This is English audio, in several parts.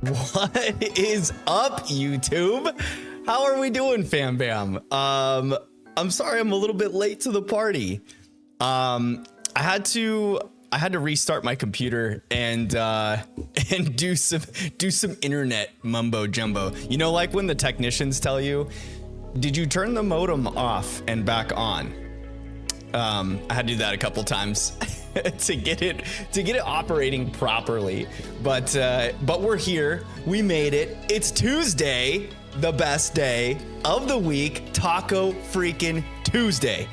What is up, YouTube? How are we doing, fam bam? I'm sorry I'm a little bit late to the party. I had to restart my computer and do some internet mumbo jumbo. You know, like when the technicians tell you, did you turn the modem off and back on? I had to do that a couple times to get it operating properly. But we're here. We made it. It's Tuesday, the best day of the week, Taco freaking Tuesday.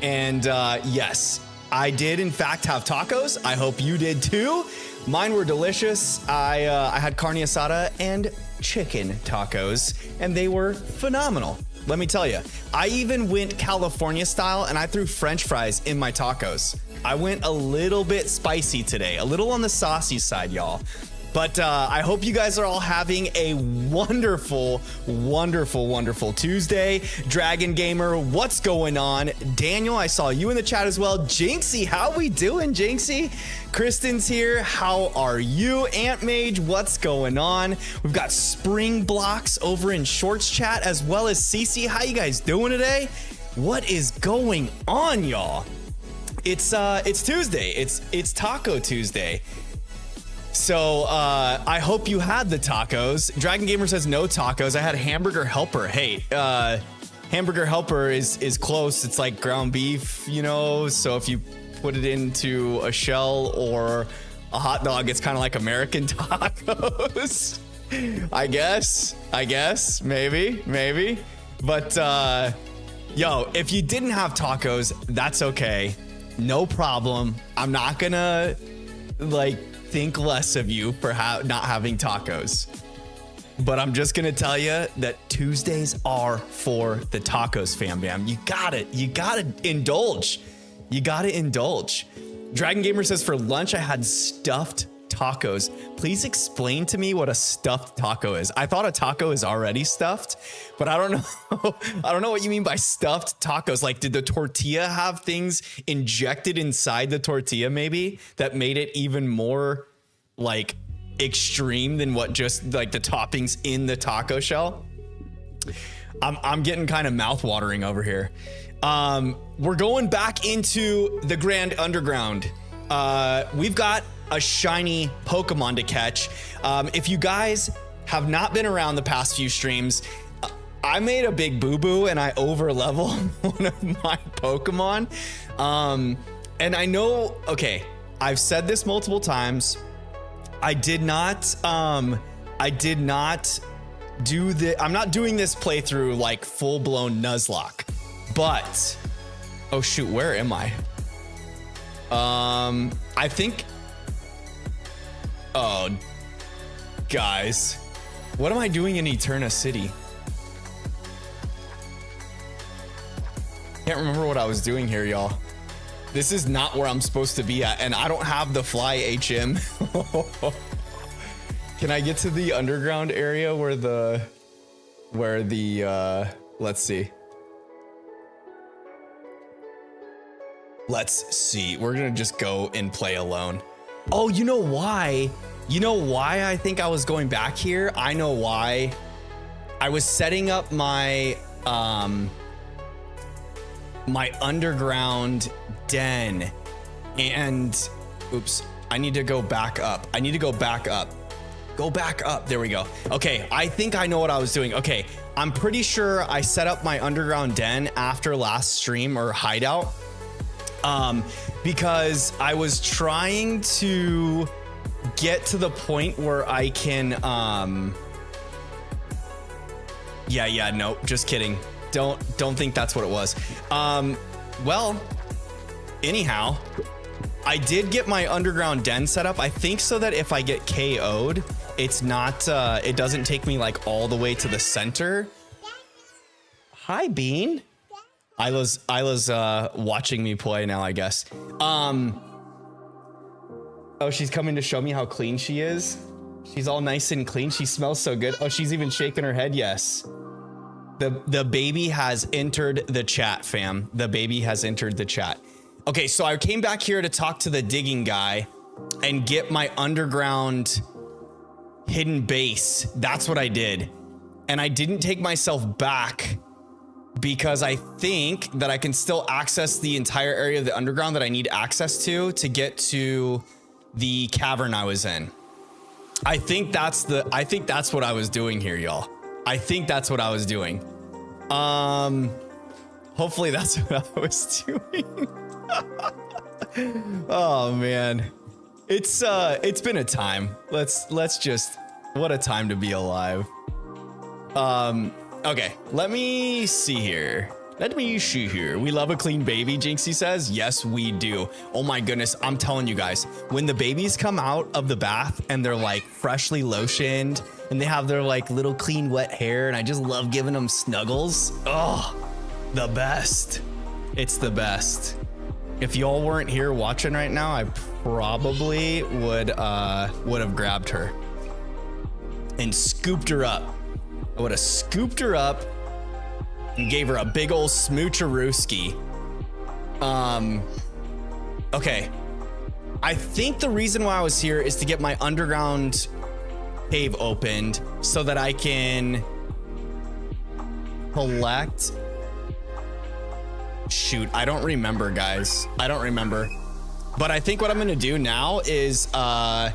And yes, I did in fact have tacos. I hope you did too. Mine were delicious. I had carne asada and chicken tacos, and they were phenomenal. Let me tell you, I even went California style and I threw French fries in my tacos. I went a little bit spicy today, a little on the saucy side, y'all. But I hope you guys are all having a wonderful, wonderful, wonderful Tuesday. Dragon Gamer, what's going on? Daniel, I saw you in the chat as well. Jinxie, how we doing, Jinxie? Kristen's here. How are you? Ant Mage, what's going on? We've got Spring Blocks over in Shorts chat, as well as Cece. How you guys doing today? What is going on, y'all? It's Tuesday. It's Taco Tuesday. So I hope you had the tacos. Dragon Gamer says no tacos. I had Hamburger Helper. Hey, Hamburger Helper is close. It's like ground beef, you know. So if you put it into a shell or a hot dog, it's kind of like American tacos. I guess, maybe. But yo, if you didn't have tacos, that's okay. No problem. I'm not gonna think less of you for not having tacos, but I'm just gonna tell you that Tuesdays are for the tacos, fam bam. You gotta indulge. Dragon Gamer says for lunch I had stuffed tacos. Please explain to me what a stuffed taco is. I thought a taco is already stuffed, but I don't know. I don't know what you mean by stuffed tacos. Like, did the tortilla have things injected inside the tortilla maybe that made it even more like extreme than what just like the toppings in the taco shell? I'm getting kind of mouth watering over here. We're going back into the Grand Underground. We've got a shiny Pokemon to catch. If you guys have not been around the past few streams, I made a big boo-boo and I over-leveled one of my Pokemon. And I know, okay, I've said this multiple times. I did not do I'm not doing this playthrough like full-blown Nuzlocke, but, oh shoot, where am I? I think, oh, guys, what am I doing in Eterna City? Can't remember what I was doing here, y'all. This is not where I'm supposed to be at, and I don't have the fly HM. Can I get to the underground area where the let's see. Let's see. We're gonna just go and play alone. Oh, you know why? You know why I think I was going back here? I know why. I was setting up my my underground den, and oops, I need to go back up. Go back up. There we go. Okay, I think I know what I was doing. Okay, I'm pretty sure I set up my underground den after last stream or hideout. Because I was trying to get to the point where I can, no, just kidding. Don't think that's what it was. Well, anyhow, I did get my underground den set up. I think so that if I get KO'd, it's not, it doesn't take me like all the way to the center. Hi, Bean. Isla's watching me play now, I guess. Oh, she's coming to show me how clean she is. She's all nice and clean. She smells so good. Oh, she's even shaking her head. Yes. The baby has entered the chat, fam. The baby has entered the chat. Okay, so I came back here to talk to the digging guy and get my underground hidden base. That's what I did. And I didn't take myself back because I think that I can still access the entire area of the underground that I need access to get to the cavern I was in. I think that's what I was doing here, y'all. I think that's what I was doing. Hopefully that's what I was doing. Oh man. It's been a time. Let's just, what a time to be alive. Okay, let me see here. We love a clean baby, Jinxie says. Yes, we do. Oh my goodness, I'm telling you guys, when the babies come out of the bath and they're like freshly lotioned and they have their like little clean wet hair, and I just love giving them snuggles. Oh, the best. It's the best. If y'all weren't here watching right now, I probably would have grabbed her and scooped her up. I would have scooped her up and gave her a big old smoocherooski. Okay. I think the reason why I was here is to get my underground cave opened so that I can collect. Shoot, I don't remember, guys. I don't remember. But I think what I'm gonna do now is I'm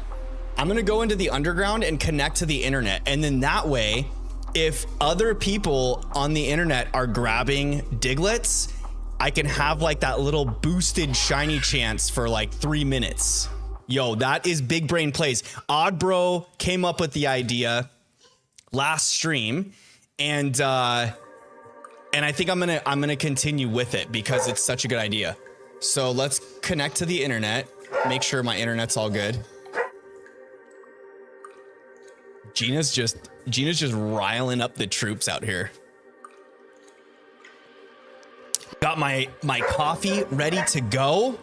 gonna go into the underground and connect to the internet. And then that way, if other people on the internet are grabbing Diglets, I can have like that little boosted shiny chance for like 3 minutes. Yo, that is big brain plays. Odd Bro came up with the idea last stream, and I think I'm gonna continue with it because it's such a good idea. So let's connect to the internet, make sure my internet's all good. Gina's just riling up the troops out here. Got my coffee ready to go.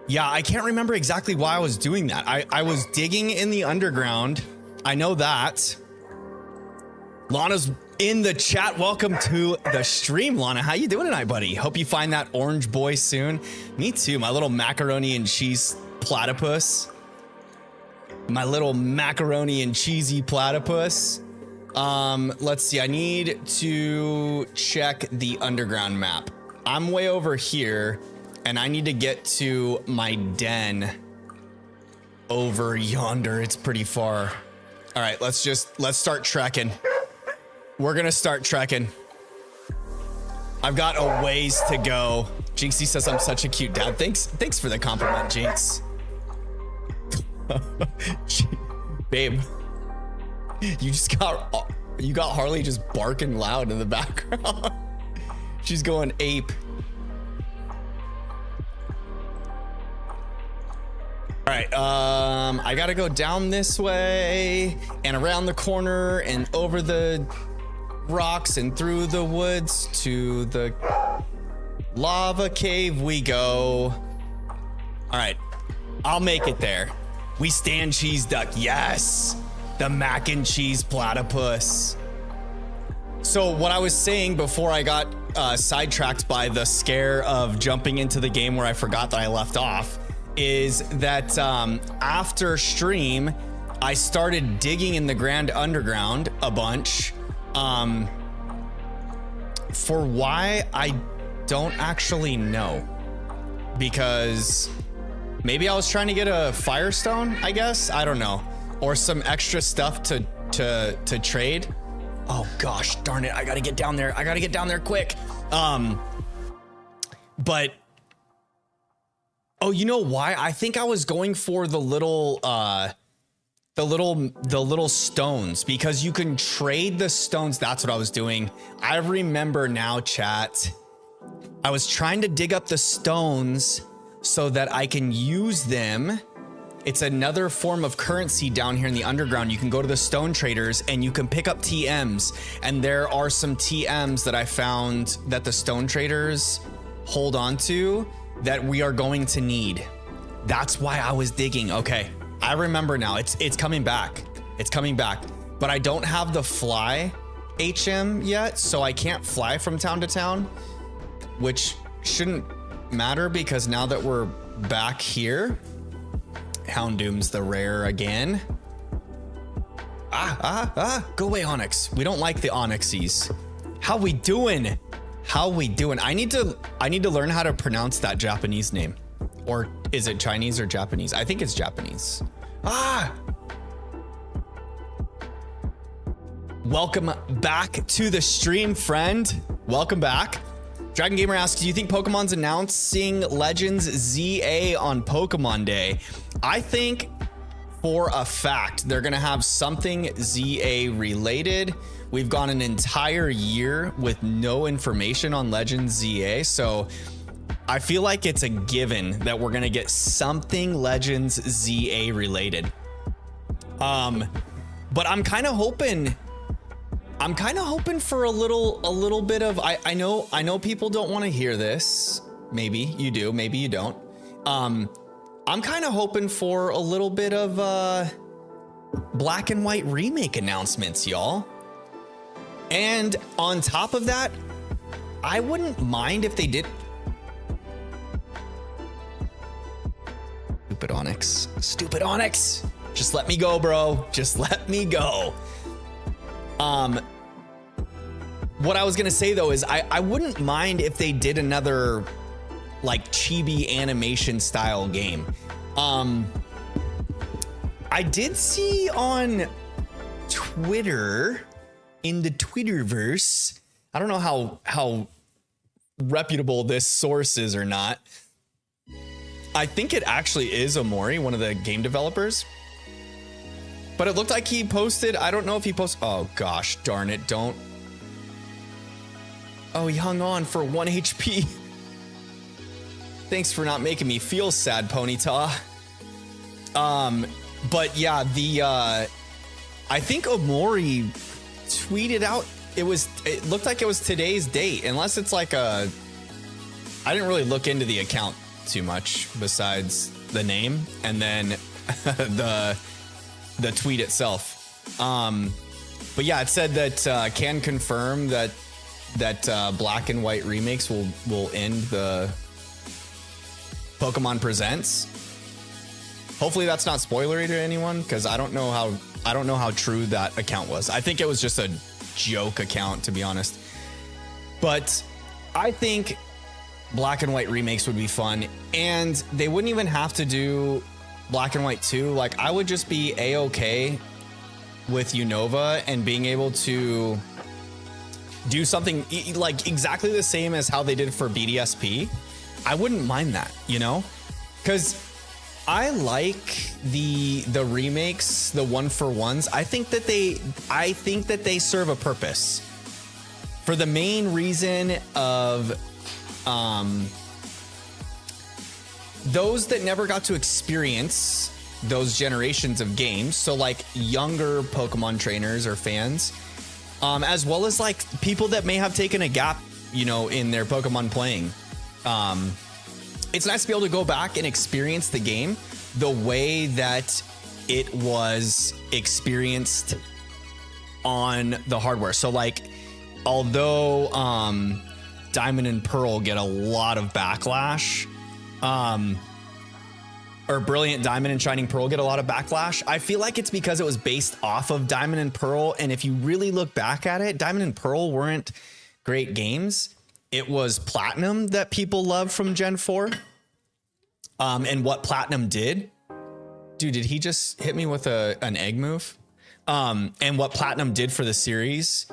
Yeah, I can't remember exactly why I was doing that. I was digging in the underground. I know that. Lana's in the chat. Welcome to the stream, Lana. How you doing tonight, buddy? Hope you find that orange boy soon. Me too, my little macaroni and cheese platypus. My little macaroni and cheesy platypus. Let's see. I need to check the underground map. I'm way over here, and I need to get to my den over yonder. It's pretty far. All right, let's start trekking. We're gonna start trekking. I've got a ways to go. Jinxie says I'm such a cute dad. Thanks for the compliment, Jinx. Babe, you got Harley just barking loud in the background. She's going ape. All right, I gotta go down this way and around the corner and over the rocks and through the woods to the lava cave we go. All right, I'll make it there. We stand cheese duck. Yes, the mac and cheese platypus. So what I was saying before I got sidetracked by the scare of jumping into the game where I forgot that I left off is that after stream, I started digging in the Grand Underground a bunch. For why, I don't actually know. Because maybe I was trying to get a firestone, I guess. I don't know. Or some extra stuff to trade. Oh gosh, darn it. I gotta get down there. I gotta get down there quick. But oh, you know why? I think I was going for the little stones, because you can trade the stones. That's what I was doing. I remember now, chat. I was trying to dig up the stones so that I can use them. It's another form of currency down here in the underground. You can go to the stone traders and you can pick up TMs. And there are some TMs that I found that the stone traders hold on to that we are going to need. That's why I was digging. Okay, I remember now. It's coming back. It's coming back. But I don't have the fly HM yet, so I can't fly from town to town, which shouldn't matter because now that we're back here, Houndoom's the rare again. Go away, Onyx. We don't like the Onyxies. How we doing? How we doing? I need to learn how to pronounce that Japanese name. Or is it Chinese or Japanese? I think it's Japanese. Welcome back to the stream, friend. Welcome back. Dragon Gamer asks, do you think Pokemon's announcing Legends ZA on Pokemon Day? I think for a fact they're gonna have something ZA related. We've gone an entire year with no information on Legends ZA, so I feel like it's a given that we're gonna get something Legends ZA related. But I'm kind of hoping for a little bit of, I know people don't want to hear this. Maybe you do, maybe you don't. I'm kind of hoping for a little bit of Black and White remake announcements, y'all. And on top of that, I wouldn't mind if they did. Stupid Onyx. Stupid Onyx. Just let me go, bro. Just let me go. What I was gonna say though is I wouldn't mind if they did another like chibi animation style game. I did see on Twitter, in the Twitterverse, I don't know how reputable this source is or not. I think it actually is Omori, one of the game developers. But it looked like he posted, I don't know if he posted, oh gosh, darn it, don't. Oh, he hung on for 1 HP. Thanks for not making me feel sad, Ponyta. But yeah, I think Omori tweeted out, it looked like it was today's date, unless it's like I didn't really look into the account too much besides the name and then the tweet itself. But yeah, it said that can confirm that Black and White remakes will end the Pokemon Presents. Hopefully that's not spoilery to anyone, because I don't know how true that account was. I think it was just a joke account, to be honest. But I think Black and White remakes would be fun, and they wouldn't even have to do Black and White 2. Like, I would just be a-okay with Unova and being able to do something like exactly the same as how they did for BDSP. I wouldn't mind that, you know, because I like the remakes, the 1-for-1s. I think that they serve a purpose for the main reason of those that never got to experience those generations of games. So like younger Pokemon trainers or fans, as well as like people that may have taken a gap, you know, in their Pokemon playing. It's nice to be able to go back and experience the game the way that it was experienced on the hardware. So like, although Diamond and Pearl get a lot of backlash, or Brilliant Diamond and Shining Pearl get a lot of backlash, I feel like it's because it was based off of Diamond and Pearl. And if you really look back at it, Diamond and Pearl weren't great games. It was Platinum that people love from Gen 4. And what Platinum did. Dude, did he just hit me with an egg move? And what Platinum did for the series.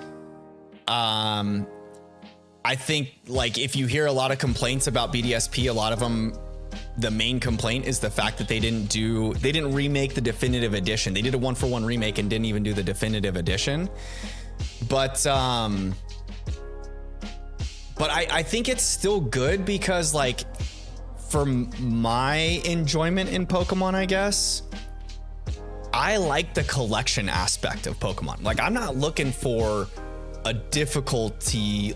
I think, like, if you hear a lot of complaints about BDSP, a lot of them, the main complaint is the fact that they didn't remake the definitive edition. They did a 1-for-1 remake and didn't even do the definitive edition. But I think it's still good because, like, for my enjoyment in Pokemon, I guess, I like the collection aspect of Pokemon. Like, I'm not looking for a difficulty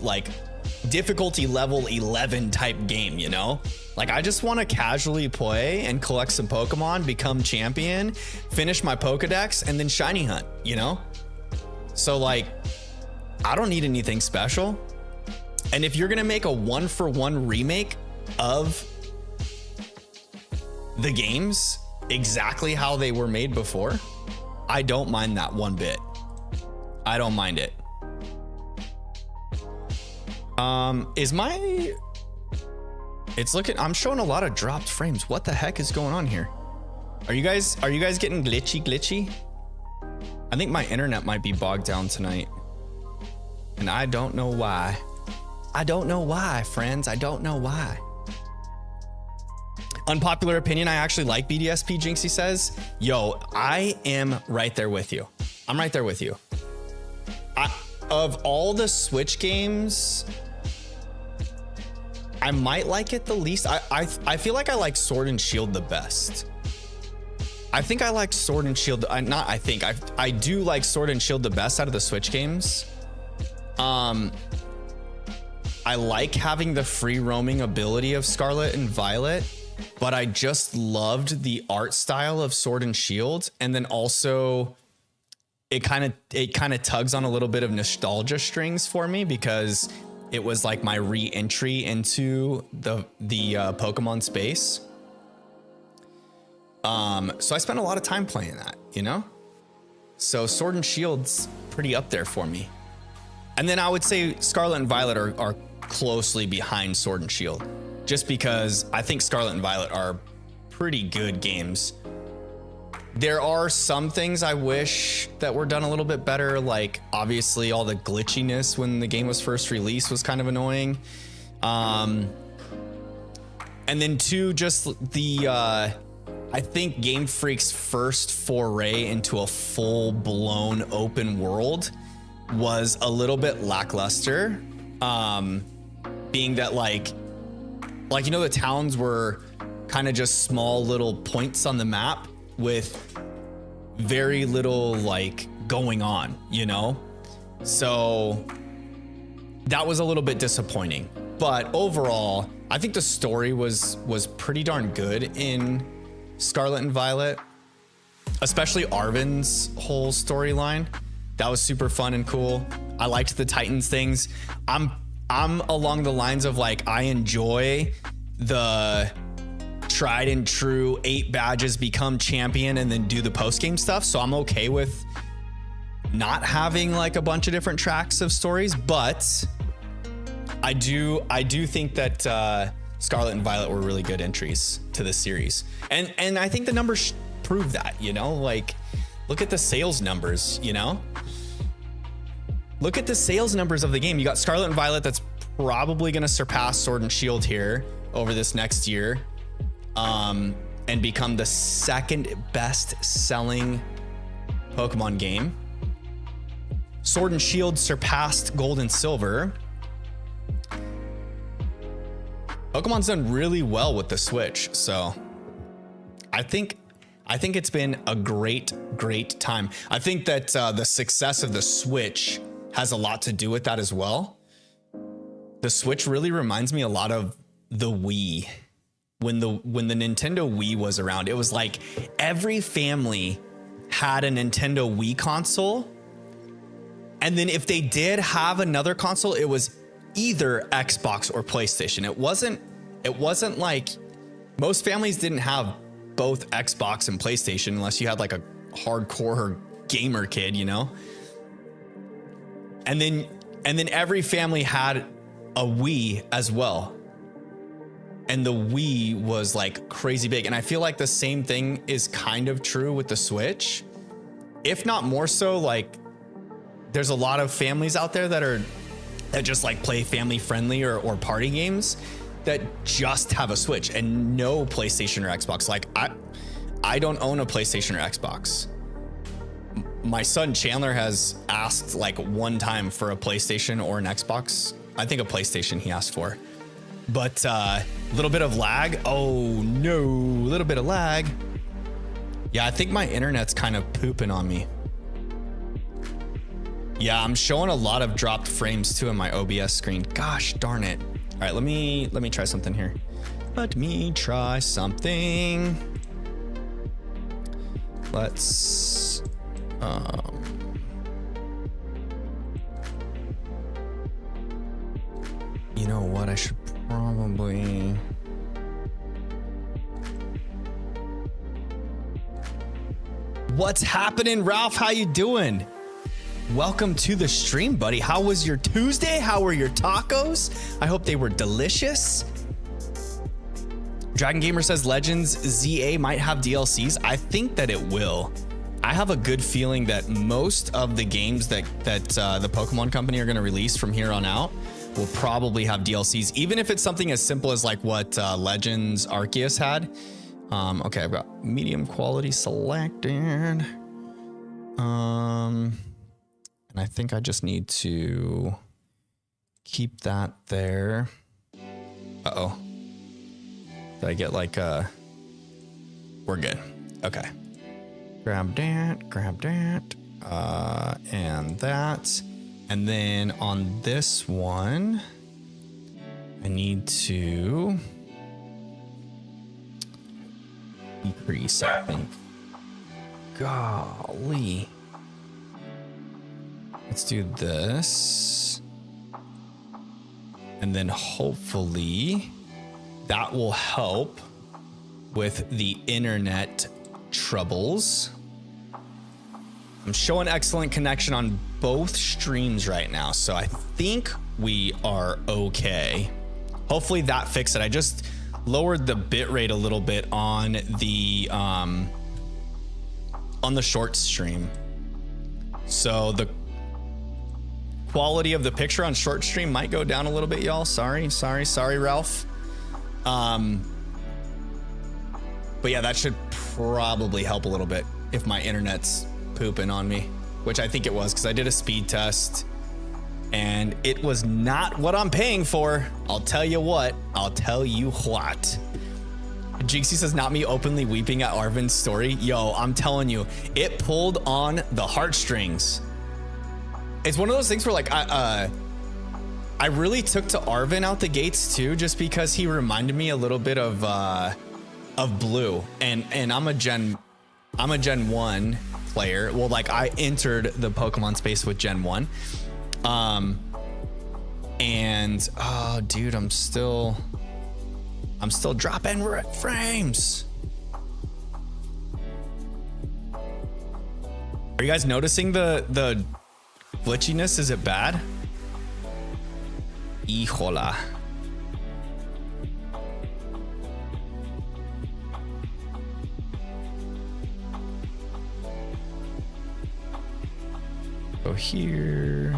level 11 type game, you know? Like, I just want to casually play and collect some Pokemon, become champion, finish my Pokedex, and then shiny hunt, you know? So, like, I don't need anything special. And if you're gonna make a 1-for-1 remake of the games exactly how they were made before, I don't mind that one bit. I don't mind it. It's looking, I'm showing a lot of dropped frames. What the heck is going on here? Are you guys getting glitchy? I think my internet might be bogged down tonight. And I don't know why. I don't know why, friends. I don't know why. Unpopular opinion, I actually like BDSP, Jinxie says. Yo, I am right there with you. I'm right there with you. Of all the Switch games, I might like it the least. I feel like I like Sword and Shield the best. I think I like Sword and Shield. I do like Sword and Shield the best out of the Switch games. I like having the free roaming ability of Scarlet and Violet, but I just loved the art style of Sword and Shield. And then also it kind of tugs on a little bit of nostalgia strings for me because it was like my re-entry into the Pokemon space. So I spent a lot of time playing that, you know? So Sword and Shield's pretty up there for me. And then I would say Scarlet and Violet are closely behind Sword and Shield, just because I think Scarlet and Violet are pretty good games. There are some things I wish that were done a little bit better, like obviously all the glitchiness when the game was first released was kind of annoying. And then two, just the I think Game Freak's first foray into a full-blown open world was a little bit lackluster. Being that like you know, the towns were kind of just small little points on the map with very little like going on, you know? So that was a little bit disappointing, but overall I think the story was pretty darn good in Scarlet and Violet, especially Arven's whole storyline. That was super fun and cool. I liked the Titans things. I'm along the lines of like, I enjoy the tried and true 8 badges become champion and then do the post game stuff. So I'm okay with not having like a bunch of different tracks of stories, but I do think that Scarlet and Violet were really good entries to the series. And I think the numbers prove that, you know, like look at the sales numbers, you know, look at the sales numbers of the game. You got Scarlet and Violet that's probably going to surpass Sword and Shield here over this next year, and become the second best selling Pokemon game. Sword and Shield surpassed Gold and Silver. Pokemon's done really well with the Switch, so I think it's been a great time. I think that the success of the Switch has a lot to do with that as well. The Switch really reminds me a lot of the Wii. When the Nintendo Wii was around, it was like every family had a Nintendo Wii console, and then if they did have another console, it was either Xbox or PlayStation. It wasn't like most families didn't have both Xbox and PlayStation unless you had like a hardcore gamer kid, you know? And then every family had a Wii as well. And the Wii was like crazy big. And I feel like the same thing is kind of true with the Switch. If not more so, like there's a lot of families out there that just like play family friendly or party games that just have a Switch and no PlayStation or Xbox. Like I don't own a PlayStation or Xbox. My son Chandler has asked like one time for a PlayStation or an Xbox. I think a PlayStation he asked for, but a little bit of lag. Oh no, a little bit of lag. Yeah, I think my internet's kind of pooping on me. Yeah, I'm showing a lot of dropped frames too on my OBS screen. Gosh darn it. All right, let me try something here. Let me try something. Let's you know what, I should probably What's happening, Ralph? How you doing? Welcome to the stream, buddy. How was your Tuesday? How were your tacos? I hope they were delicious. Dragon Gamer says Legends ZA might have DLCs. I think that it will. I have a good feeling that most of the games that the Pokemon Company are going to release from here on out will probably have DLCs, even if it's something as simple as like what Legends Arceus had. Okay, I've got medium quality selected. And I think I just need to keep that there. Uh-oh. Did I get like we're good. Okay. Grab that, and that. And then on this one, I need to decrease, I think. Golly. Let's do this. And then hopefully that will help with the internet troubles. I'm showing excellent connection on both streams right now, so I think we are okay. Hopefully that fixed it. I just lowered the bitrate a little bit on the short stream, so the quality of the picture on short stream might go down a little bit, y'all. Sorry, Ralph. But yeah, that should probably help a little bit if my internet's pooping on me, which I think it was, because I did a speed test and it was not what I'm paying for. I'll tell you what. Jinxie says, not me openly weeping at Arvin's story. Yo, I'm telling you, it pulled on the heartstrings. It's one of those things where like I really took to Arvin out the gates too, just because he reminded me a little bit of Blue, and I'm a Gen 1 player. Well, like I entered the Pokemon space with Gen 1. And oh dude, I'm still dropping frames. Are you guys noticing the glitchiness? Is it bad? Hijola. Go here.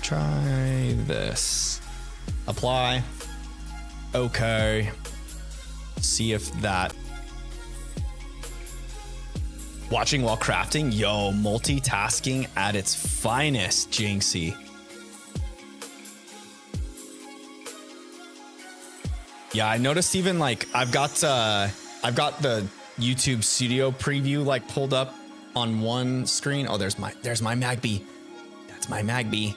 Try this. Apply. Okay. See if that. Watching while crafting. Yo, multitasking at its finest, Jinxie. Yeah, I noticed even like I've got the YouTube Studio preview like pulled up on one screen. Oh, there's my Magby. That's my Magby.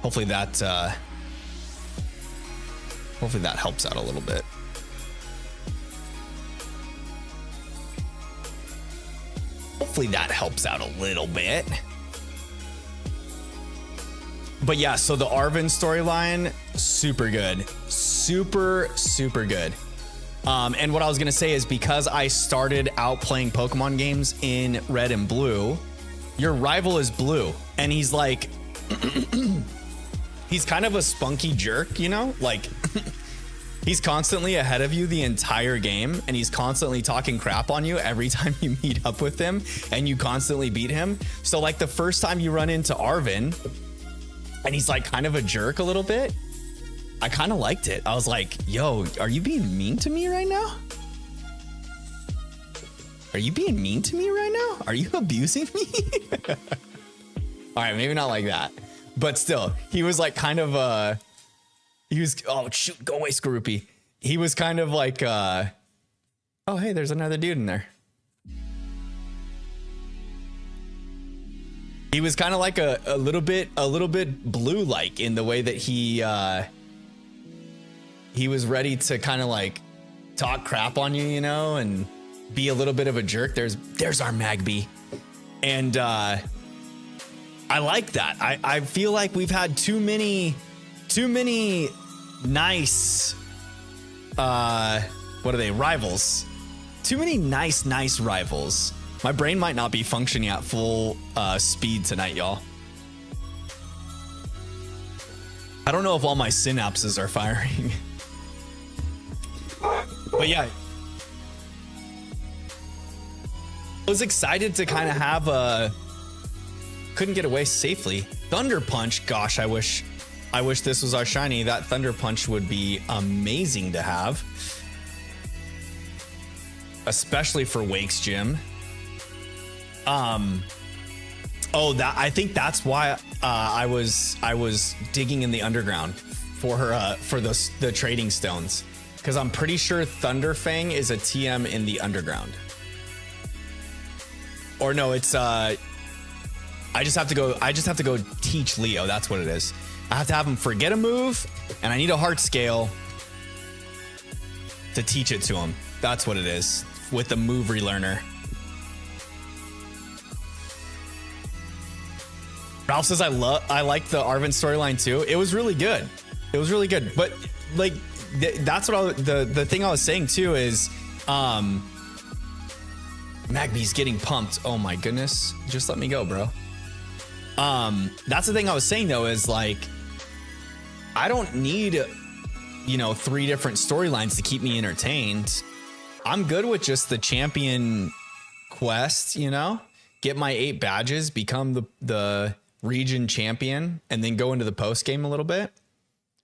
Hopefully that helps out a little bit. But yeah, so the Arvin storyline, super good. Super good. And what I was gonna say is, because I started out playing Pokemon games in Red and Blue, your rival is Blue, and he's like he's kind of a spunky jerk, you know, like he's constantly ahead of you the entire game, and he's constantly talking crap on you every time you meet up with him, and you constantly beat him. So like the first time you run into Arvin and he's like kind of a jerk a little bit, I kind of liked it. I was like, yo, are you being mean to me right now? Are you being mean to me right now? Are you abusing me? All right, maybe not like that, but still, he was like kind of oh shoot, go away, Skorupi. He was kind of like oh hey, there's another dude in there. He was kind of like a little bit blue like in the way that he was ready to kind of like talk crap on you, you know, and be a little bit of a jerk. There's our Magby. And I like that. I feel like we've had too many nice what are they, rivals? Too many nice rivals. My brain might not be functioning at full speed tonight, y'all. I don't know if all my synapses are firing. But yeah, I was excited to kind of have a, couldn't get away safely. Thunder Punch, gosh, I wish this was our shiny. That Thunder Punch would be amazing to have, especially for Wake's gym. I think that's why I was digging in the underground for the trading stones, because I'm pretty sure Thunderfang is a TM in the underground. Or no, it's I just have to go teach Leo. That's what it is. I have to have him forget a move, and I need a heart scale to teach it to him. That's what it is with the move relearner. Ralph says I like the Arvin storyline too. It was really good. But like that's what the thing I was saying too is Magby's getting pumped. Oh my goodness. Just let me go, bro. That's the thing I was saying though, is like I don't need 3 different storylines to keep me entertained. I'm good with just the champion quest, get my 8 badges, become the region champion, and then go into the post game a little bit.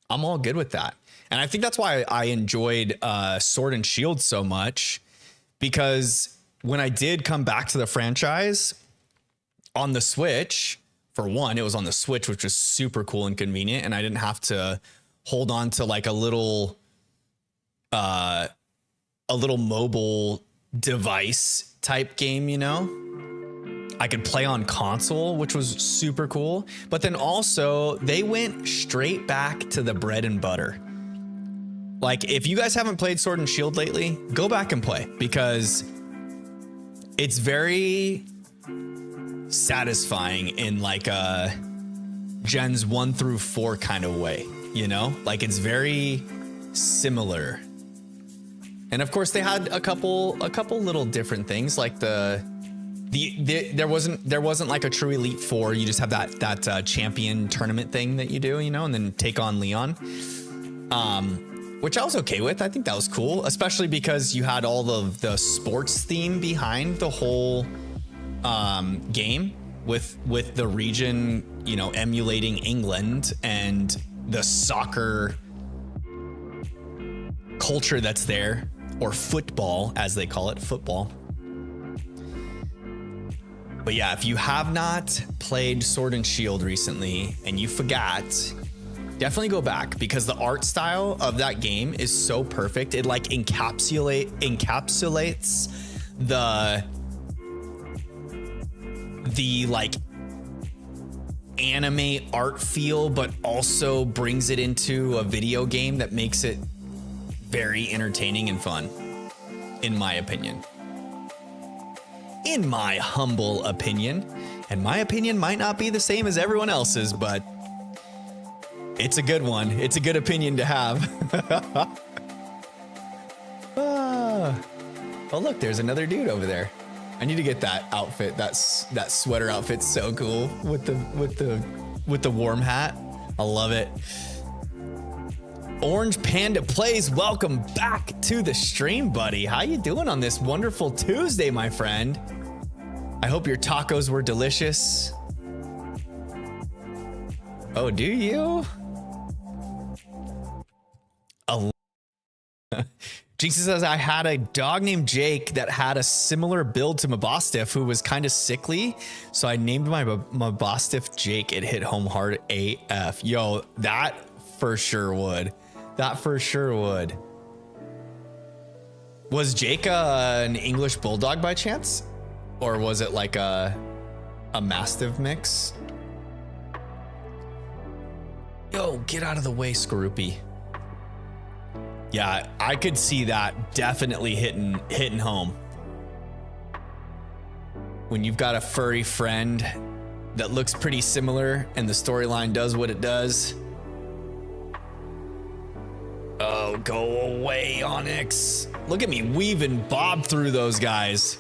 I'm all good with that. And I think that's why I enjoyed Sword and Shield so much, because when I did come back to the franchise on the Switch, for one, it was on the Switch, which was super cool and convenient, and I didn't have to hold on to like a little mobile device type game, I could play on console, which was super cool. But then also they went straight back to the bread and butter. Like if you guys haven't played Sword and Shield lately, go back and play, because it's very satisfying in like a gens 1 through 4 kind of way, like it's very similar. And of course they had a couple little different things, like there wasn't like a true Elite Four. You just have that champion tournament thing that you do, and then take on Leon, which I was okay with. I think that was cool, especially because you had all of the sports theme behind the whole game with the region, emulating England and the soccer culture that's there, or football as they call it, football. But yeah, if you have not played Sword and Shield recently and you forgot, definitely go back, because the art style of that game is so perfect. It like encapsulates the like anime art feel, but also brings it into a video game that makes it very entertaining and fun, in my opinion. In my humble opinion. And my opinion might not be the same as everyone else's, but it's a good one. It's a good opinion to have. Oh look, there's another dude over there. I need to get that outfit. That sweater outfit's so cool with the warm hat. I love it. Orange Panda Plays, welcome back to the stream, buddy. How you doing on this wonderful Tuesday, my friend? I hope your tacos were delicious. Oh, do you? Jinx says, I had a dog named Jake that had a similar build to Mabostiff who was kind of sickly, so I named my Mabostiff Jake. It hit home hard AF. Yo, that for sure would. That for sure would. Was Jake an English bulldog by chance? Or was it like a a Mastiff mix. Yo, get out of the way, Skorupi. Yeah, I could see that definitely hitting home. When you've got a furry friend that looks pretty similar and the storyline does what it does. Oh, go away, Onyx. Look at me weave and bob through those guys.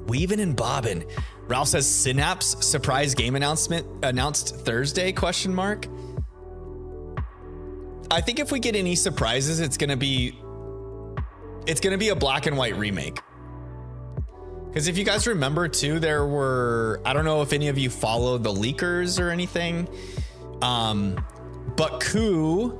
Weaving and bobbing. Ralph says Synapse surprise game announcement announced Thursday, question mark. I think if we get any surprises, it's gonna be a black and white remake. Because if you guys remember too, there were, I don't know if any of you follow the leakers or anything, but Koo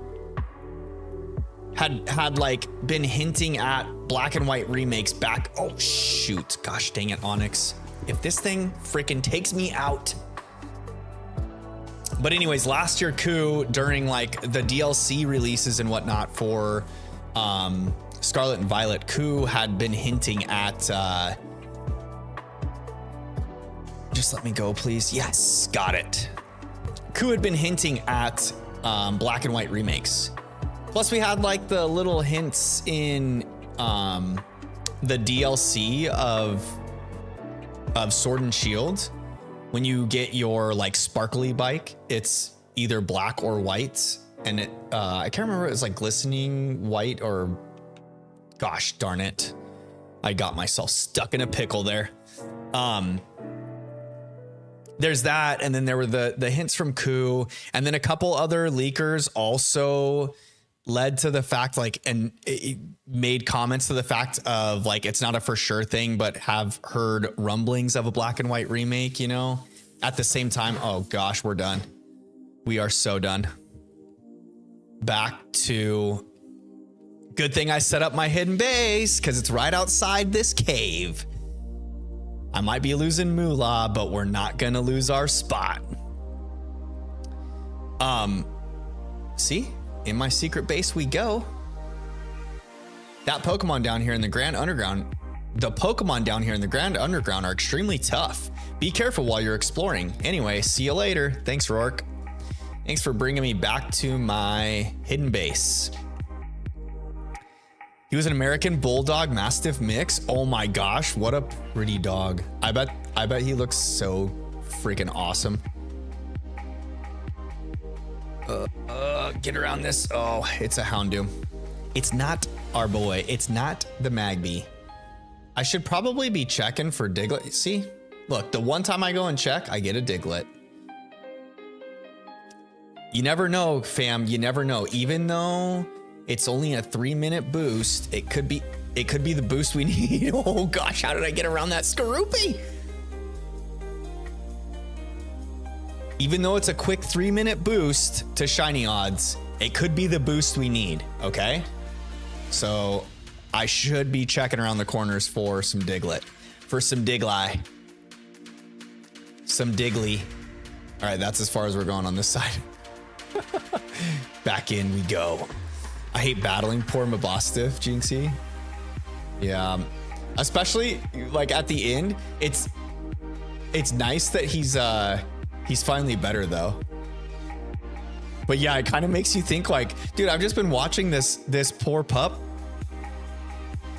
had like been hinting at black and white remakes back. Oh shoot, gosh dang it, Onyx. If this thing freaking takes me out. But anyways, last year Koo, during like the DLC releases and whatnot for Scarlet and Violet, Koo had been hinting at just let me go, please. Yes, got it. Koo had been hinting at black and white remakes. Plus we had like the little hints in the DLC of Sword and Shield. When you get your like sparkly bike, it's either black or white, and it I can't remember, it was like glistening white or, gosh darn it, I got myself stuck in a pickle there. There's that, and then there were the hints from Koo, and then a couple other leakers also led to the fact, like, and it made comments to the fact of like, it's not a for sure thing, but have heard rumblings of a black and white remake, you know, at the same time. Oh gosh, we're done. We are so done. Back to, good thing I set up my hidden base because it's right outside this cave. I might be losing moolah, but we're not gonna lose our spot. See? In my secret base we go. That Pokemon down here in the Grand Underground, the Pokemon down here in the Grand Underground are extremely tough. Be careful while you're exploring. Anyway, see you later. Thanks, Rourke. Thanks for bringing me back to my hidden base. He was an American Bulldog Mastiff mix. Oh my gosh, what a pretty dog. I bet he looks so freaking awesome. Get around this. Oh, it's a Houndoom. It's not our boy. It's not the Magby. I should probably be checking for Diglett. See, look, the one time I go and check, I get a Diglett. You never know, fam. You never know. Even though it's only a 3-minute boost, it could be the boost we need. Oh gosh, how did I get around that Skorupi? Even though it's a quick 3-minute boost to shiny odds, it could be the boost we need, okay? So I should be checking around the corners for some Diglett, for some Digli, some Diggly. All right, that's as far as we're going on this side. Back in we go. I hate battling poor Mabostiff, Jinxie. Yeah, especially like at the end, it's nice that he's finally better though. But yeah, it kind of makes you think like, dude, I've just been watching this poor pup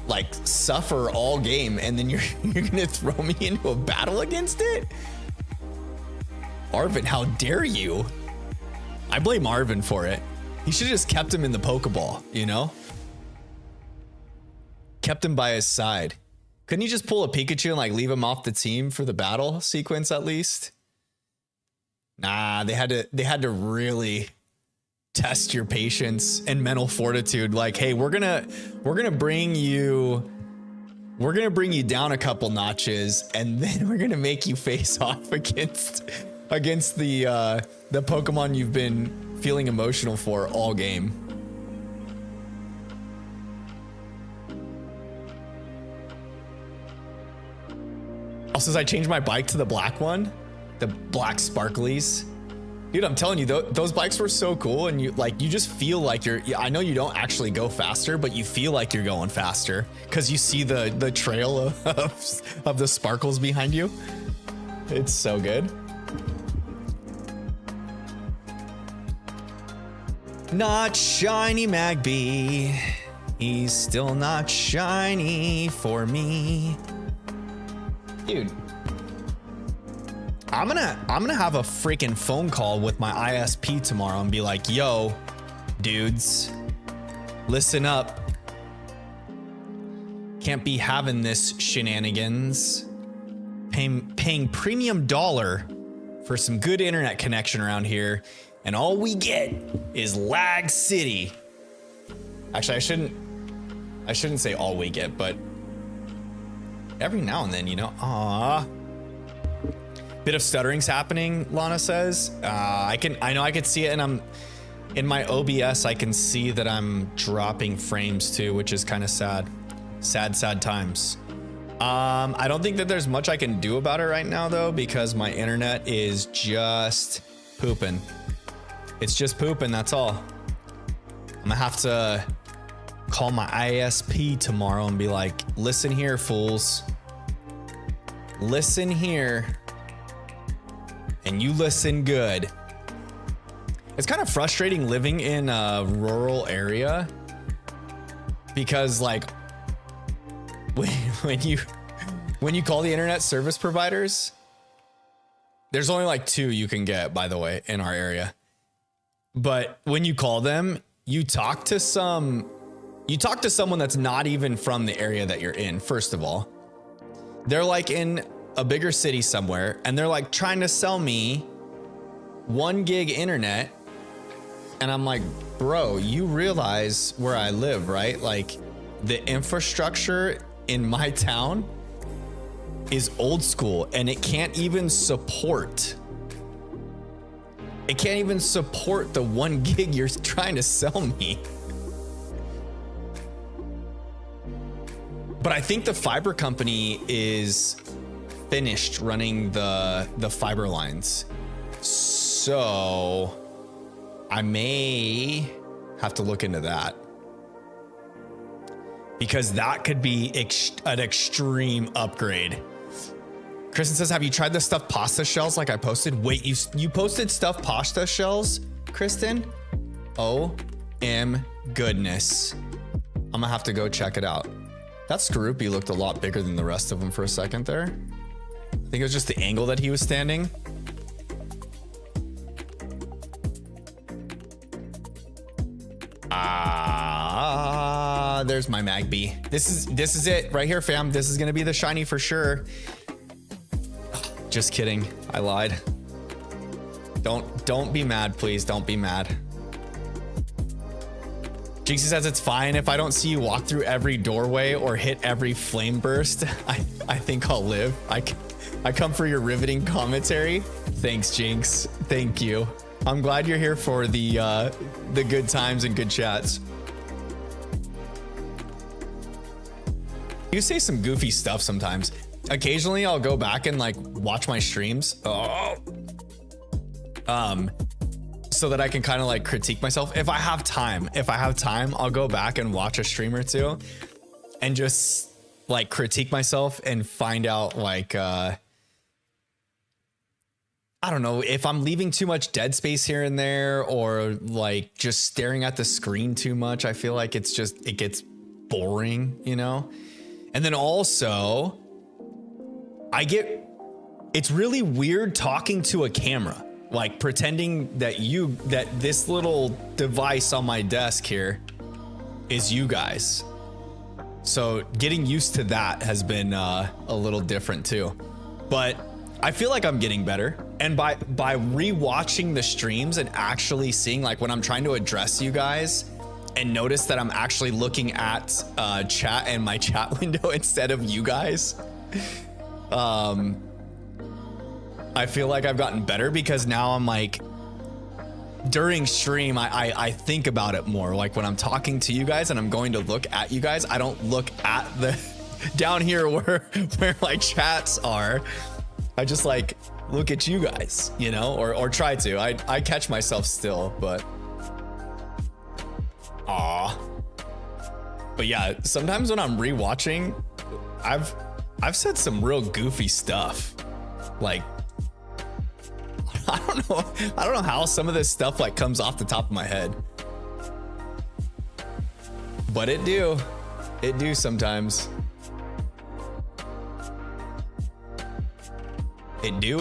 like suffer all game, and then you're gonna throw me into a battle against it? Arvin, how dare you? I blame Arvin for it. He should have just kept him in the Pokeball, you know? Kept him by his side. Couldn't he just pull a Pikachu and like leave him off the team for the battle sequence at least? Nah, they had to really test your patience and mental fortitude. Like, hey, we're gonna bring you down a couple notches, and then we're gonna make you face off against the Pokemon you've been feeling emotional for all game. Also, as I changed my bike to the black one, the black sparklies. Dude, I'm telling you, those bikes were so cool, and you just feel like you're. I know you don't actually go faster, but you feel like you're going faster because you see the trail of the sparkles behind you. It's so good. Not shiny Magby. He's still not shiny for me. Dude. I'm gonna have a freaking phone call with my ISP tomorrow and be like, yo, dudes, listen up. Can't be having this shenanigans. Paying premium dollar for some good internet connection around here, and all we get is lag city. Actually, I shouldn't say all we get, but every now and then, you know. Bit of stuttering's happening, Lana says. I know I could see it, and I'm in my OBS. I can see that I'm dropping frames too, which is kind of sad. Sad times. I don't think that there's much I can do about it right now though, because my internet is just pooping. It's just pooping, that's all. I'm gonna have to call my ISP tomorrow and be like, listen here, fools. Listen here. And you listen good. It's kind of frustrating living in a rural area because like when you call the internet service providers, there's only like 2 you can get, by the way, in our area. But when you call them, you talk to someone that's not even from the area that you're in. First of all, they're like in a bigger city somewhere, and they're like trying to sell me 1 gig internet. And I'm like, bro, you realize where I live, right? Like the infrastructure in my town is old school, and it can't even support the 1 gig you're trying to sell me. But I think the fiber company is finished running the fiber lines, so I may have to look into that, because that could be an extreme upgrade. Kristen says, have you tried the stuffed pasta shells like I posted? Wait, you posted stuffed pasta shells, Kristen? Goodness. I'm gonna have to go check it out. That Skorupi looked a lot bigger than the rest of them for a second there. I think it was just the angle that he was standing. There's my Magby. This is it right here, fam. This is gonna be the shiny for sure. Just kidding. I lied. Don't be mad, please. Don't be mad. Jinxie says it's fine if I don't see you walk through every doorway or hit every flame burst. I think I'll live. I come for your riveting commentary. Thanks, Jinx. Thank you. I'm glad you're here for the good times and good chats. You say some goofy stuff sometimes. Occasionally I'll go back and like watch my streams. So that I can kind of like critique myself. If I have time, I'll go back and watch a stream or two and just like critique myself and find out like, I don't know if I'm leaving too much dead space here and there, or like just staring at the screen too much. I feel like it gets boring, you know? And then also it's really weird talking to a camera, like pretending that this little device on my desk here is you guys. So getting used to that has been a little different too, but I feel like I'm getting better. And by rewatching the streams and actually seeing like when I'm trying to address you guys and notice that I'm actually looking at chat and my chat window instead of you guys, I feel like I've gotten better, because now I'm like, during stream, I think about it more. Like when I'm talking to you guys and I'm going to look at you guys, I don't look at the down here where my chats are. I just like look at you guys, you know, or try to. I catch myself still, but aw. But yeah, sometimes when I'm rewatching, I've said some real goofy stuff. Like, I don't know how some of this stuff like comes off the top of my head. But it do sometimes. It do.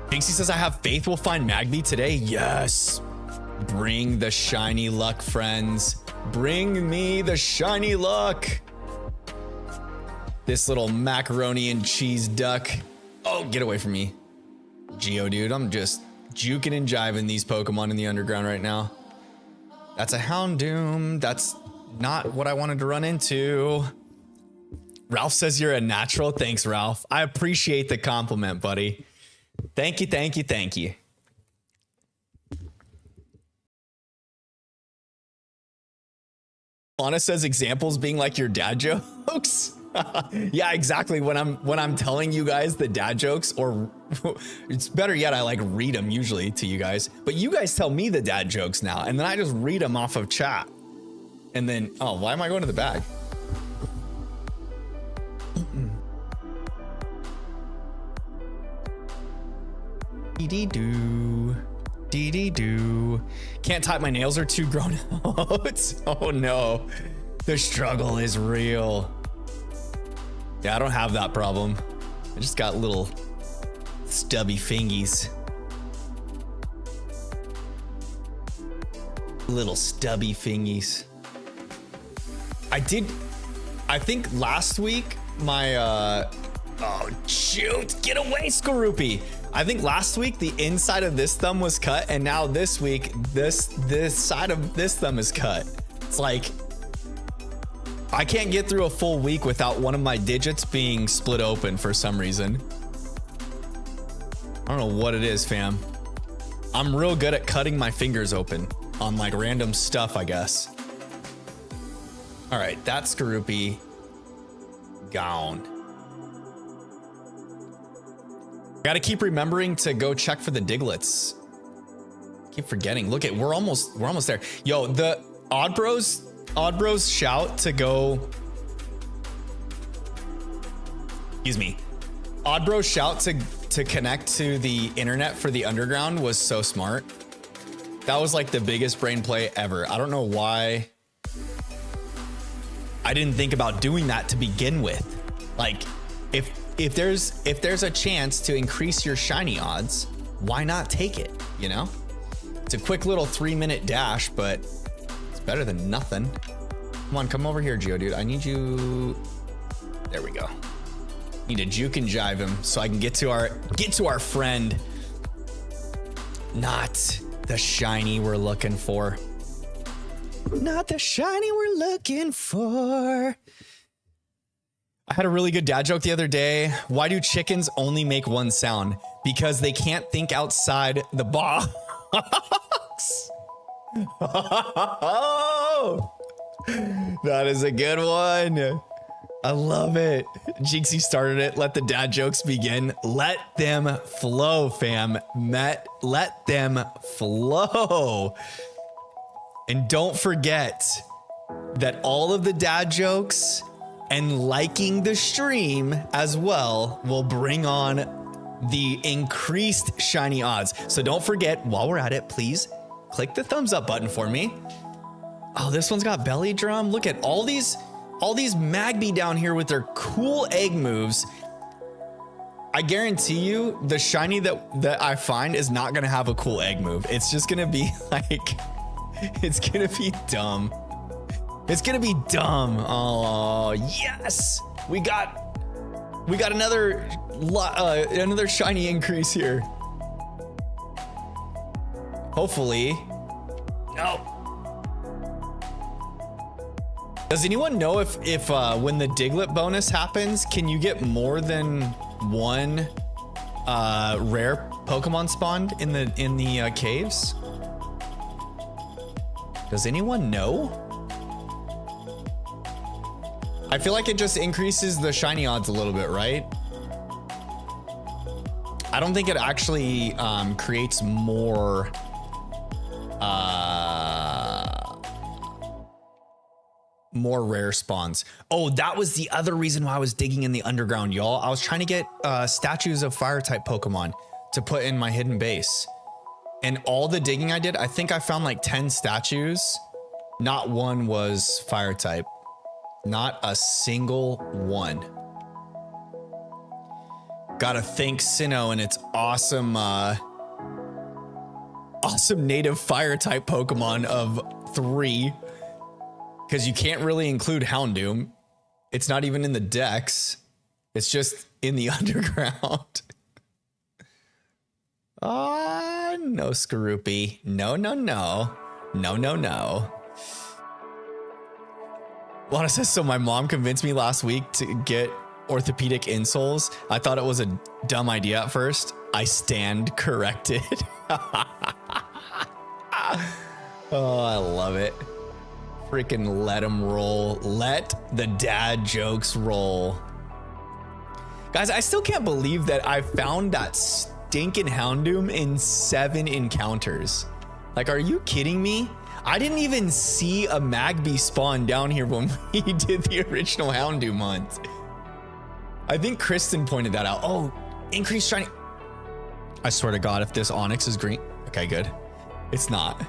Jinxie says, I have faith we'll find Magby today. Yes. Bring the shiny luck, friends. Bring me the shiny luck. This little macaroni and cheese duck. Oh, get away from me. Geodude, I'm just juking and jiving these Pokemon in the underground right now. That's a Houndoom. That's not what I wanted to run into. Ralph says you're a natural. Thanks, Ralph. I appreciate the compliment, buddy. Thank you. Anna says examples being like your dad jokes. Yeah, exactly. When I'm telling you guys the dad jokes, or it's better yet, I like read them usually to you guys, but you guys tell me the dad jokes now, and then I just read them off of chat. And then, oh, why am I going to the bag? Dee-dee-doo. Can't type, my nails are too grown out. Oh no. The struggle is real. Yeah, I don't have that problem. I just got little stubby fingies. Little stubby fingies. I think last week my oh shoot, get away, Skorupi. I think last week the inside of this thumb was cut, and now this week this side of this thumb is cut. It's like I can't get through a full week without one of my digits being split open for some reason. I don't know what it is, fam. I'm real good at cutting my fingers open on like random stuff, I guess. All right, that's Skorupi gone. Gotta keep remembering to go check for the Digletts. Keep forgetting. Look at, we're almost there. Yo, the Odd Bros shout to go. Excuse me. Odd Bros shout to connect to the internet for the underground was so smart. That was like the biggest brain play ever. I don't know why I didn't think about doing that to begin with. Like, if there's a chance to increase your shiny odds, why not take it, you know? It's a quick little 3-minute dash, but it's better than nothing. Come on, come over here, Geodude. I need you. There we go. Need to juke and jive him so I can get to our friend. Not the shiny we're looking for. Not the shiny we're looking for. I had a really good dad joke the other day. Why do chickens only make one sound? Because they can't think outside the box. Oh, that is a good one. I love it. Jinxie started it. Let the dad jokes begin. Let them flow, fam. Let them flow. And don't forget that all of the dad jokes and liking the stream as well will bring on the increased shiny odds. So don't forget, while we're at it, please click the thumbs up button for me. Oh, this one's got belly drum. Look at all these Magby down here with their cool egg moves. I guarantee you the shiny that I find is not gonna have a cool egg move. It's just gonna be like, it's gonna be dumb. It's gonna be dumb. Oh yes, we got another shiny increase here. Hopefully. No. Does anyone know if when the Diglett bonus happens, can you get more than one rare Pokemon spawned in the caves? Does anyone know? I feel like it just increases the shiny odds a little bit, right? I don't think it actually creates more more rare spawns. Oh, that was the other reason why I was digging in the underground, y'all. I was trying to get statues of fire type Pokemon to put in my hidden base. And all the digging I did, I think I found like 10 statues. Not one was fire type. Not a single one. Gotta thank Sinnoh and its awesome awesome native fire type Pokemon of 3. Because you can't really include Houndoom. It's not even in the dex. It's just in the underground. No, Skorupi. No, no, no. No, no, no. Lana says, so my mom convinced me last week to get orthopedic insoles. I thought it was a dumb idea at first. I stand corrected. Oh, I love it. Freaking let them roll. Let the dad jokes roll. Guys, I still can't believe that I found that stinking Houndoom in 7 encounters. Like, are you kidding me? I didn't even see a Magby spawn down here when we did the original Houndoom hunt. I think Kristen pointed that out. Oh, increased shiny. I swear to God, if this Onyx is green. Okay, good. It's not.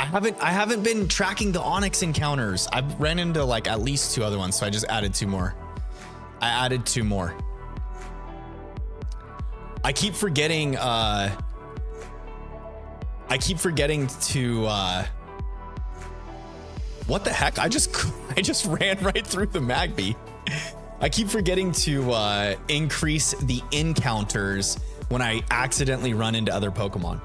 I haven't been tracking the Onyx encounters. I've ran into like at least 2 other ones, so I just added 2 more. I added 2 more. I keep forgetting to what the heck? I just ran right through the Magby. I keep forgetting to increase the encounters when I accidentally run into other Pokemon.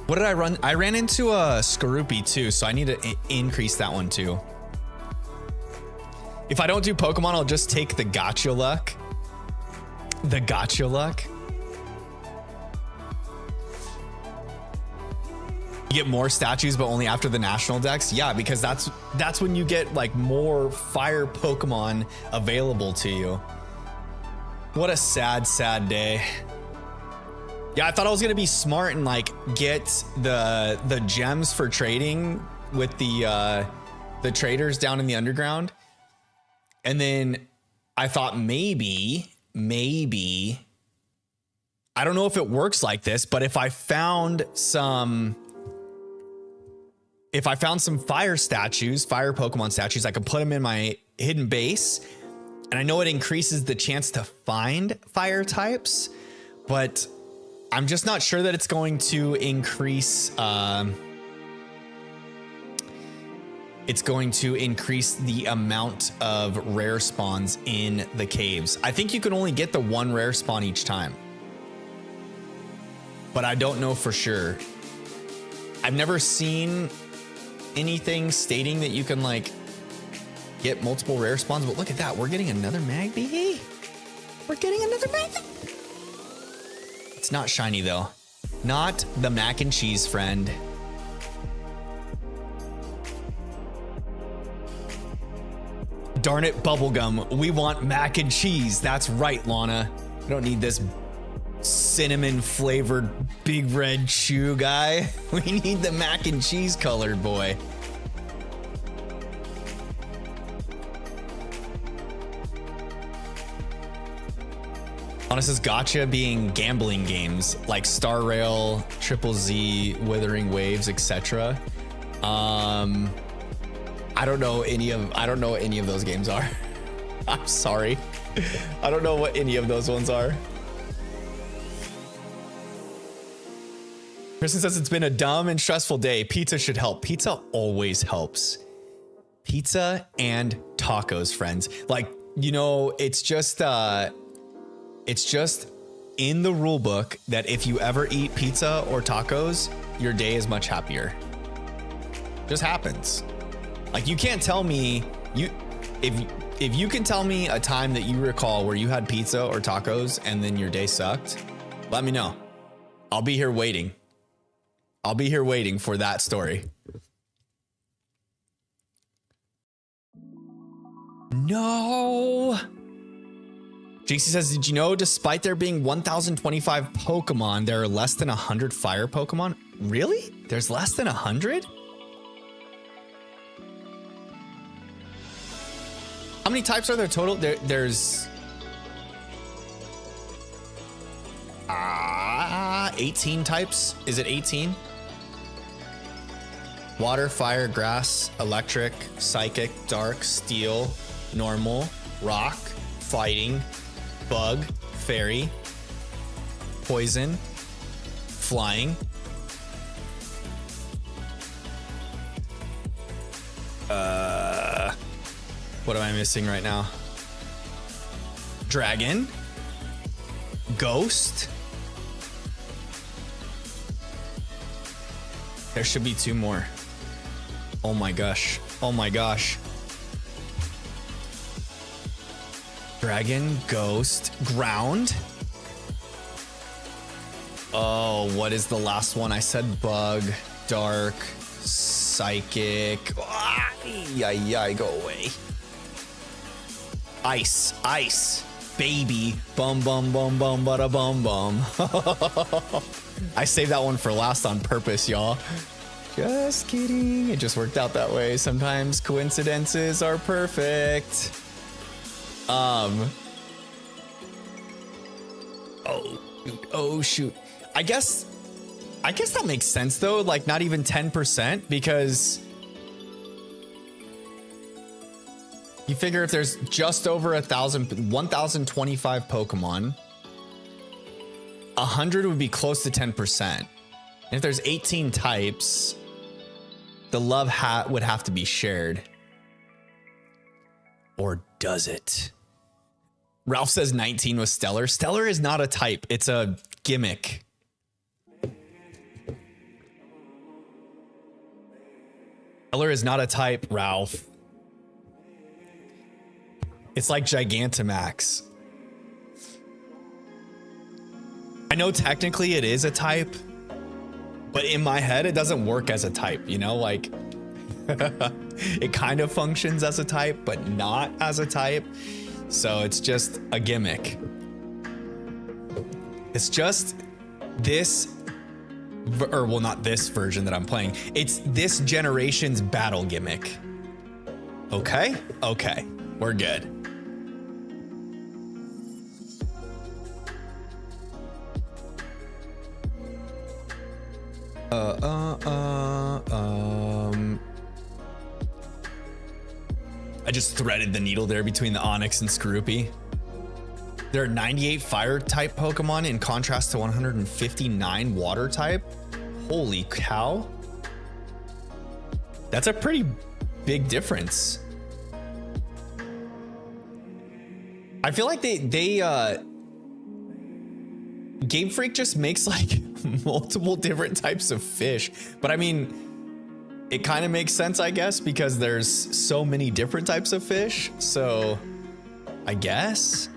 What did I run? I ran into a Skorupi too, so I need to increase that one too. If I don't do Pokemon, I'll just take the Gotcha Luck. The Gotcha Luck. You get more statues, but only after the national dex. Yeah, because that's when you get like more fire Pokemon available to you. What a sad, sad day. Yeah, I thought I was gonna be smart and like get the gems for trading with the traders down in the underground. And then I thought maybe, I don't know if it works like this, but if I found some fire statues, fire Pokemon statues, I could put them in my hidden base. And I know it increases the chance to find fire types, but I'm just not sure that it's going to increase. It's going to increase the amount of rare spawns in the caves. I think you can only get the 1 rare spawn each time, but I don't know for sure. I've never seen anything stating that you can like get multiple rare spawns, but look at that. We're getting another Magby. We're getting another Magby. It's not shiny though. Not the mac and cheese friend. Darn it, bubblegum. We want mac and cheese. That's right, Lana. We don't need this cinnamon flavored big red chew guy. We need the mac and cheese colored boy. Lana says gotcha being gambling games like Star Rail, Triple Z, Withering Waves, etc. I don't know what any of those games are. I'm sorry. I don't know what any of those ones are. Kristen says it's been a dumb and stressful day. Pizza should help. Pizza always helps. Pizza and tacos, friends. Like, you know, it's just in the rule book that if you ever eat pizza or tacos, your day is much happier. Just happens. Like, you can't tell me if you can tell me a time that you recall where you had pizza or tacos and then your day sucked, let me know. I'll be here waiting. I'll be here waiting for that story. No. JC says, did you know despite there being 1,025 Pokemon, there are less than 100 fire Pokemon? Really? There's less than 100? How many types are there total? There's 18 types. Is it 18? Water, fire, grass, electric, psychic, dark, steel, normal, rock, fighting, bug, fairy, poison, flying. What am I missing right now? Dragon, ghost. There should be 2 more. Oh my gosh. Oh my gosh. Dragon, ghost, ground. Oh, what is the last one? I said bug, dark, psychic. Ay, go away. Ice, baby, bum, bada, bum. I saved that one for last on purpose, y'all. Just kidding. It just worked out that way. Sometimes coincidences are perfect. Oh shoot. I guess that makes sense though. Like not even 10% because you figure if there's just over 1,025 Pokemon, 100 would be close to 10%. And if there's 18 types, the love hat would have to be shared. Or does it? Ralph says 19 was Stellar. Stellar is not a type. It's a gimmick. Stellar is not a type, Ralph. It's like Gigantamax. I know technically it is a type, but in my head, it doesn't work as a type, you know, like it kind of functions as a type, but not as a type. So it's just a gimmick. It's just this, or well, not this version that I'm playing. It's this generation's battle gimmick. Okay, we're good. I just threaded the needle there between the Onyx and Skorupi. There are 98 fire type Pokemon in contrast to 159 water type. Holy cow. That's a pretty big difference. I feel like Game Freak just makes like multiple different types of fish, but I mean, it kind of makes sense, I guess, because there's so many different types of fish. So I guess.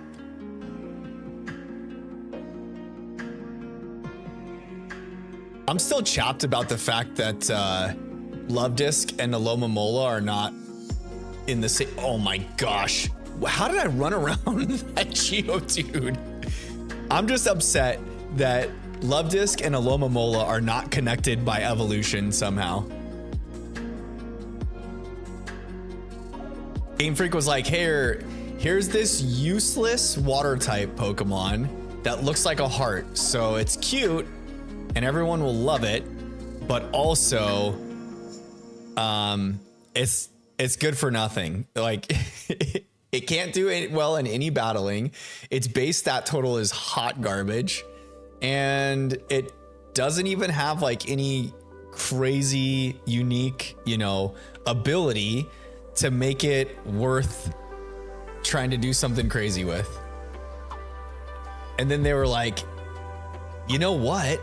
I'm still chopped about the fact that Luvdisc and Alomomola are not in the same. Oh my gosh. How did I run around that Geodude? I'm just upset that Luvdisc and Alomomola are not connected by evolution somehow. Game Freak was like, here's this useless water type Pokemon that looks like a heart. So it's cute and everyone will love it, but also it's good for nothing. Like it can't do it well in any battling. Its base stat total is hot garbage, and it doesn't even have like any crazy unique, you know, ability to make it worth trying to do something crazy with. And then they were like, you know what?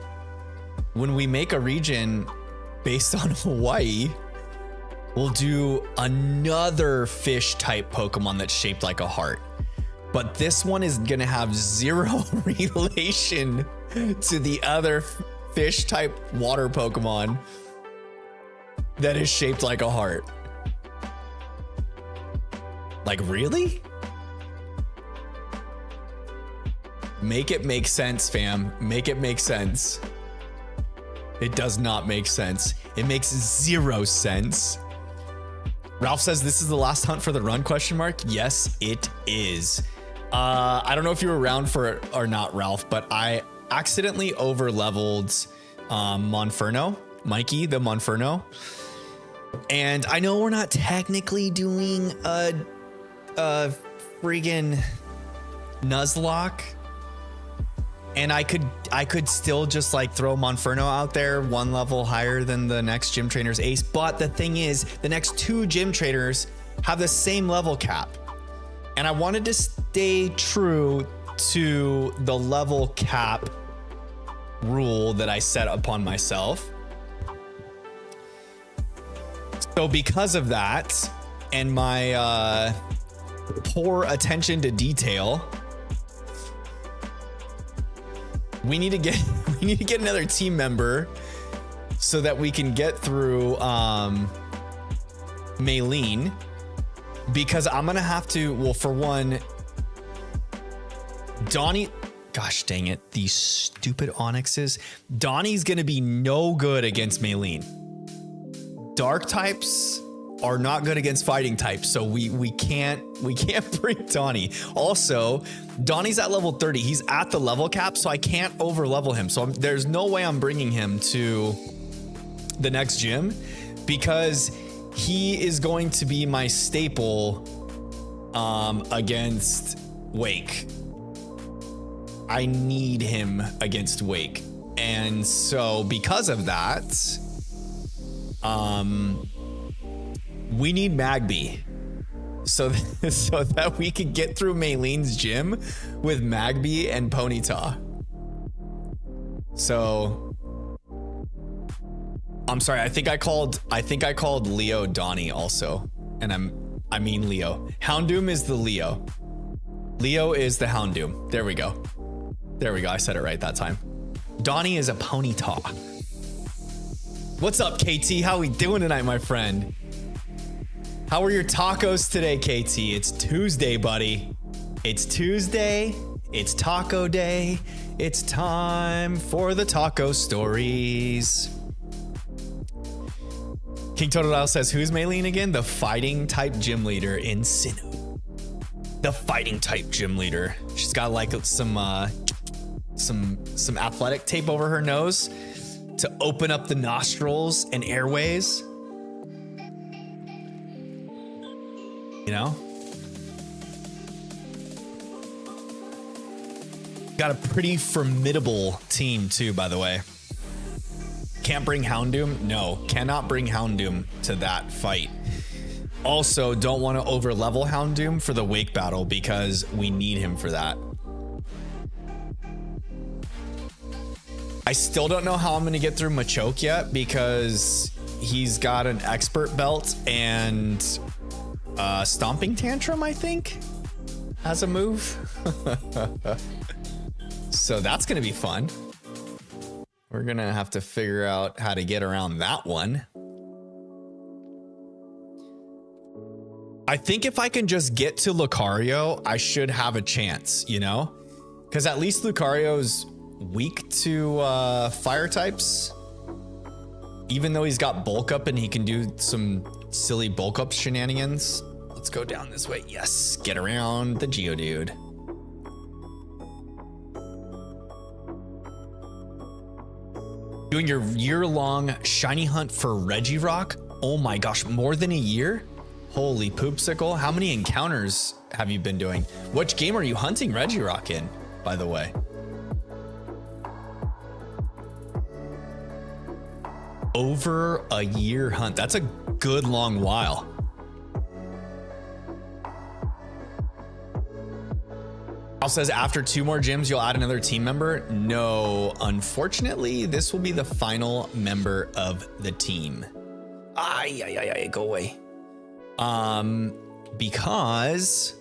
When we make a region based on Hawaii, we'll do another fish type Pokemon that's shaped like a heart. But this one is gonna have zero relation to the other fish type water Pokemon that is shaped like a heart. Like, really? Make it make sense, fam. Make it make sense. It does not make sense. It makes 0 sense. Ralph says this is the last hunt for the run, question mark. Yes, it is. I don't know if you were around for it or not, Ralph, but I accidentally over leveled Monferno, Mikey, the Monferno. And I know we're not technically doing a friggin' Nuzlocke. And I could still just like throw Monferno out there 1 level higher than the next gym trainer's ace. But the thing is, the next 2 gym trainers have the same level cap. And I wanted to stay true to the level cap rule that I set upon myself. So because of that and my poor attention to detail, we need to get another team member so that we can get through Maylene, because I'm gonna have to, well, for one, Donnie, gosh dang it, these stupid Onyxes. Donnie's gonna be no good against Maylene. Dark types are not good against fighting types, so we can't bring Donnie. Also, Donnie's at level 30. He's at the level cap, so I can't over level him. So there's no way I'm bringing him to the next gym, because he is going to be my staple against Wake. I need him against Wake, and so because of that, we need Magby so that we can get through Maylene's gym with Magby and Ponyta. So I'm sorry, I think I called Leo Donnie also, and I mean Leo. Houndoom is the Leo. Leo is the Houndoom. There we go. I said it right that time. Donnie is a Ponyta. What's up, KT? How we doing tonight, my friend? How are your tacos today, KT? It's Tuesday, buddy. It's Tuesday. It's taco day. It's time for the taco stories. King Totodile says, who's Maylene again? The fighting type gym leader in Sinnoh. The fighting type gym leader. She's got like some athletic tape over her nose to open up the nostrils and airways. You know? Got a pretty formidable team too, by the way. Can't bring Houndoom? No, cannot bring Houndoom to that fight. Also, don't want to over level Houndoom for the Wake battle because we need him for that. I still don't know how I'm going to get through Machoke yet because he's got an expert belt and Stomping Tantrum, I think, as a move. So that's going to be fun. We're going to have to figure out how to get around that one. I think if I can just get to Lucario, I should have a chance, you know? Because at least Lucario's weak to fire types. Even though he's got bulk up and he can do some silly bulk up shenanigans. Let's go down this way. Yes, get around the Geodude. Doing your year-long shiny hunt for Regirock? Oh my gosh, more than a year? Holy poopsicle. How many encounters have you been doing? Which game are you hunting Regirock in, by the way? Over a year hunt. That's a good long while. Al says after 2 more gyms, you'll add another team member. No, unfortunately, this will be the final member of the team. Go away. Because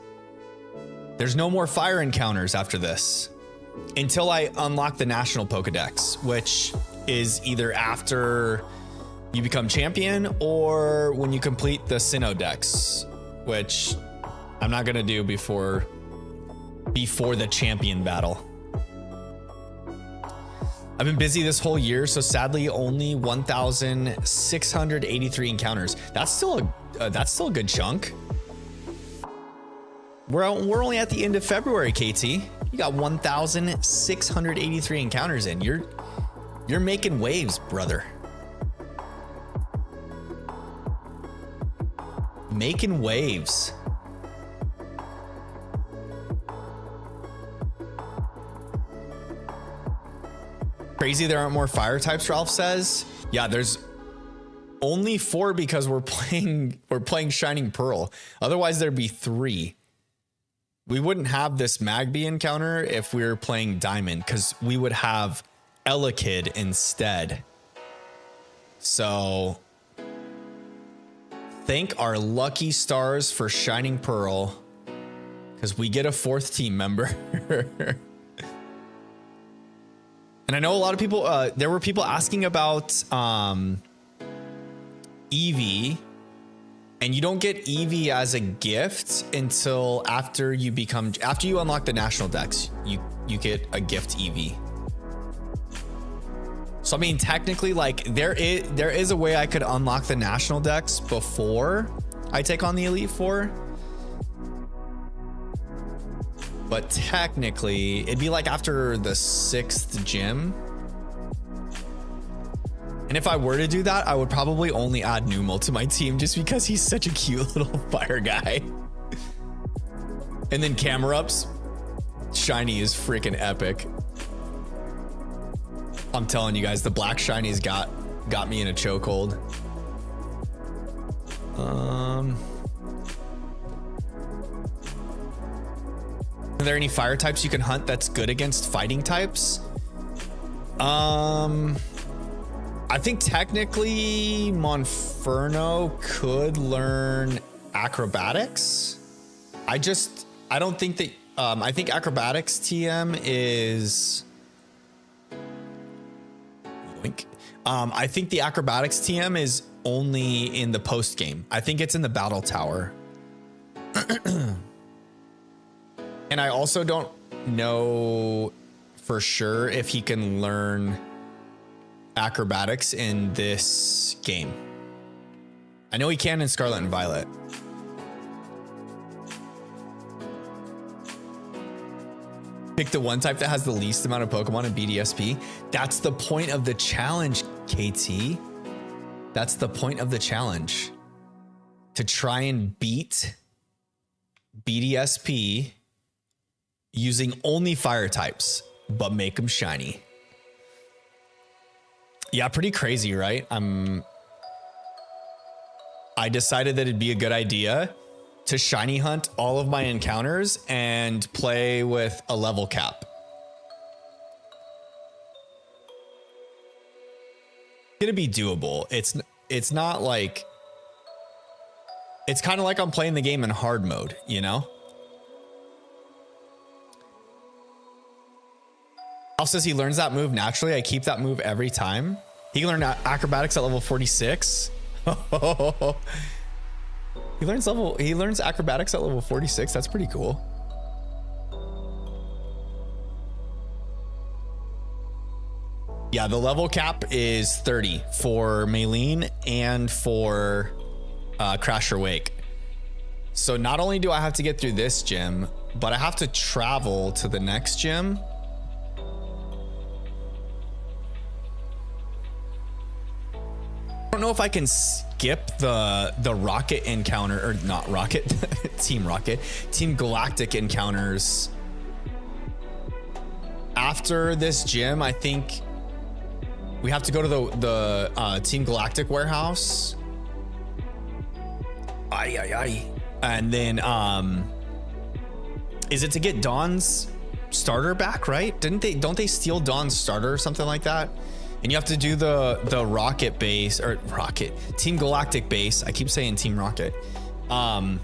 there's no more fire encounters after this until I unlock the national Pokedex, which is either after you become champion or when you complete the Sinnoh Dex, which I'm not gonna do before the champion battle. I've been busy this whole year, so sadly only 1,683 encounters. That's still a good chunk. We're only at the end of February, KT. You got 1,683 encounters in. You're making waves, brother. Making waves. Crazy there aren't more fire types, Ralph says. Yeah, there's only 4 because we're playing Shining Pearl. Otherwise there'd be 3. We wouldn't have this Magby encounter if we were playing Diamond, because we would have Elekid instead. So thank our lucky stars for Shining Pearl, because we get a 4th team member. And I know a lot of people, there were people asking about Eevee, and you don't get Eevee as a gift until after you unlock the national dex, you get a gift Eevee. So I mean, technically, like there is a way I could unlock the national dex before I take on the Elite Four. But technically, it'd be like after the 6th gym. And if I were to do that, I would probably only add Numel to my team just because he's such a cute little fire guy. And then Camerups, Shiny is freaking epic. I'm telling you guys, the black Shiny's got me in a chokehold. Are there any fire types you can hunt that's good against fighting types? I think technically Monferno could learn acrobatics. I don't think that, I think acrobatics TM is, I think the acrobatics TM is only in the post game. I think it's in the battle tower. And I also don't know for sure if he can learn acrobatics in this game. I know he can in Scarlet and Violet. Pick the one type that has the least amount of Pokemon in BDSP. That's the point of the challenge, KT. That's the point of the challenge. To try and beat BDSP using only fire types, but make them shiny. Yeah, pretty crazy, right? I decided that it'd be a good idea to shiny hunt all of my encounters and play with a level cap. It's gonna be doable. It's not like, it's kind of like I'm playing the game in hard mode, you know? Al says he learns that move naturally. I keep that move every time. He can learn acrobatics at level 46. He learns acrobatics at level 46. That's pretty cool. Yeah, the level cap is 30 for Maylene and for Crasher Wake. So not only do I have to get through this gym, but I have to travel to the next gym. I don't know if I can skip the Rocket encounter, or not Rocket, Team Rocket, Team Galactic encounters. After this gym, I think we have to go to the Team Galactic warehouse. And then is it to get Dawn's starter back, right? Don't they steal Dawn's starter or something like that? And you have to do the Rocket base, or Rocket Team Galactic base. I keep saying Team Rocket. But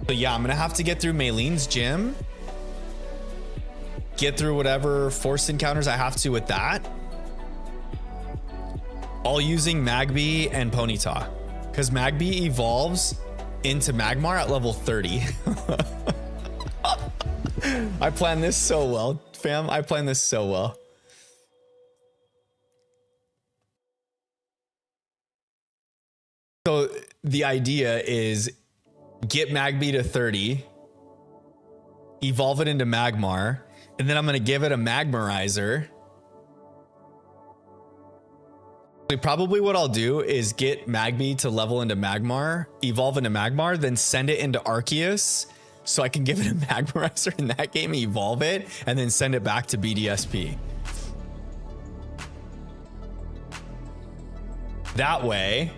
yeah, I'm gonna have to get through Maylene's gym, get through whatever forced encounters I have to with that, all using Magby and Ponyta, because Magby evolves into Magmar at level 30. I planned this so well, fam. I planned this so well. So the idea is get Magby to 30, evolve it into Magmar, and then I'm going to give it a Magmarizer. Probably what I'll do is get Magby to level into Magmar, evolve into Magmar, then send it into Arceus so I can give it a Magmarizer in that game, evolve it, and then send it back to BDSP. That way,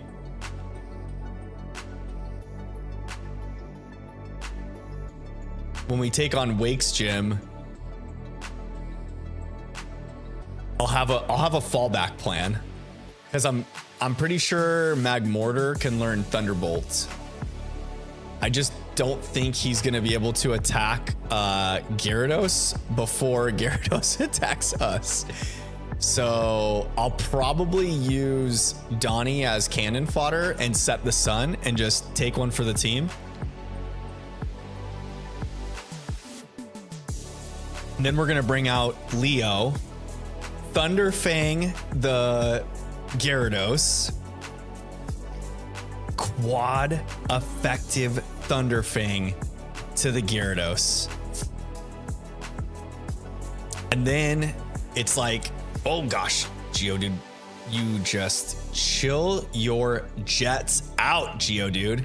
when we take on Wake's gym, I'll have a fallback plan, because I'm pretty sure Magmortar can learn Thunderbolt. I just don't think he's gonna be able to attack Gyarados before Gyarados attacks us. So I'll probably use Donnie as cannon fodder and set the sun and just take one for the team. And then we're gonna bring out Leo, Thunderfang the Gyarados, quad effective Thunderfang to the Gyarados. And then it's like, oh gosh, Geodude, you just chill your jets out, Geodude.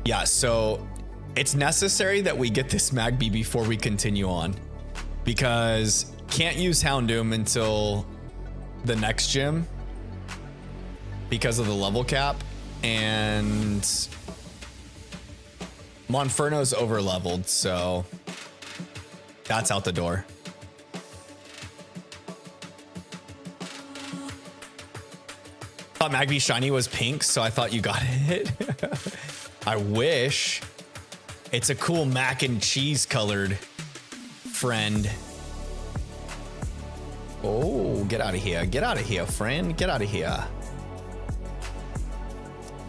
Yeah, so it's necessary that we get this Magby before we continue on, because can't use Houndoom until the next gym because of the level cap, and Monferno's over leveled, so that's out the door. Thought Magby shiny was pink, so I thought you got it. I wish. It's a cool mac and cheese colored friend. Oh, get out of here. Get out of here, friend. Get out of here.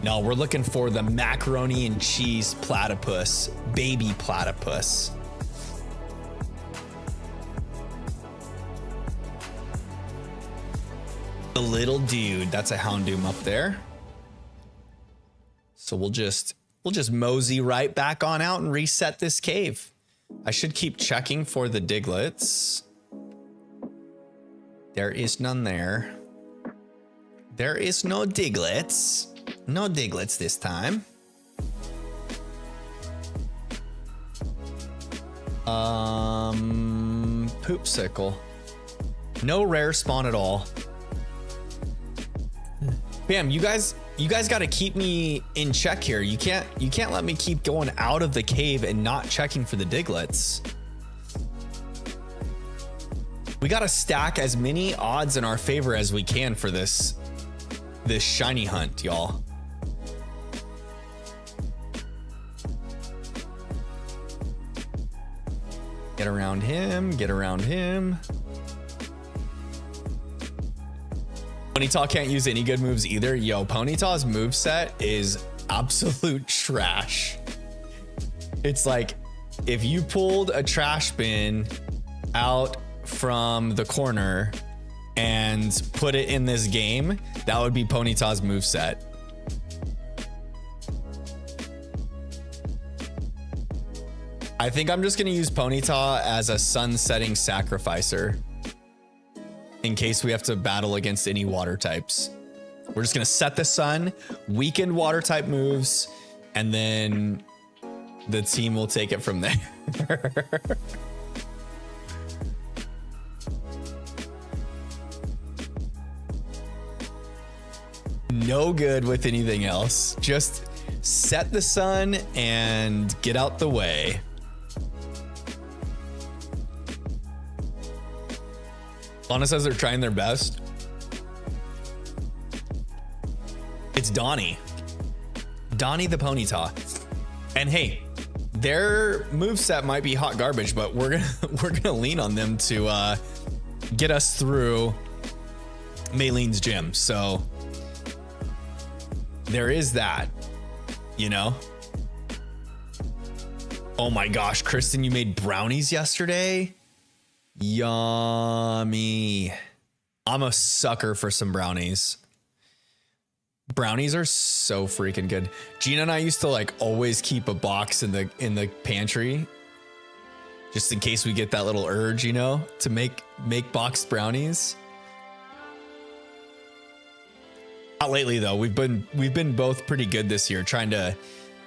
No, we're looking for the macaroni and cheese platypus, baby platypus. The little dude, that's a Houndoom up there. So we'll just mosey right back on out and reset this cave. I should keep checking for the Diglets. There is none there. There is no Diglets. No Diglets this time. Poopsicle. No rare spawn at all. Bam, you guys got to keep me in check here. You can't let me keep going out of the cave and not checking for the Diglets. We got to stack as many odds in our favor as we can for this shiny hunt, y'all. Get around him, get around him. Ponyta can't use any good moves either. Yo, Ponyta's moveset is absolute trash. It's like if you pulled a trash bin out from the corner and put it in this game, that would be Ponyta's moveset. I think I'm just gonna use Ponyta as a sun-setting sacrificer in case we have to battle against any water types. We're just gonna set the sun, weaken water type moves, and then the team will take it from there. No good with anything else. Just set the sun and get out the way. Lana says they're trying their best. It's Donnie. Donnie the Ponyta. And hey, their moveset might be hot garbage, but we're gonna lean on them to get us through Maylene's gym. So there is that, you know? Oh my gosh, Kristen, you made brownies yesterday? Yummy. I'm a sucker for some brownies. Brownies are so freaking good. Gina and I used to like always keep a box in the pantry just in case we get that little urge, you know, to make boxed brownies. Not lately though. We've been both pretty good this year, trying to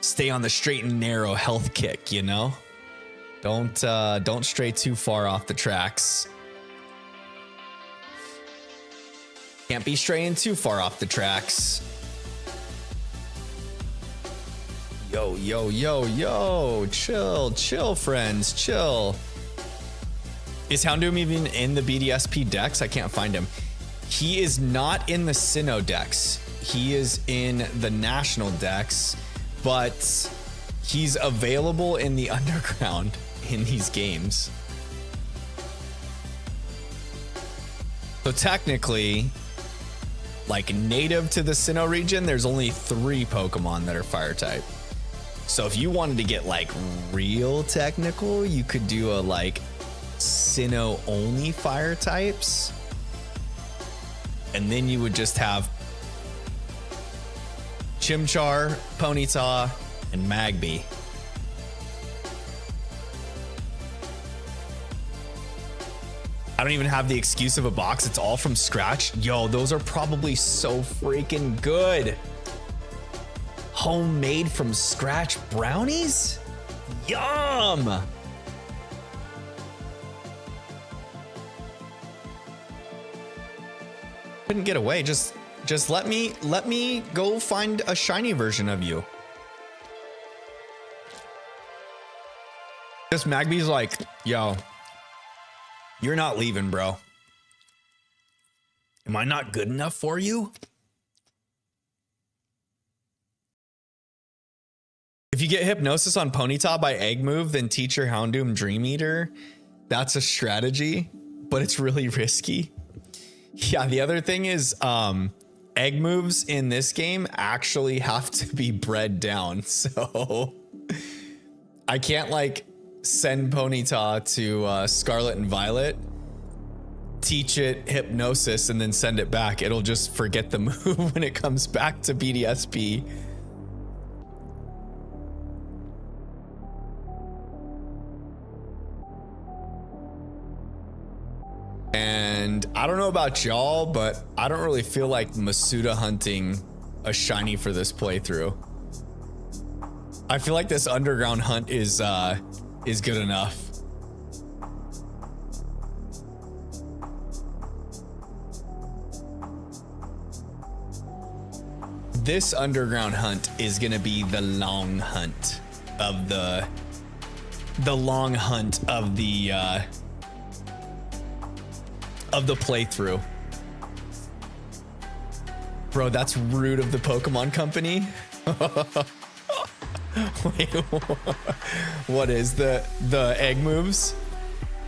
stay on the straight and narrow health kick, you know? Don't stray too far off the tracks. Can't be straying too far off the tracks. Yo, yo, yo, yo. Chill, friends. Chill. Is Houndoom even in the BDSP decks? I can't find him. He is not in the Sinnoh decks. He is in the national decks, but he's available in the underground in these games. So technically, like native to the Sinnoh region, there's only 3 Pokemon that are fire type. So if you wanted to get like real technical, you could do a like Sinnoh only fire types. And then you would just have Chimchar, Ponyta, and Magby. I don't even have the excuse of a box. It's all from scratch. Yo, those are probably so freaking good. Homemade from scratch brownies? Yum! Couldn't get away. Just let me go find a shiny version of you. This Magby's like, yo, you're not leaving, bro. Am I not good enough for you? If you get hypnosis on Ponyta by Egg Move, then teach your Houndoom Dream Eater. That's a strategy, but it's really risky. Yeah, the other thing is egg moves in this game actually have to be bred down. So I can't like send Ponyta to Scarlet and Violet, teach it hypnosis, and then send it back. It'll just forget the move when it comes back to BDSP. And I don't know about y'all, but I don't really feel like Masuda hunting a shiny for this playthrough. I feel like this underground hunt is good enough. This underground hunt is gonna be the long hunt of the playthrough. Bro, that's rude of the Pokemon Company. Wait, what is the egg moves?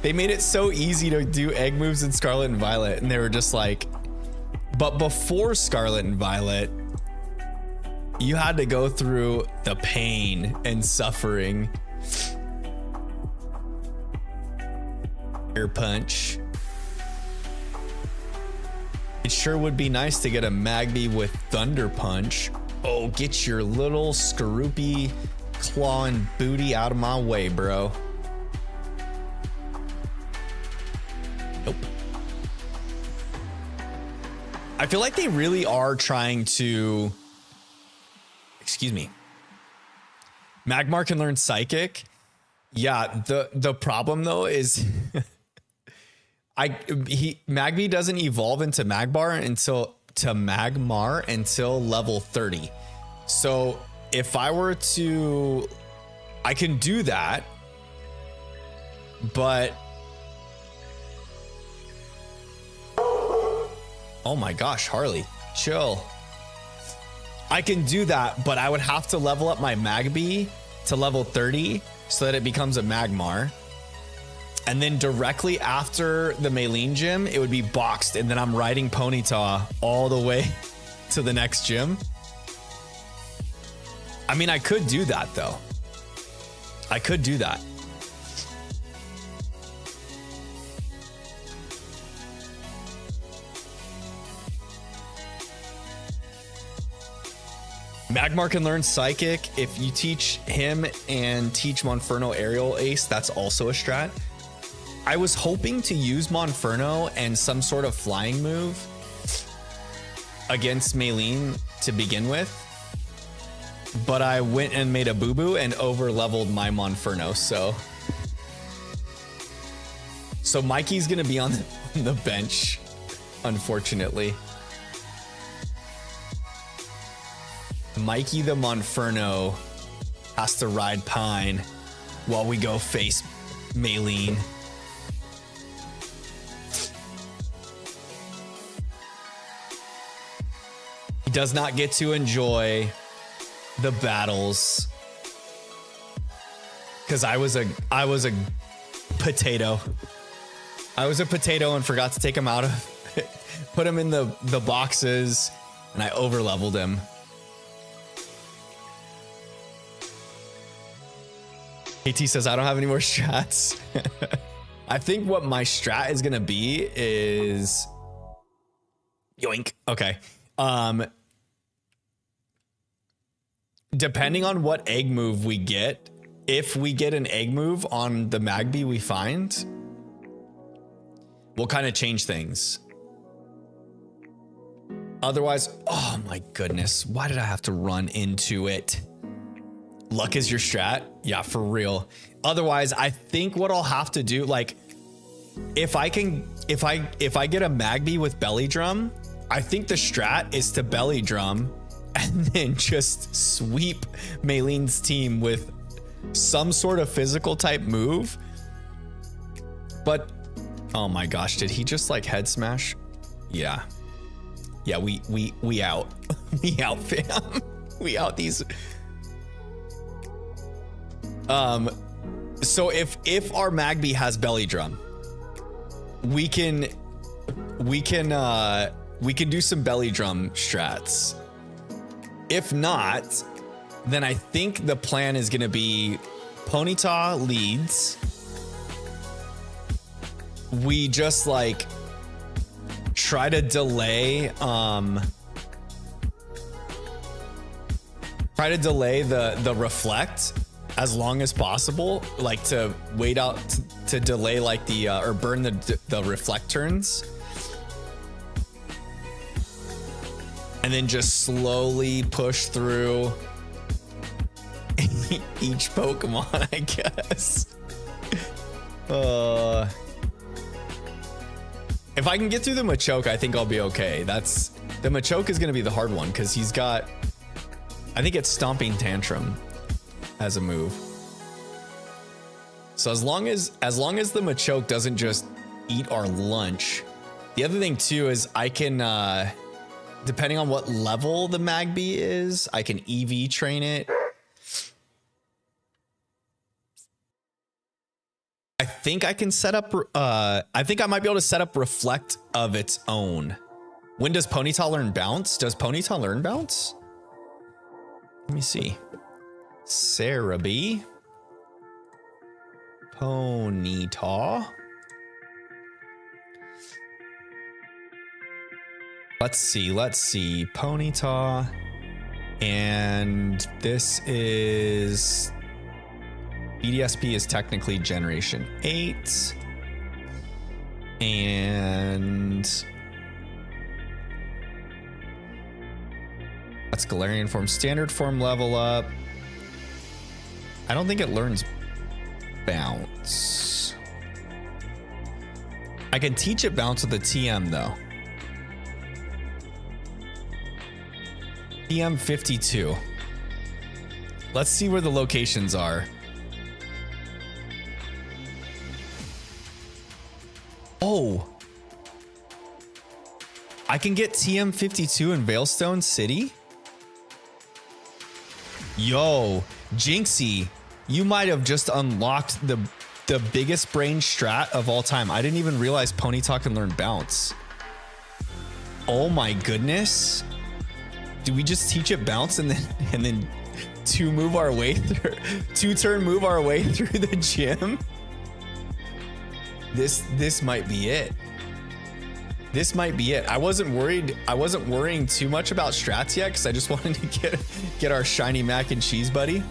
They made it so easy to do egg moves in Scarlet and Violet, and they were just like, but before Scarlet and Violet, you had to go through the pain and suffering. Air punch. It sure would be nice to get a Magby with Thunder Punch. Oh, get your little Skorupi clawing booty out of my way, bro. Nope. I feel like they really are trying to... Excuse me. Magmar can learn Psychic. Yeah, the problem though is... Magby doesn't evolve into Magmar until level 30. So if I were to, I can do that, but oh my gosh, Harley, chill. I can do that, but I would have to level up my Magby to level 30 so that it becomes a Magmar. And then directly after the Maylene gym, it would be boxed. And then I'm riding Ponyta all the way to the next gym. I mean, I could do that though. I could do that. Magmar can learn Psychic. If you teach him and teach Monferno Aerial Ace, that's also a strat. I was hoping to use Monferno and some sort of flying move against Maylene to begin with, but I went and made a boo-boo and over-leveled my Monferno, so Mikey's gonna be on the bench, unfortunately. Mikey the Monferno has to ride Pine while we go face Maylene. He does not get to enjoy the battles because I was a potato. I was a potato and forgot to take him out of put him in the boxes, and I over leveled him. AT says, I don't have any more strats. I think what my strat is going to be is yoink. Okay. Depending on what egg move we get, if we get an egg move on the Magby we find, we'll kind of change things. Otherwise, oh my goodness, why did I have to run into it? Luck is your strat? Yeah, for real. Otherwise, I think what I'll have to do, like, if I get a Magby with belly drum, I think the strat is to belly drum and then just sweep Maylene's team with some sort of physical type move. But oh my gosh, did he just like head smash? Yeah. Yeah, we out. We out, fam. We out these. So if our Magby has belly drum, we can do some belly drum strats. If not, then I think the plan is gonna be Ponyta leads. We just like try to delay the reflect as long as possible, like to wait out to delay like the or burn the reflect turns, and then just slowly push through each Pokemon, I guess. If I can get through the Machoke, I think I'll be okay. The Machoke is going to be the hard one because he's got, I think it's Stomping Tantrum as a move. So as long as the Machoke doesn't just eat our lunch. The other thing too is I can, depending on what level the Magby is, I can EV train it. I think I can set up, I think I might be able to set up Reflect of its own. When does Ponyta learn Bounce? Does Ponyta learn Bounce? Let me see. Cerebi. Ponyta. Let's see. Ponyta. And this is... BDSP is technically Generation 8. And... that's Galarian form. Standard form level up. I don't think it learns Bounce. I can teach it Bounce with a TM though. TM 52. Let's see where the locations are. Oh, I can get TM 52 in Veilstone City. Yo, Jinxie, you might have just unlocked the biggest brain strat of all time. I didn't even realize Ponyta can learn Bounce. Oh my goodness. Do we just teach it Bounce and then to move our way through, move our way through the gym. This might be it. This might be it. I wasn't worrying too much about strats yet because I just wanted to get our shiny mac and cheese buddy.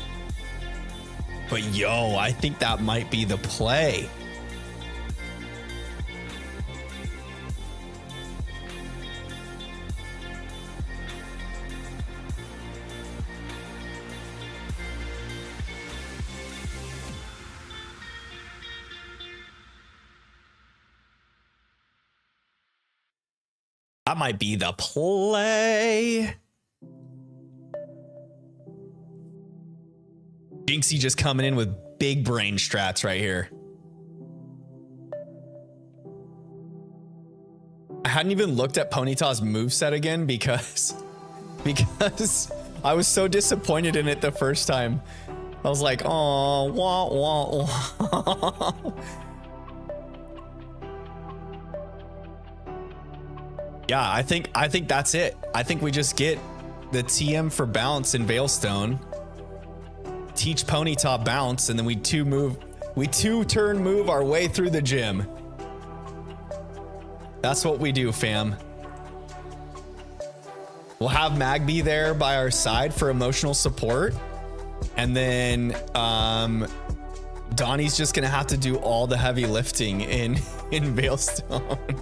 But yo, I think that might be the play. That might be the play. Jinxie just coming in with big brain strats right here. I hadn't even looked at Ponyta's moveset again because I was so disappointed in it the first time. I was like, oh, wah, wah, wah. Yeah, I think that's it. I think we just get the TM for bounce in Veilstone, teach Ponyta bounce, and then we two-turn move our way through the gym. That's what we do, fam. We'll have Magby there by our side for emotional support, and then Donnie's just gonna have to do all the heavy lifting in Veilstone.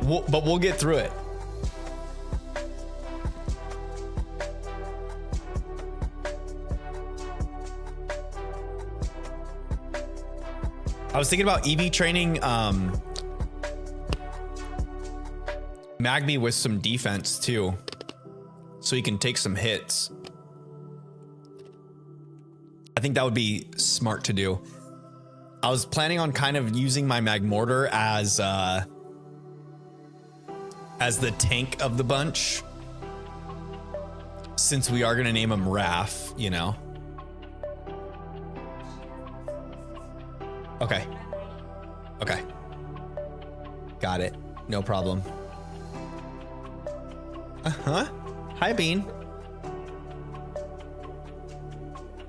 But we'll get through it. I was thinking about EV training Magby with some defense too, so he can take some hits. I think that would be smart to do. I was planning on kind of using my Magmortar as the tank of the bunch, since we are going to name him Raph, you know. Okay. Got it. No problem. Hi, Bean.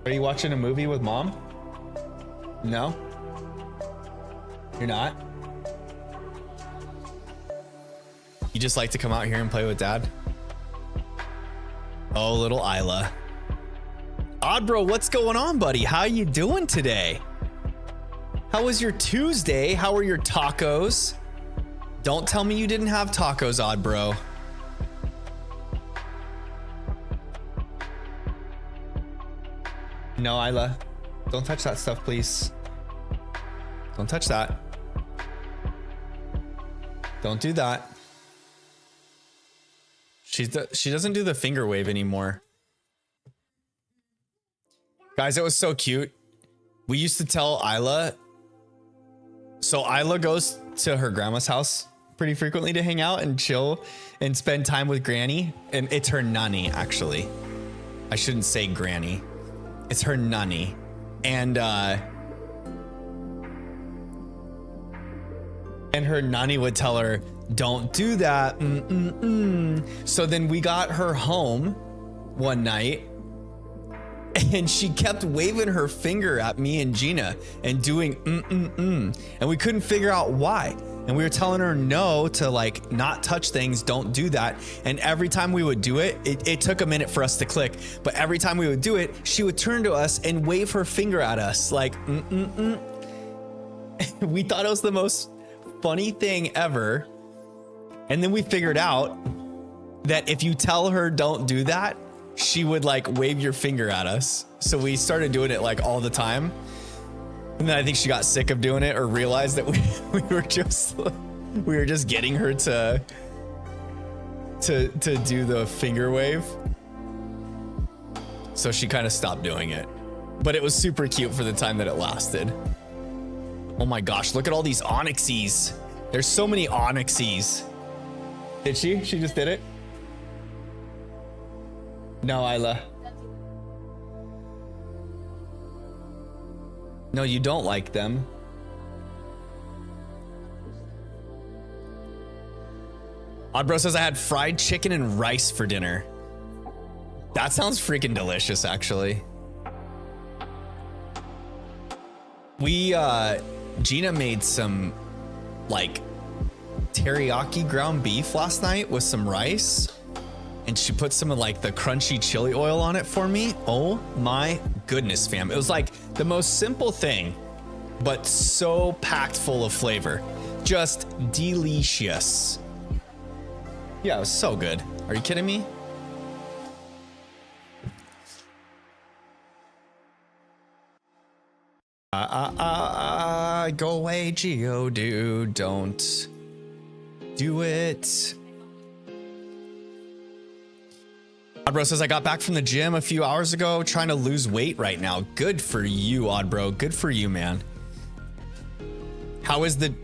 Are you watching a movie with mom? No? You're not? You just like to come out here and play with dad? Oh, little Isla. Oddbro, what's going on, buddy? How you doing today? How was your Tuesday? How were your tacos? Don't tell me you didn't have tacos, Oddbro. No, Isla. Don't touch that stuff, please. Don't touch that. Don't do that. She doesn't do the finger wave anymore. Guys, it was so cute. We used to tell Isla. So Isla goes to her grandma's house pretty frequently to hang out and chill and spend time with Granny. And it's her nanny, actually. I shouldn't say Granny. It's her nanny. And her nanny would tell her, don't do that. So then we got her home one night and she kept waving her finger at me and Gina and doing and we couldn't figure out why. And we were telling her no, to like not touch things, don't do that. And every time we would do it, it took a minute for us to click, but every time we would do it, she would turn to us and wave her finger at us like We thought it was the most funny thing ever. And then we figured out that if you tell her don't do that, she would like wave your finger at us. So we started doing it like all the time. And then I think she got sick of doing it or realized that we were just getting her to do the finger wave. So she kind of stopped doing it. But it was super cute for the time that it lasted. Oh my gosh, look at all these Onyxies. There's so many Onyxies. Did she? She just did it? No, Isla. No, you don't like them. Oddbro says I had fried chicken and rice for dinner. That sounds freaking delicious, actually. We, Gina made some, like, teriyaki ground beef last night with some rice. And she put some of, like, the crunchy chili oil on it for me. Oh, my goodness, fam. It was, like, the most simple thing, but so packed full of flavor. Just delicious. Yeah, it was so good. Are you kidding me? Go away, Geodude. Don't do it. Oddbro says, I got back from the gym a few hours ago, trying to lose weight right now. Good for you, Oddbro. Good for you, man. How's the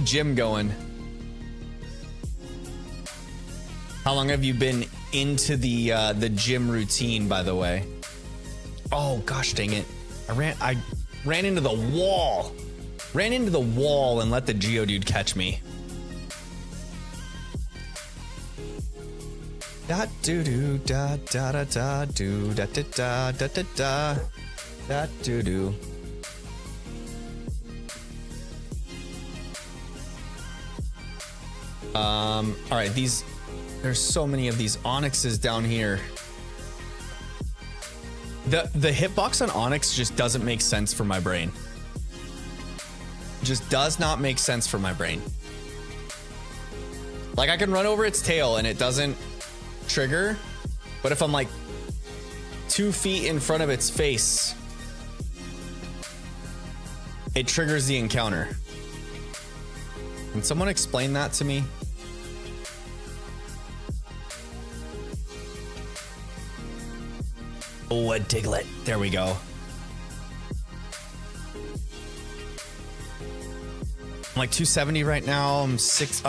gym going? How long have you been into the gym routine, by the way? Oh gosh, dang it. I ran into the wall. Ran into the wall and let the Geodude catch me. Da doo doo da da da da doo da da da da da da da doo doo. All right, there's so many of these Onyxes down here. The hitbox on Onyx just doesn't make sense for my brain. Just does not make sense for my brain. Like, I can run over its tail and it doesn't trigger, but if I'm like 2 feet in front of its face, it triggers the encounter. Can someone explain that to me? Oh, a Diglett. There we go. I'm like 270 right now. I'm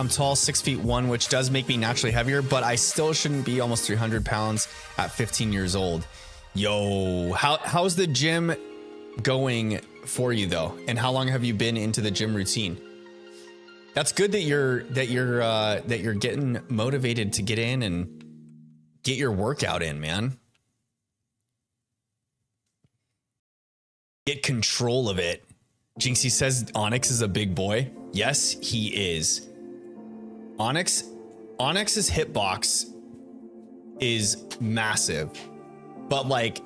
tall, 6'1", which does make me naturally heavier, but I still shouldn't be almost 300 pounds at 15 years old. Yo, how's the gym going for you though? And how long have you been into the gym routine? That's good that you're getting motivated to get in and get your workout in, man. Get control of it. Jinxie says Onyx is a big boy. Yes, he is. Onyx's hitbox is massive, but like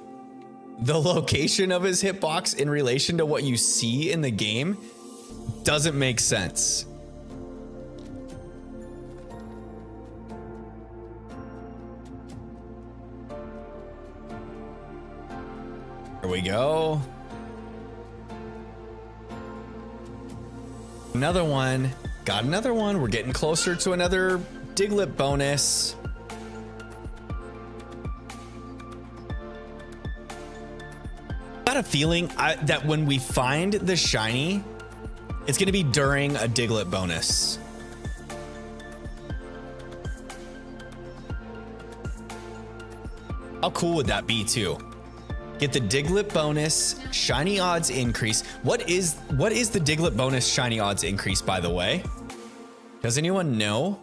the location of his hitbox in relation to what you see in the game doesn't make sense. There we go. Another one. Got another one. We're getting closer to another Diglett bonus. Got a feeling that when we find the shiny, it's going to be during a Diglett bonus. How cool would that be too? Get the Diglett bonus, shiny odds increase. What is the Diglett bonus shiny odds increase, by the way? Does anyone know?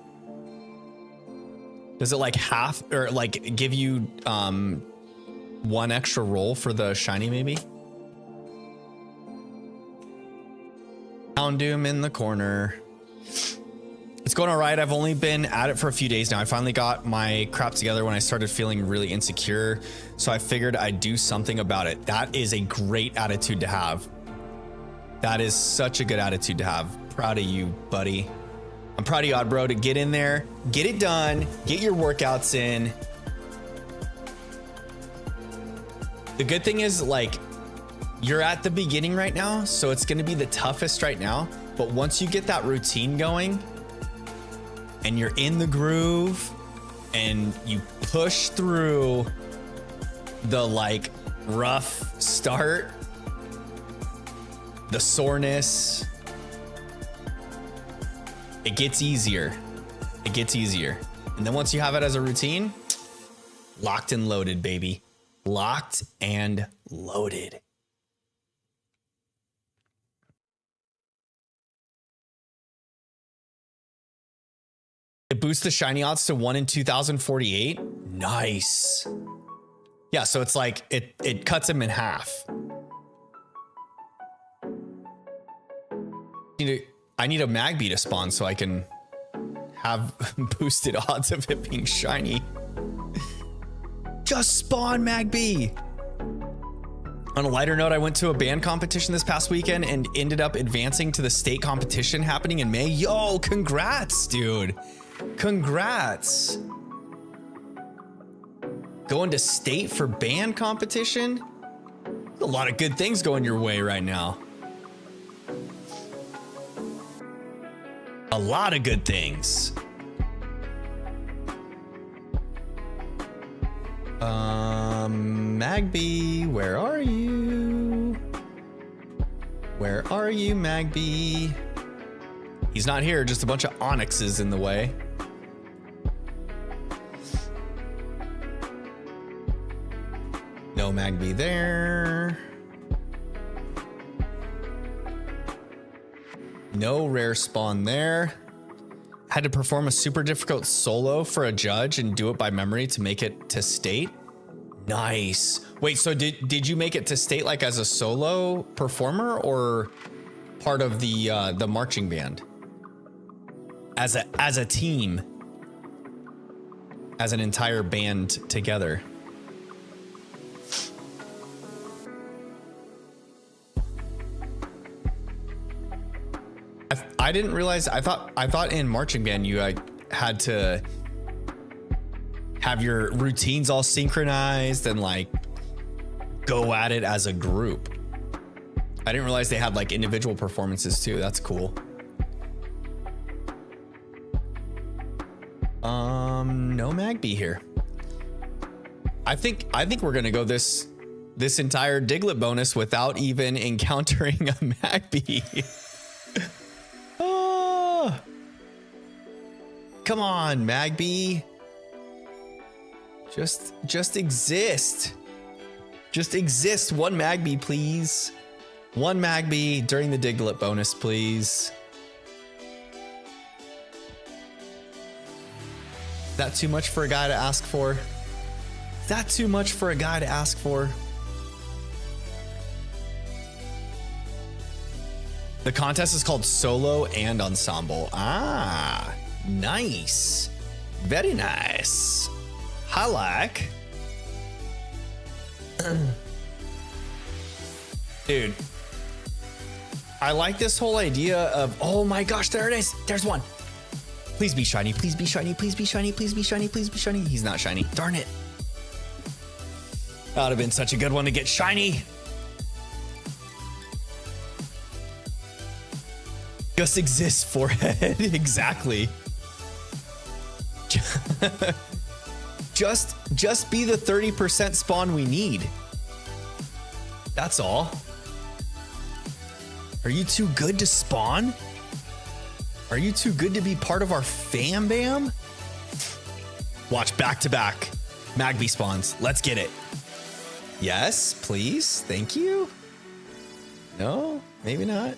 Does it like half or like give you one extra roll for the shiny maybe? Houndoom in the corner. It's going all right. I've only been at it for a few days now. I finally got my crap together when I started feeling really insecure. So I figured I'd do something about it. That is a great attitude to have. That is such a good attitude to have. Proud of you, buddy. I'm proud of you, Oddbro, to get in there, get it done, get your workouts in. The good thing is, like, you're at the beginning right now, so it's going to be the toughest right now. But once you get that routine going, and you're in the groove and you push through the like rough start, the soreness, it gets easier. It gets easier. And then once you have it as a routine, locked and loaded, baby. Locked and loaded. It boosts the shiny odds to 1 in 2048. Nice. Yeah, so it's like it cuts him in half. I need a Magby to spawn so I can have boosted odds of it being shiny. Just spawn Magby. On a lighter note, I went to a band competition this past weekend and ended up advancing to the state competition happening in May. Yo, congrats, dude. Congrats. Going to state for band competition? A lot of good things going your way right now. A lot of good things. Magby, where are you? Where are you, Magby? He's not here, just a bunch of onyxes in the way. No Magby there. No rare spawn there. Had to perform a super difficult solo for a judge and do it by memory to make it to state. Nice. Wait, so did you make it to state like as a solo performer or part of the marching band? As a team, as an entire band together. I didn't realize. I thought in marching band you had to have your routines all synchronized and like go at it as a group. I didn't realize they had like individual performances too. That's cool. No Magby here. I think we're gonna go this entire Diglett bonus without even encountering a Magby. Oh, come on, Magby. Just exist. Just exist. One Magby, please. One Magby during the Diglett bonus, please. Is that too much for a guy to ask for? Is that too much for a guy to ask for? The contest is called Solo and Ensemble. Ah, nice. Very nice. I like. Dude, I like this whole idea of, oh my gosh, there it is. There's one. Please be shiny. Please be shiny. Please be shiny. Please be shiny. Please be shiny. He's not shiny. Darn it. That would have been such a good one to get shiny. Just exists, forehead. Exactly. Just be the 30% spawn we need. That's all. Are you too good to spawn? Are you too good to be part of our fam bam? Watch back-to-back Magby spawns. Let's get it. Yes, please. Thank you. No, maybe not.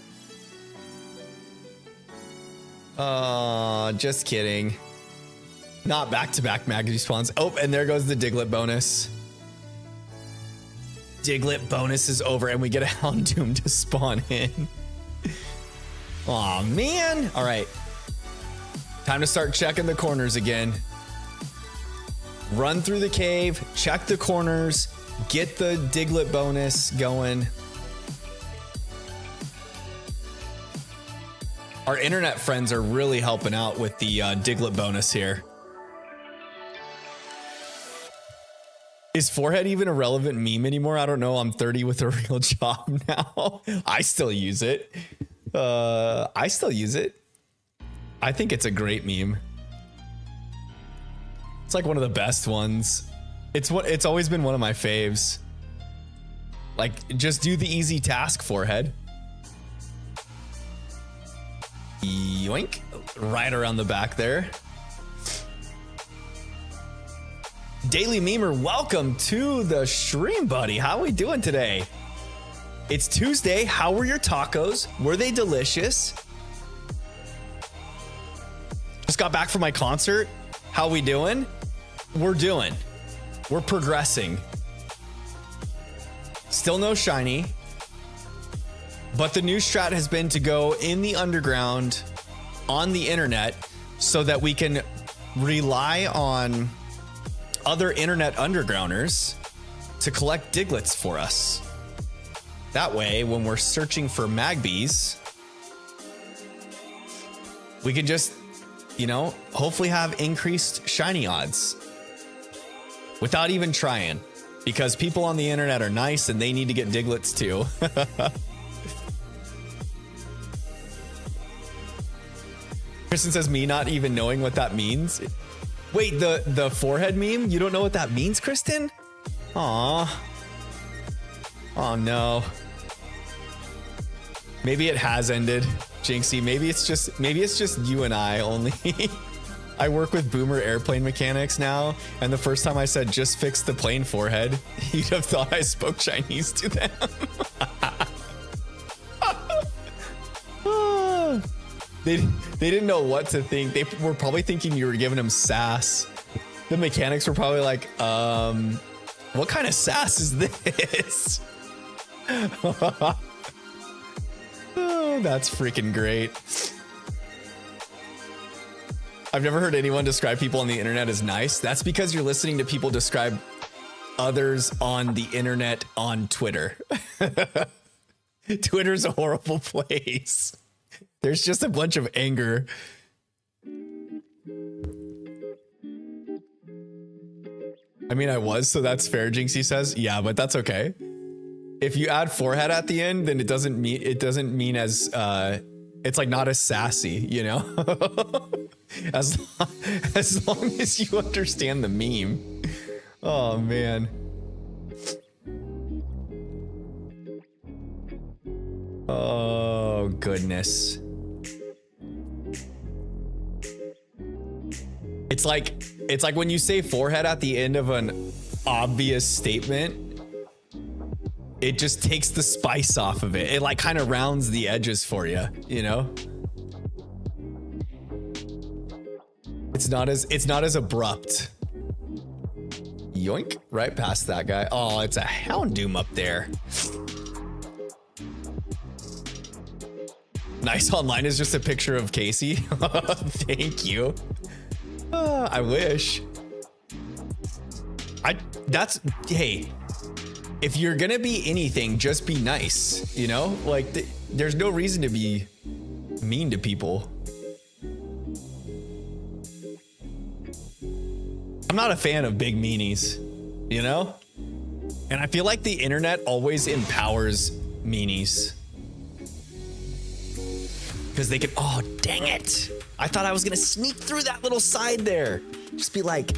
Just kidding. Not back-to-back Magby spawns. Oh, and there goes the Diglett bonus. Diglett bonus is over and we get a Houndoom to spawn in. Aw, man. All right. Time to start checking the corners again. Run through the cave, check the corners, get the Diglett bonus going. Our internet friends are really helping out with the Diglett bonus here. Is forehead even a relevant meme anymore? I don't know. I'm 30 with a real job now. I still use it. I still use it. I think it's a great meme. It's like one of the best ones. It's always been one of my faves. Like, just do the easy task, forehead. Yoink. Right around the back there. Daily Memer, welcome to the stream, buddy. How are we doing today? It's Tuesday. How were your tacos? Were they delicious? Just got back from my concert. How we doing? We're progressing. Still no shiny. But the new strat has been to go in the underground on the internet so that we can rely on other internet undergrounders to collect Diglets for us. That way, when we're searching for Magbies, we can just, you know, hopefully have increased shiny odds without even trying, because people on the internet are nice and they need to get Diglets too. Kristen says, me not even knowing what that means. Wait, the forehead meme? You don't know what that means, Kristen? Aw. Oh no. Maybe it has ended, Jinxie. Maybe it's just you and I only. I work with Boomer airplane mechanics now, and the first time I said just fix the plane forehead, you'd have thought I spoke Chinese to them. They didn't know what to think. They were probably thinking you were giving them sass. The mechanics were probably like, what kind of sass is this? Oh, that's freaking great. I've never heard anyone describe people on the internet as nice. That's because you're listening to people describe others on the internet on Twitter. Twitter's a horrible place. There's just a bunch of anger. I mean, I was, so that's fair, Jinxie says. Yeah, but that's okay. If you add forehead at the end, then it doesn't mean as it's like not as sassy, you know? as long as you understand the meme. Oh man. Oh goodness. It's like when you say forehead at the end of an obvious statement, it just takes the spice off of it. It like kind of rounds the edges for you, you know? It's not as abrupt. Yoink, right past that guy. Oh, it's a Houndoom up there. Nice online is just a picture of Casey. Thank you. I wish. Hey, if you're gonna be anything, just be nice, you know? Like, there's no reason to be mean to people. I'm not a fan of big meanies, you know? And I feel like the internet always empowers meanies. Because they can, oh, dang it. I thought I was gonna sneak through that little side there. Just be like,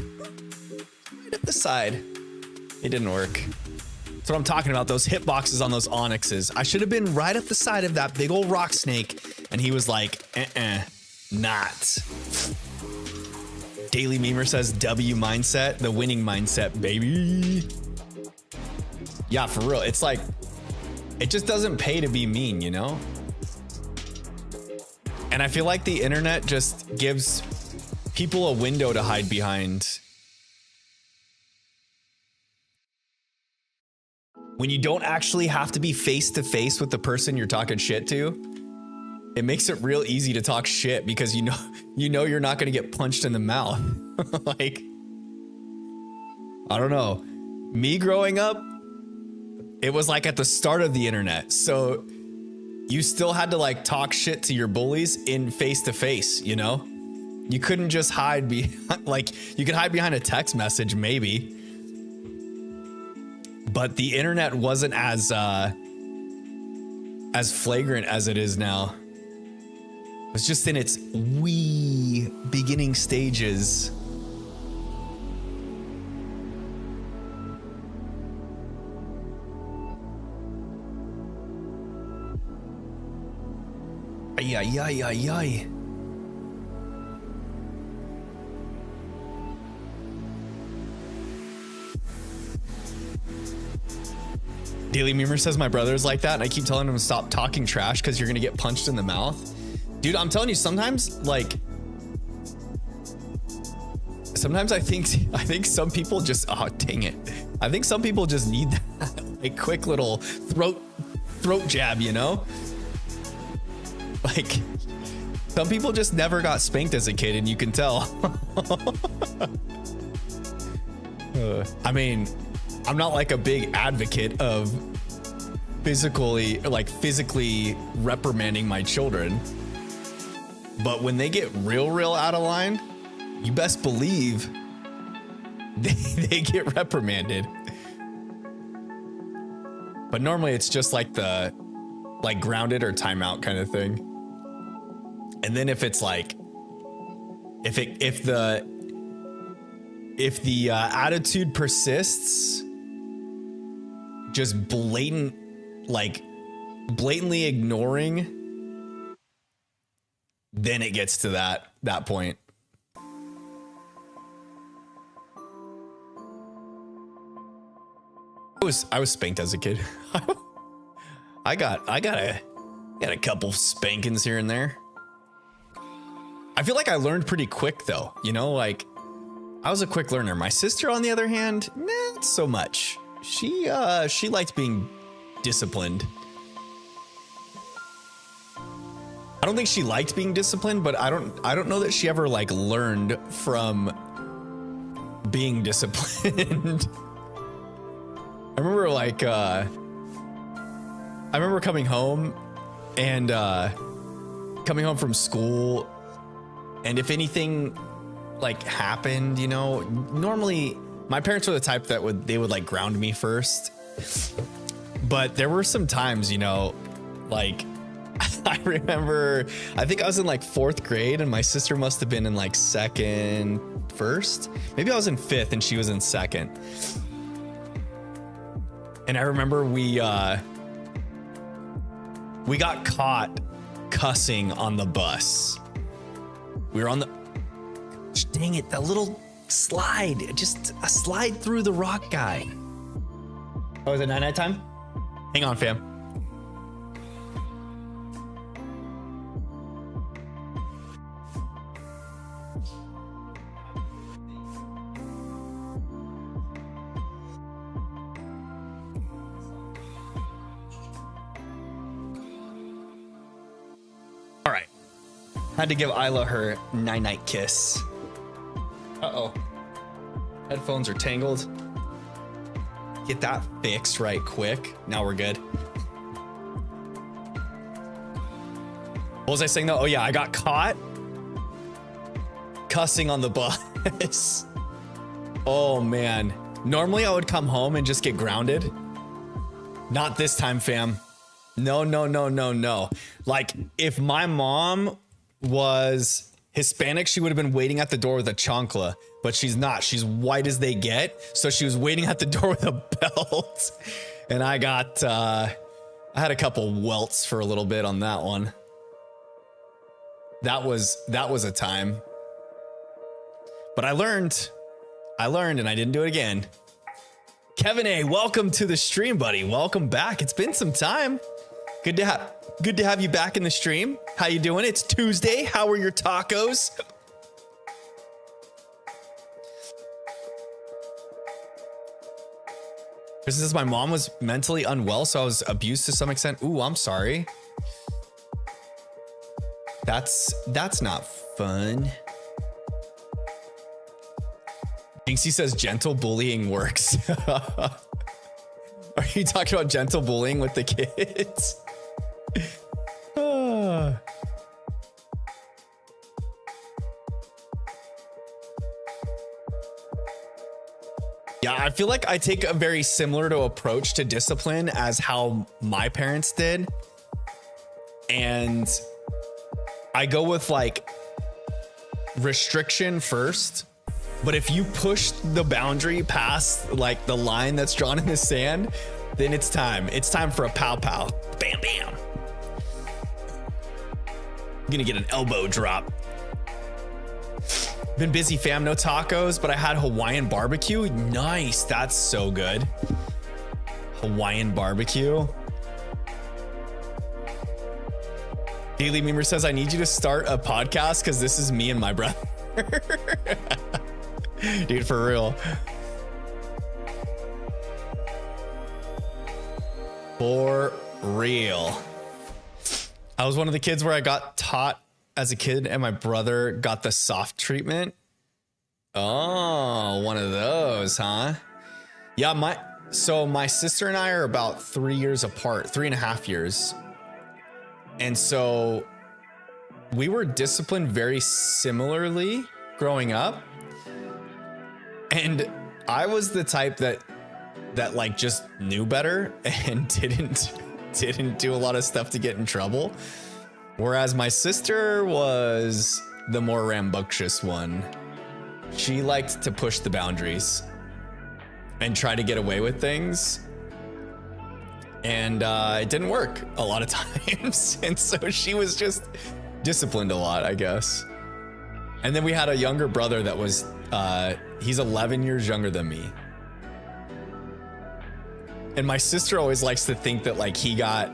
right up the side. It didn't work. That's what I'm talking about, those hitboxes on those onyxes. I should have been right up the side of that big old rock snake. And he was like, not. Daily Memer says W mindset, the winning mindset, baby. Yeah, for real. It's like, it just doesn't pay to be mean, you know? And I feel like the internet just gives people a window to hide behind. When you don't actually have to be face to face with the person you're talking shit to, it makes it real easy to talk shit because you know you're not going to get punched in the mouth. Like, I don't know. Me growing up, it was like at the start of the internet. So you still had to like talk shit to your bullies in face to face, you know? You couldn't just hide behind, like, you could hide behind a text message maybe. But the internet wasn't as flagrant as it is now. It's just in its wee beginning stages. Ay, ay, ay, ay, ay. Daily Memer says my brother's like that and I keep telling him to stop talking trash because you're gonna get punched in the mouth. Dude, I'm telling you, sometimes like sometimes I think some people just, oh dang it, I think some people just need that, a quick little throat jab, you know? Like, some people just never got spanked as a kid, and you can tell. I mean, I'm not like a big advocate of physically reprimanding my children, but when they get real out of line, you best believe they get reprimanded. But normally it's just like the grounded or timeout kind of thing. And then if it's like, if the attitude persists, just blatantly ignoring, then it gets to that point. I was spanked as a kid. I got a couple spankings here and there. I feel like I learned pretty quick though, you know, like I was a quick learner. My sister, on the other hand, not so much. She liked being disciplined. I don't think she liked being disciplined, but I don't know that she ever like learned from being disciplined. I remember coming home and coming home from school, and if anything like happened, you know, normally my parents were the type that would like ground me first. But there were some times, you know, like I remember, I think I was in like 4th grade and my sister must have been in like first. Maybe I was in 5th and she was in 2nd. And I remember we got caught cussing on the bus. We were on the, dang it, that little slide, just a slide through the rock guy. Oh, is it night time? Hang on, fam. All right. Had to give Isla her night-night kiss. Uh-oh. Headphones are tangled. Get that fixed right quick. Now we're good. What was I saying though? Oh yeah, I got caught cussing on the bus. Oh man. Normally I would come home and just get grounded. Not this time, fam. No. Like if my mom was Hispanic, she would have been waiting at the door with a chancla, but she's not. She's white as they get. So she was waiting at the door with a belt. And I had a couple welts for a little bit on that one. That was a time. But I learned and I didn't do it again. Kevin A, welcome to the stream, buddy. Welcome back. It's been some time. Good to have you back in the stream. How you doing? It's Tuesday. How are your tacos? Chris says my mom was mentally unwell, so I was abused to some extent. Ooh, I'm sorry. That's not fun. Jinxie says gentle bullying works. Are you talking about gentle bullying with the kids? Yeah, I feel like I take a very similar approach to discipline as how my parents did. And I go with like restriction first. But if you push the boundary past like the line that's drawn in the sand, then it's time. It's time for a pow pow. Bam, bam. I'm gonna get an elbow drop. Been busy, fam. No tacos, but I had Hawaiian barbecue. Nice. That's so good. Hawaiian barbecue. Daily Memer says, I need you to start a podcast because this is me and my brother. Dude, for real. For real. I was one of the kids where I got taught as a kid and my brother got the soft treatment. Oh, one of those, huh? Yeah, my sister and I are about 3 years apart, 3.5 years. And so we were disciplined very similarly growing up. And I was the type that like just knew better and didn't do a lot of stuff to get in trouble. Whereas my sister was the more rambunctious one. She liked to push the boundaries and try to get away with things. And it didn't work a lot of times. And so she was just disciplined a lot, I guess. And then we had a younger brother that was, he's 11 years younger than me. And my sister always likes to think that like he got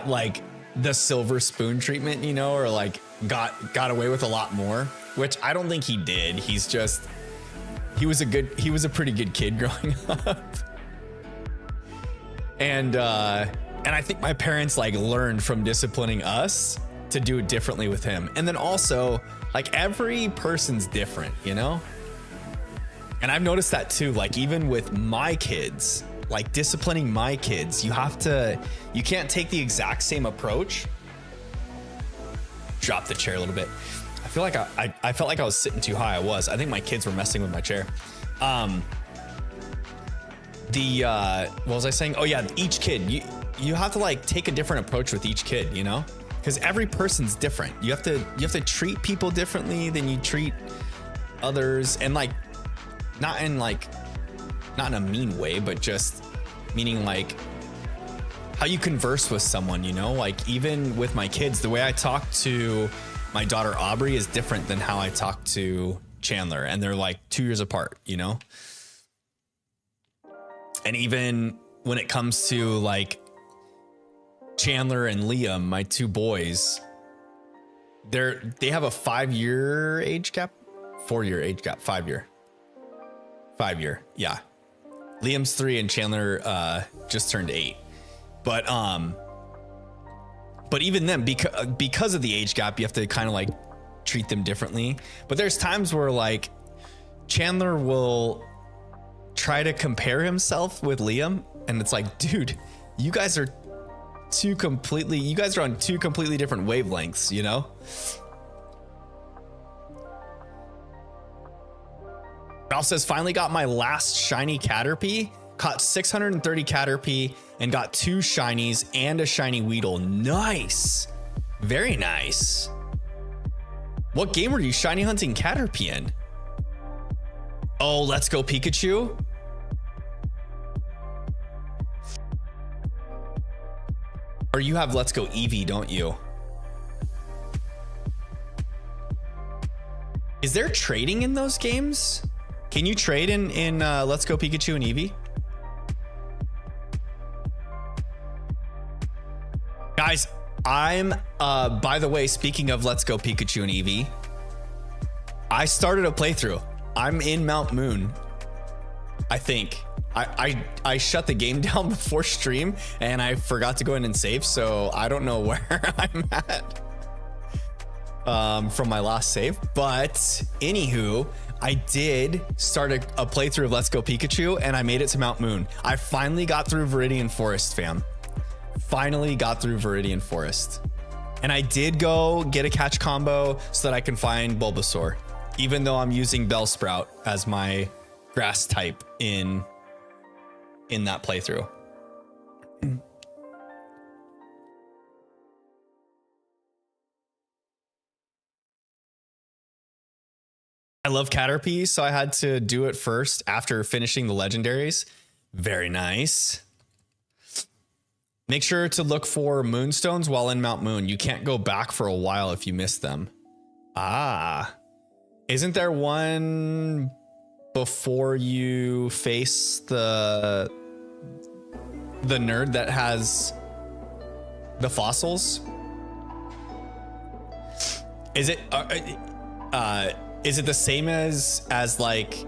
like the silver spoon treatment, you know, or like got away with a lot more, which I don't think he did. He was a pretty good kid growing up. And I think my parents like learned from disciplining us to do it differently with him. And then also like every person's different, you know? And I've noticed that too, like even with my kids, like disciplining my kids, you can't take the exact same approach. Drop the chair a little bit. I feel like I felt like I was sitting too high. I think my kids were messing with my chair. What was I saying? Oh yeah, each kid, you have to like take a different approach with each kid, you know? Because every person's different. You have to treat people differently than you treat others, and like not in a mean way, but just meaning like how you converse with someone, you know? Like even with my kids, the way I talk to my daughter Aubrey is different than how I talk to Chandler, and they're like 2 years apart, you know? And even when it comes to like Chandler and Liam, my two boys, they have a 5-year age gap, 4-year age gap, 5-year, yeah. Liam's 3 and Chandler just turned 8, but even then, because of the age gap, you have to kind of like treat them differently. But there's times where like Chandler will try to compare himself with Liam, and it's like, dude, you guys are on two completely different wavelengths, you know? Ralph says, finally got my last shiny Caterpie, caught 630 Caterpie and got 2 shinies and a shiny Weedle. Nice. Very nice. What game were you shiny hunting Caterpie in? Oh, Let's Go Pikachu. Or you have Let's Go Eevee, don't you? Is there trading in those games? Can you trade in Let's Go Pikachu and Eevee? Guys, I'm by the way, speaking of Let's Go Pikachu and Eevee, I started a playthrough. I'm in Mount Moon, I think. I shut the game down before stream and I forgot to go in and save, so I don't know where I'm at from my last save. But anywho, I did start a playthrough of Let's Go Pikachu and I made it to Mount Moon. I finally got through Viridian Forest, fam. Finally got through Viridian Forest. And I did go get a catch combo so that I can find Bulbasaur, even though I'm using Bellsprout as my grass type in that playthrough. I love Caterpie, so I had to do it first after finishing the legendaries. Very nice. Make sure to look for moonstones while in Mount Moon. You can't go back for a while if you miss them. Ah. Isn't there one before you face the nerd that has the fossils? Is it Is it the same as like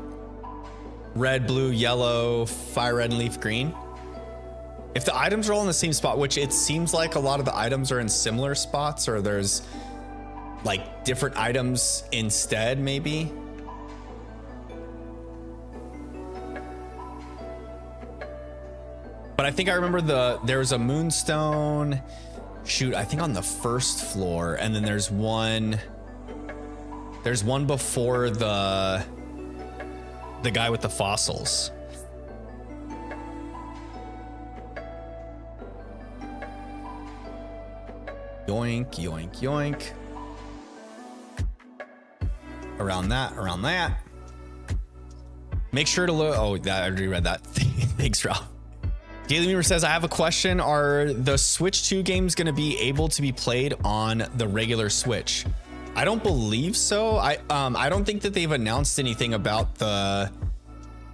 red, blue, yellow, fire red, and leaf green? If the items are all in the same spot, which it seems like a lot of the items are in similar spots, or there's like different items instead, maybe. But I think I remember there was a moonstone, shoot, I think on the first floor, and then there's one before the guy with the fossils. Yoink, yoink, yoink. Around that. Make sure to look. Oh, I already read that. Thanks, Ralph. Daily Memer says, I have a question. Are the Switch 2 games going to be able to be played on the regular Switch? I don't believe so. I don't think that they've announced anything about the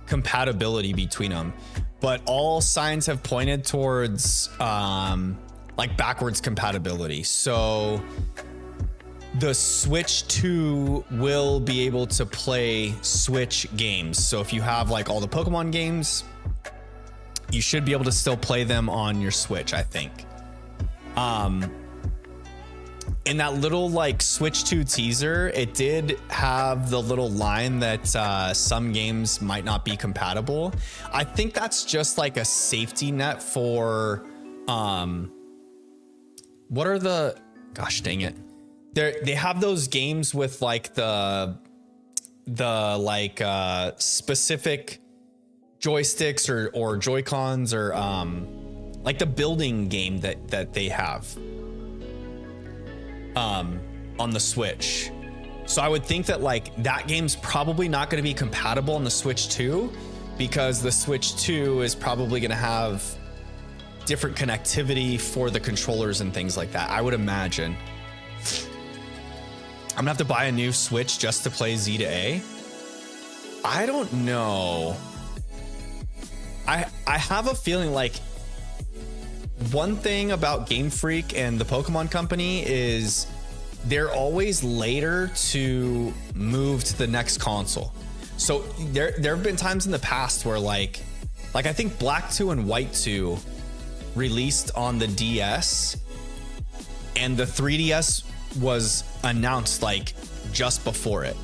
compatibility between them, but all signs have pointed towards like backwards compatibility. So the Switch 2 will be able to play Switch games. So if you have like all the Pokemon games, you should be able to still play them on your Switch, I think. In that little like Switch 2 teaser, it did have the little line that some games might not be compatible. I think that's just like a safety net for what are the, gosh dang it, they have those games with like the like specific joysticks or Joy-Cons, or like the building game that they have on the Switch. So I would think that like that game's probably not going to be compatible on the Switch 2, because the Switch 2 is probably going to have different connectivity for the controllers and things like that, I would imagine. I'm gonna have to buy a new Switch just to play Z to A. I don't know. I have a feeling like one thing about Game Freak and the Pokemon Company is they're always later to move to the next console. So there have been times in the past where like I think Black 2 and White 2 released on the DS, and the 3DS was announced like just before it.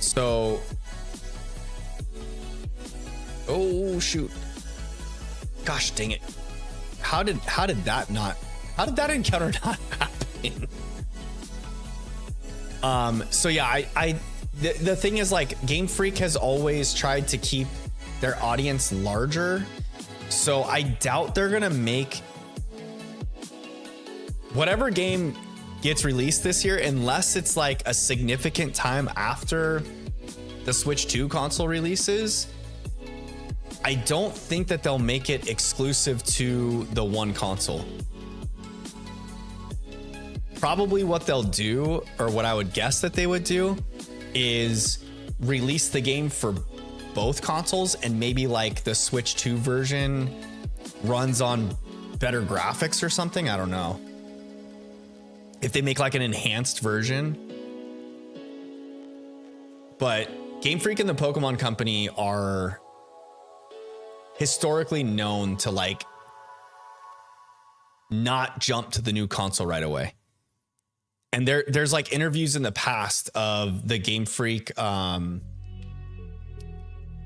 So, oh shoot, gosh dang it, how did that encounter not happen? So yeah, the thing is, like, Game Freak has always tried to keep their audience larger, so I doubt they're gonna make whatever game gets released this year, unless it's like a significant time after the Switch 2 console releases. I don't think that they'll make it exclusive to the one console. Probably what they'll do, or what I would guess that they would do, is release the game for both consoles, and maybe like the Switch 2 version runs on better graphics or something. I don't know. If they make like an enhanced version. But Game Freak and the Pokemon Company are historically known to like not jump to the new console right away. And there's like interviews in the past of the Game Freak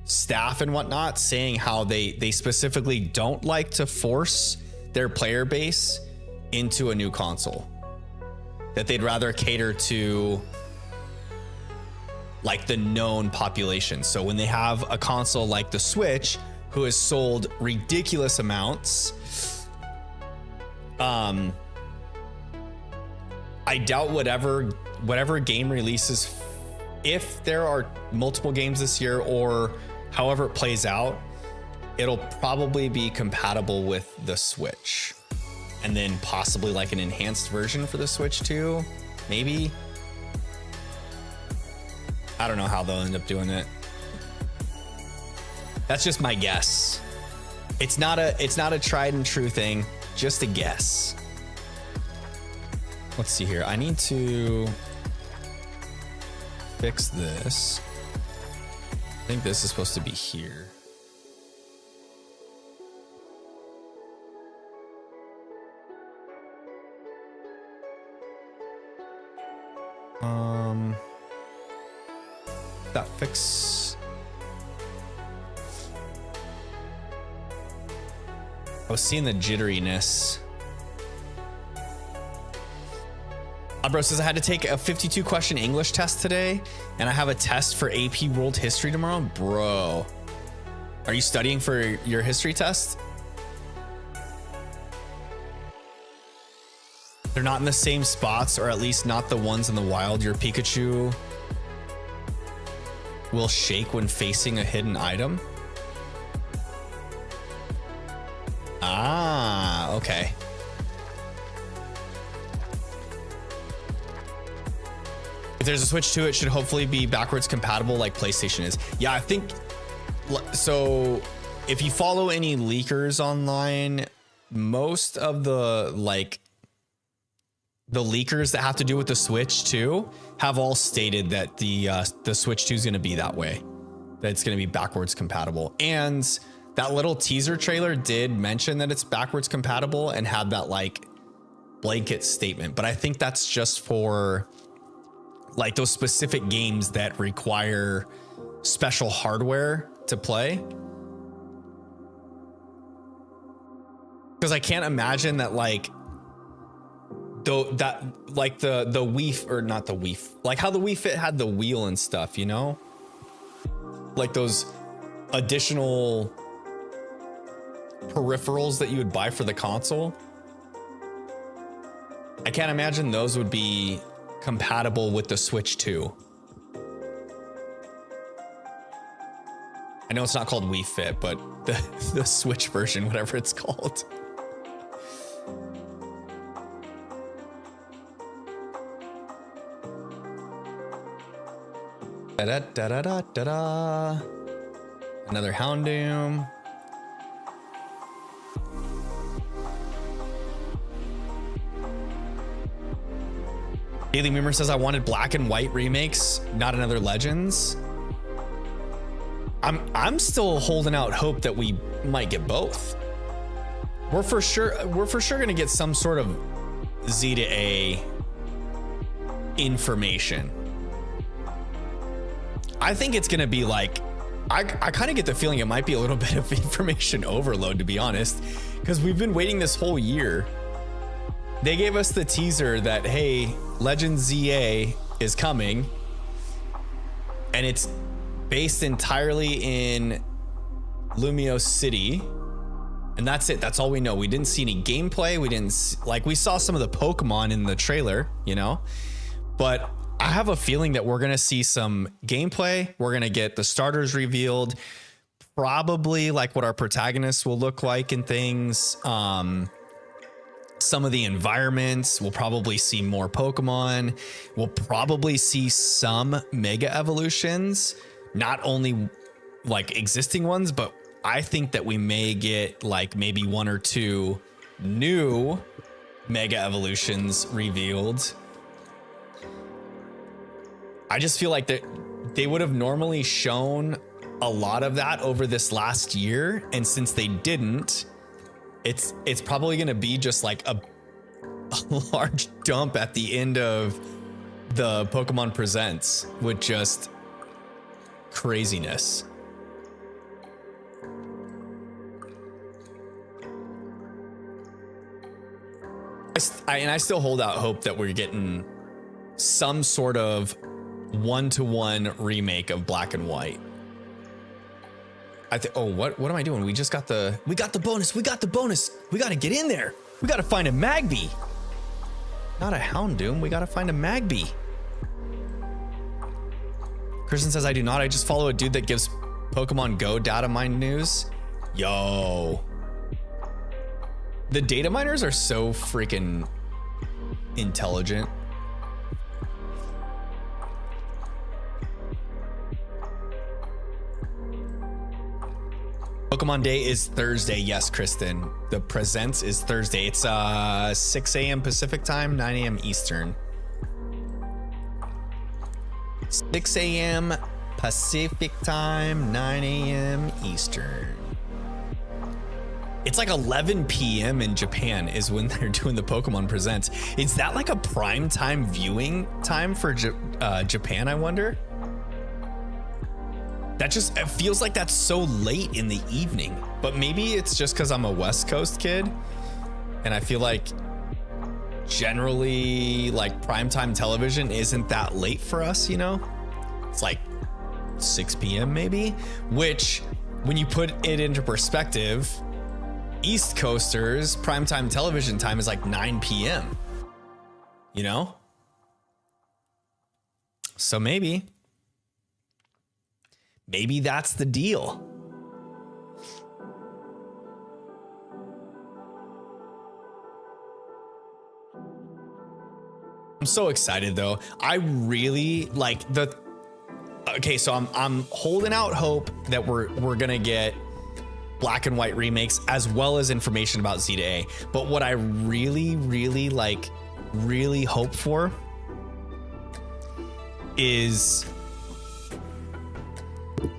staff and whatnot saying how they specifically don't like to force their player base into a new console, that they'd rather cater to like the known population. So when they have a console like the Switch, who has sold ridiculous amounts, I doubt whatever game releases, if there are multiple games this year or however it plays out, it'll probably be compatible with the Switch, and then possibly like an enhanced version for the Switch 2, maybe. I don't know how they'll end up doing it. That's just my guess. It's not a tried and true thing, just a guess. Let's see here. I need to fix this. I think this is supposed to be here. That fix. I was seeing the jitteriness. Bro says I had to take a 52 question English test today, and I have a test for AP World History tomorrow. Bro, are you studying for your history test? They're not in the same spots, or at least not the ones in the wild. Your Pikachu will shake when facing a hidden item. Ah, okay. If there's a Switch 2, it should hopefully be backwards compatible like PlayStation is. Yeah, I think so. If you follow any leakers online, most of the leakers that have to do with the Switch 2 have all stated that the Switch 2 is going to be that way, that it's going to be backwards compatible. And that little teaser trailer did mention that it's backwards compatible and had that like blanket statement. But I think that's just for like those specific games that require special hardware to play. Because I can't imagine that like that like the Wii, or not the Wii, like how the Wii Fit had the wheel and stuff, you know, like those additional peripherals that you would buy for the console. I can't imagine those would be compatible with the Switch 2. I know it's not called Wii Fit, but the Switch version, whatever it's called. Da da da da da da. Another Houndoom. Daily Memer says I wanted black and white remakes, not another Legends. I'm still holding out hope that we might get both. We're for sure gonna get some sort of Z to A information. I think it's gonna be like, I kind of get the feeling it might be a little bit of information overload, to be honest, because we've been waiting this whole year. They gave us the teaser that, hey, Legend ZA is coming, and it's based entirely in Lumio City, and that's it. That's all we know. We didn't see any gameplay. We saw some of the Pokemon in the trailer, you know, but I have a feeling that we're going to see some gameplay. We're going to get the starters revealed, probably like what our protagonists will look like and things. Some of the environments, we'll probably see more Pokemon. We'll probably see some mega evolutions, not only like existing ones, but I think that we may get like maybe one or two new mega evolutions revealed. I just feel like that they would have normally shown a lot of that over this last year, and since they didn't, it's probably going to be just like a large dump at the end of the Pokemon Presents with just craziness. I still hold out hope that we're getting some sort of one-to-one remake of Black and White. Oh, what am I doing? We got the bonus. We got to get in there. We got to find a Magby. Not a Houndoom. We got to find a Magby. Kristen says I do not. I just follow a dude that gives Pokemon Go data mine news. Yo. The data miners are so freaking intelligent. Pokemon Day is Thursday. Yes, Kristen. The Presents is Thursday. It's 6 a.m. Pacific time, 9 a.m. Eastern. 6 a.m. Pacific time, 9 a.m. Eastern. It's like 11 p.m. in Japan is when they're doing the Pokemon Presents. Is that like a prime time viewing time for Japan, I wonder? That just, it feels like that's so late in the evening, but maybe it's just because I'm a West Coast kid and I feel like generally like primetime television isn't that late for us, you know? It's like 6 p.m. maybe, which when you put it into perspective, East Coasters primetime television time is like 9 p.m. You know? So maybe that's the deal. I'm so excited though. I really like the, okay, so I'm holding out hope that we're gonna get black and white remakes as well as information about Z to A. But what I really hope for is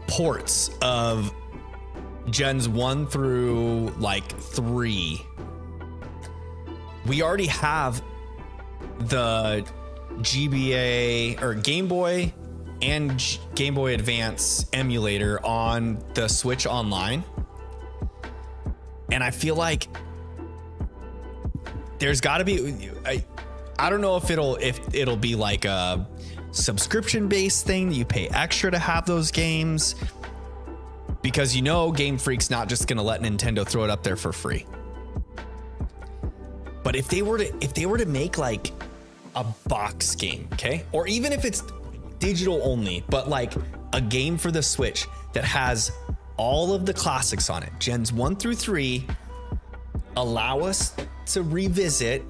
ports of gens 1 through like 3. We already have the GBA or Game Boy and Game Boy Advance emulator on the Switch Online. And I feel like there's got to be, I don't know if it'll be like a subscription based thing that you pay extra to have those games, because you know Game Freak's not just going to let Nintendo throw it up there for free. But if they were to make like a box game, okay? Or even if it's digital only, but like a game for the Switch that has all of the classics on it, gens 1 through 3, allow us to revisit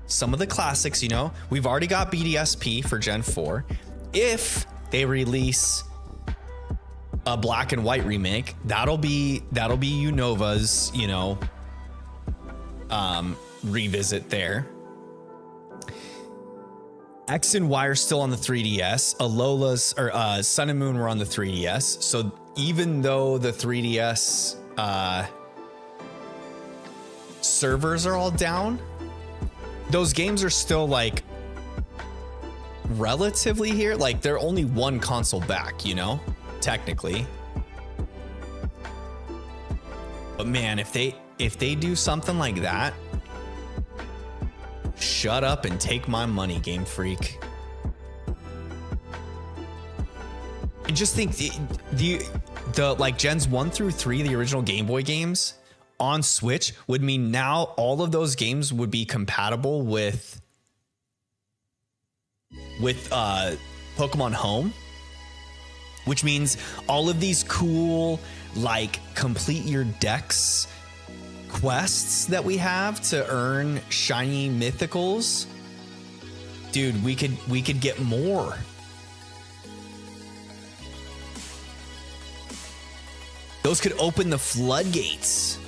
some of the classics. You know, we've already got BDSP for Gen 4. If they release a black and white remake, that'll be Unova's, you know, revisit there. X and Y are still on the 3DS. Alola's or Sun and Moon were on the 3DS. So even though the 3DS servers are all down, those games are still like relatively here. Like they're only one console back, you know, technically. But man, if they do something like that, shut up and take my money, Game Freak. And just think the like gens 1 through 3, the original Game Boy games on Switch would mean now all of those games would be compatible with Pokemon Home, which means all of these cool like complete your dex quests that we have to earn shiny mythicals, dude, we could get more. Those could open the floodgates.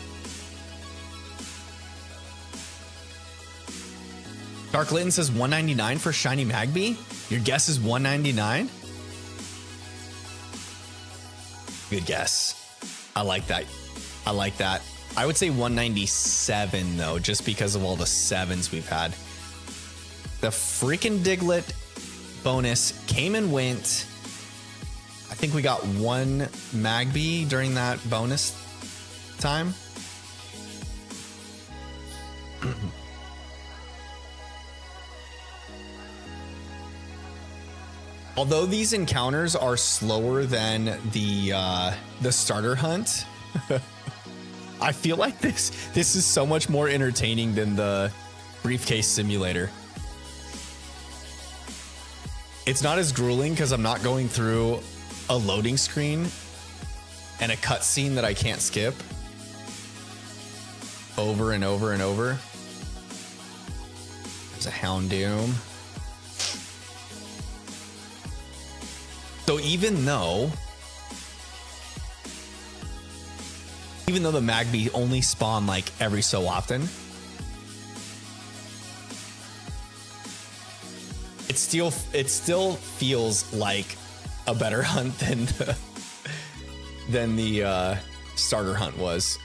Dark Litten says $199 for shiny Magby. Your guess is $199. Good guess. I like that. I would say $197 though, just because of all the 7s we've had. The freaking Diglett bonus came and went. I think we got one Magby during that bonus time. Although these encounters are slower than the starter hunt, I feel like this is so much more entertaining than the briefcase simulator. It's not as grueling because I'm not going through a loading screen and a cutscene that I can't skip over and over and over. There's a Houndoom. So even though the Magby only spawn like every so often, it still feels like a better hunt than the starter hunt was.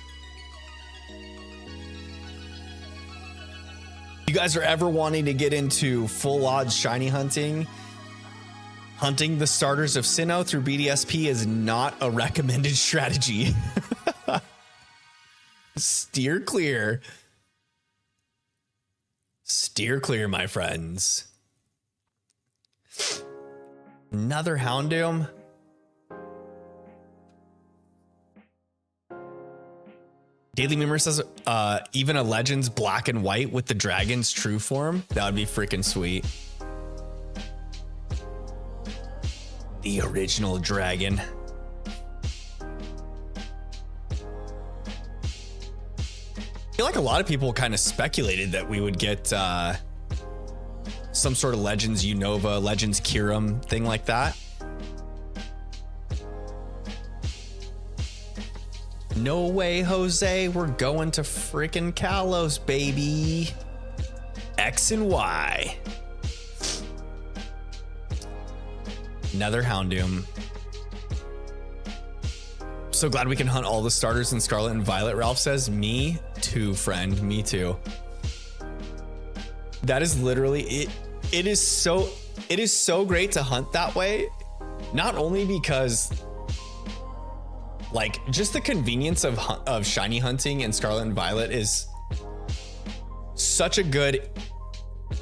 You guys are ever wanting to get into full odds shiny hunting? Hunting the starters of Sinnoh through BDSP is not a recommended strategy. Steer clear. Steer clear, my friends. Another Houndoom. Daily Memer says, even a Legends black and white with the dragon's true form. That would be freaking sweet. The original dragon. I feel like a lot of people kind of speculated that we would get some sort of Legends Unova, Legends Kirim thing like that. No way, Jose. We're going to freaking Kalos, baby. X and Y. Another Houndoom. So glad we can hunt all the starters in Scarlet and Violet, Ralph says. Me too, friend. Me too. That is literally it. It is so great to hunt that way. Not only because like just the convenience of shiny hunting in Scarlet and Violet is such a good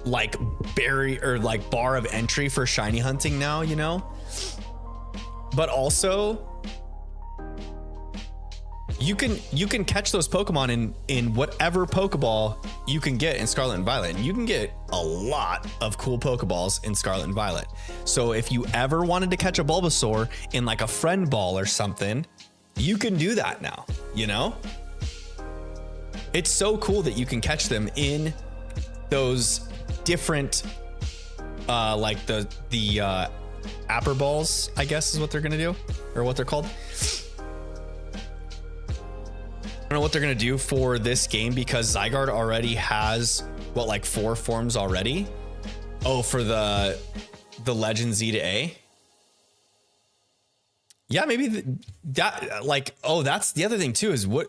like barrier or like bar of entry for shiny hunting now, you know, but also you can catch those Pokemon in whatever Pokeball you can get in Scarlet and Violet, and you can get a lot of cool Pokeballs in Scarlet and Violet. So if you ever wanted to catch a Bulbasaur in like a friend ball or something, you can do that now, you know? It's so cool that you can catch them in those different like the Apper balls, I guess is what they're gonna do, or what they're called. I don't know what they're gonna do for this game because Zygarde already has what, like 4 forms already. Oh, for the Legend Z to A. Yeah, maybe that like, oh, that's the other thing too, is what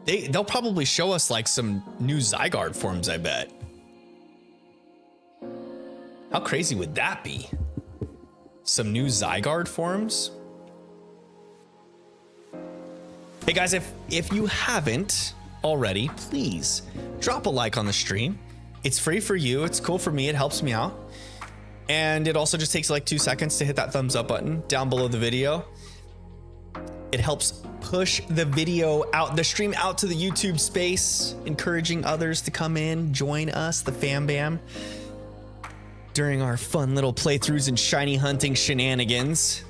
they'll probably show us like some new Zygarde forms, I bet. How crazy would that be? Some new Zygarde forms. Hey guys, if you haven't already, please drop a like on the stream. It's free for you. It's cool for me. It helps me out. And it also just takes like 2 seconds to hit that thumbs up button down below the video. It helps push the video out, the stream out to the YouTube space, encouraging others to come in, join us, the Fam Bam, during our fun little playthroughs and shiny hunting shenanigans.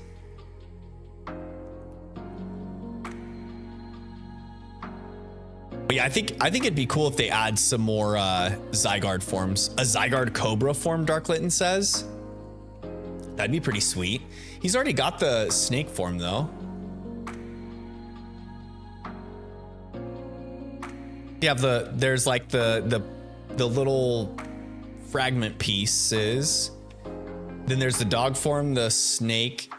But yeah, I think it'd be cool if they add some more Zygarde forms. A Zygarde Cobra form, Dark Litten says. That'd be pretty sweet. He's already got the snake form though. You have there's like the little fragment pieces. Then there's the dog form, the snake.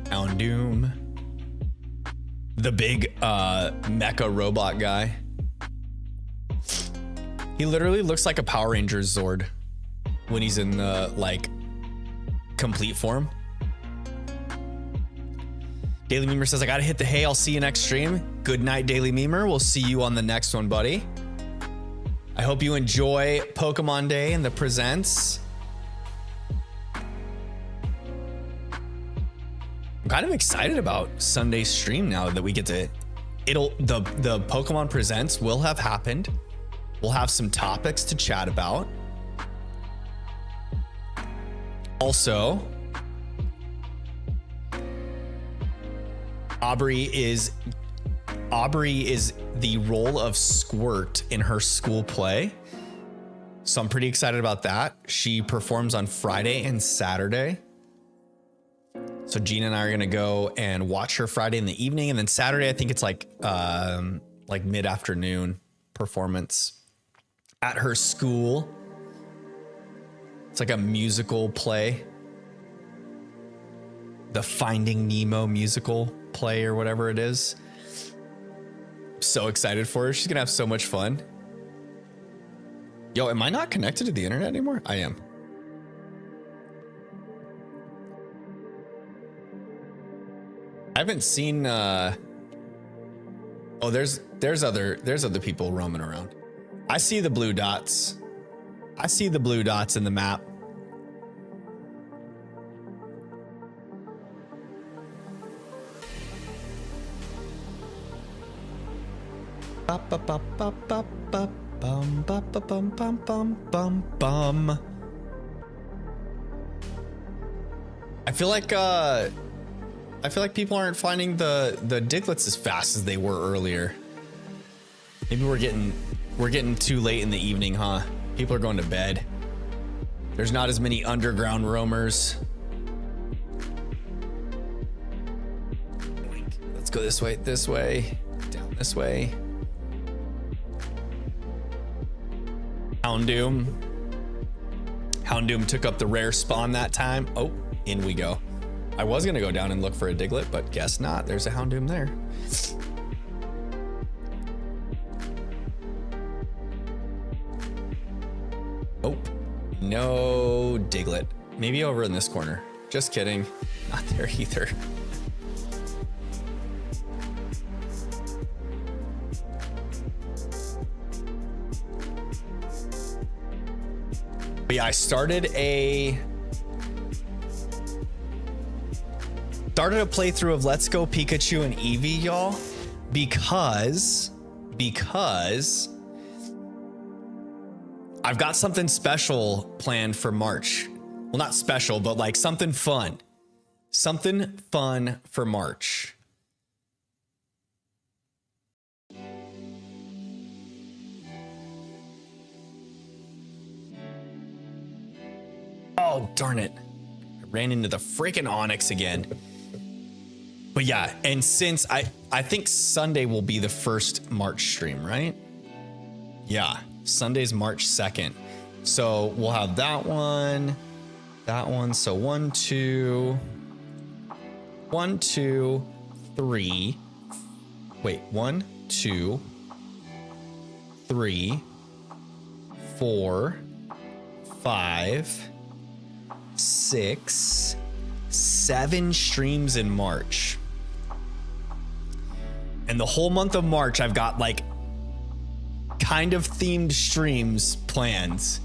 Houndoom. The big mecha robot guy. He literally looks like a Power Rangers Zord when he's in the like complete form. Daily Memer says, I gotta hit the hay. I'll see you next stream. Good night, Daily Memer. We'll see you on the next one, buddy. I hope you enjoy Pokemon Day and the presents. I'm kind of excited about Sunday's stream now that we get to, the Pokemon presents will have happened. We'll have some topics to chat about. Also, Aubrey is the role of Squirt in her school play. So I'm pretty excited about that. She performs on Friday and Saturday. So Gina and I are gonna go and watch her Friday in the evening, and then Saturday I think it's like mid-afternoon performance. at her school. It's like a musical play. The Finding Nemo musical play or whatever it is. So excited for her. She's gonna have so much fun. Yo, am I not connected to the internet anymore? I am. I haven't seen oh, there's other people roaming around. I see the blue dots. I see the blue dots in the map. I feel like people aren't finding the Diglets as fast as they were earlier. Maybe we're getting too late in the evening, huh? People are going to bed. There's not as many underground roamers. Let's go this way, down this way. Houndoom took up the rare spawn that time. Oh, in we go. I was gonna go down and look for a Diglett, but guess not. There's a Houndoom there. Oh, no Diglett. Maybe over in this corner. Just kidding. Not there either. But yeah, I started a playthrough of Let's Go Pikachu and Eevee, y'all, because I've got something special planned for March. Well, not special, but like something fun for March. Oh, darn it. I ran into the freaking Onyx again. But yeah, and since I think Sunday will be the first March stream, right? Yeah, Sunday's March 2nd. So we'll have that one. So 1, 2, 3. Wait, 1, 2, 3, 4, 5, 6, 7 streams in March. And the whole month of March, I've got like kind of themed streams planned.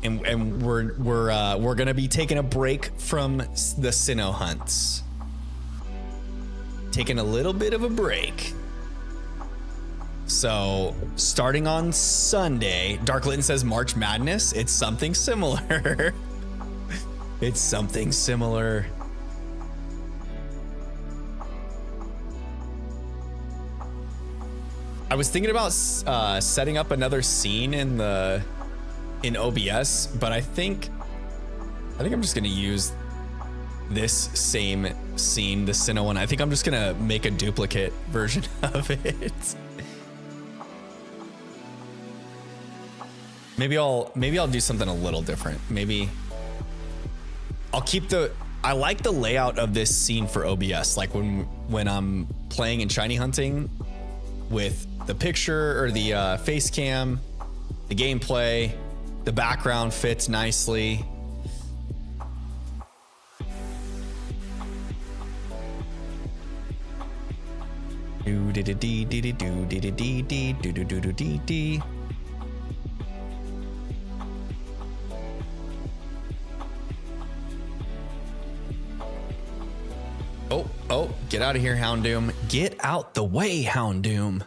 And we're gonna be taking a break from the Sinnoh hunts. Taking a little bit of a break. So starting on Sunday, Dark Litten says March Madness. It's something similar. It's something similar. I was thinking about setting up another scene in OBS, but I think I'm just gonna use this same scene, the Sinnoh one. I think I'm just gonna make a duplicate version of it. Maybe I'll do something a little different. Maybe I'll keep I like the layout of this scene for OBS. Like when I'm playing and shiny hunting with the picture or the face cam, the gameplay, the background fits nicely. Do dee dee dee dee do dee dee dee dee do do do do dee dee. Oh, get out of here, Houndoom. Get out the way, Houndoom.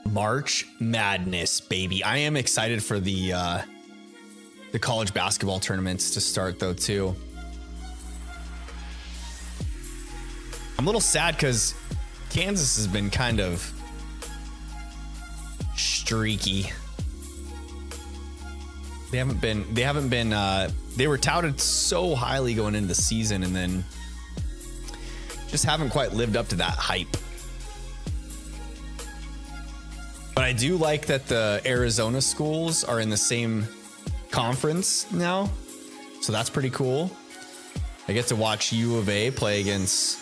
March Madness, baby. I am excited for the college basketball tournaments to start though too. I'm a little sad because Kansas has been kind of streaky. They haven't been they were touted so highly going into the season and then just haven't quite lived up to that hype. But I do like that the Arizona schools are in the same conference now. So that's pretty cool. I get to watch U of A play against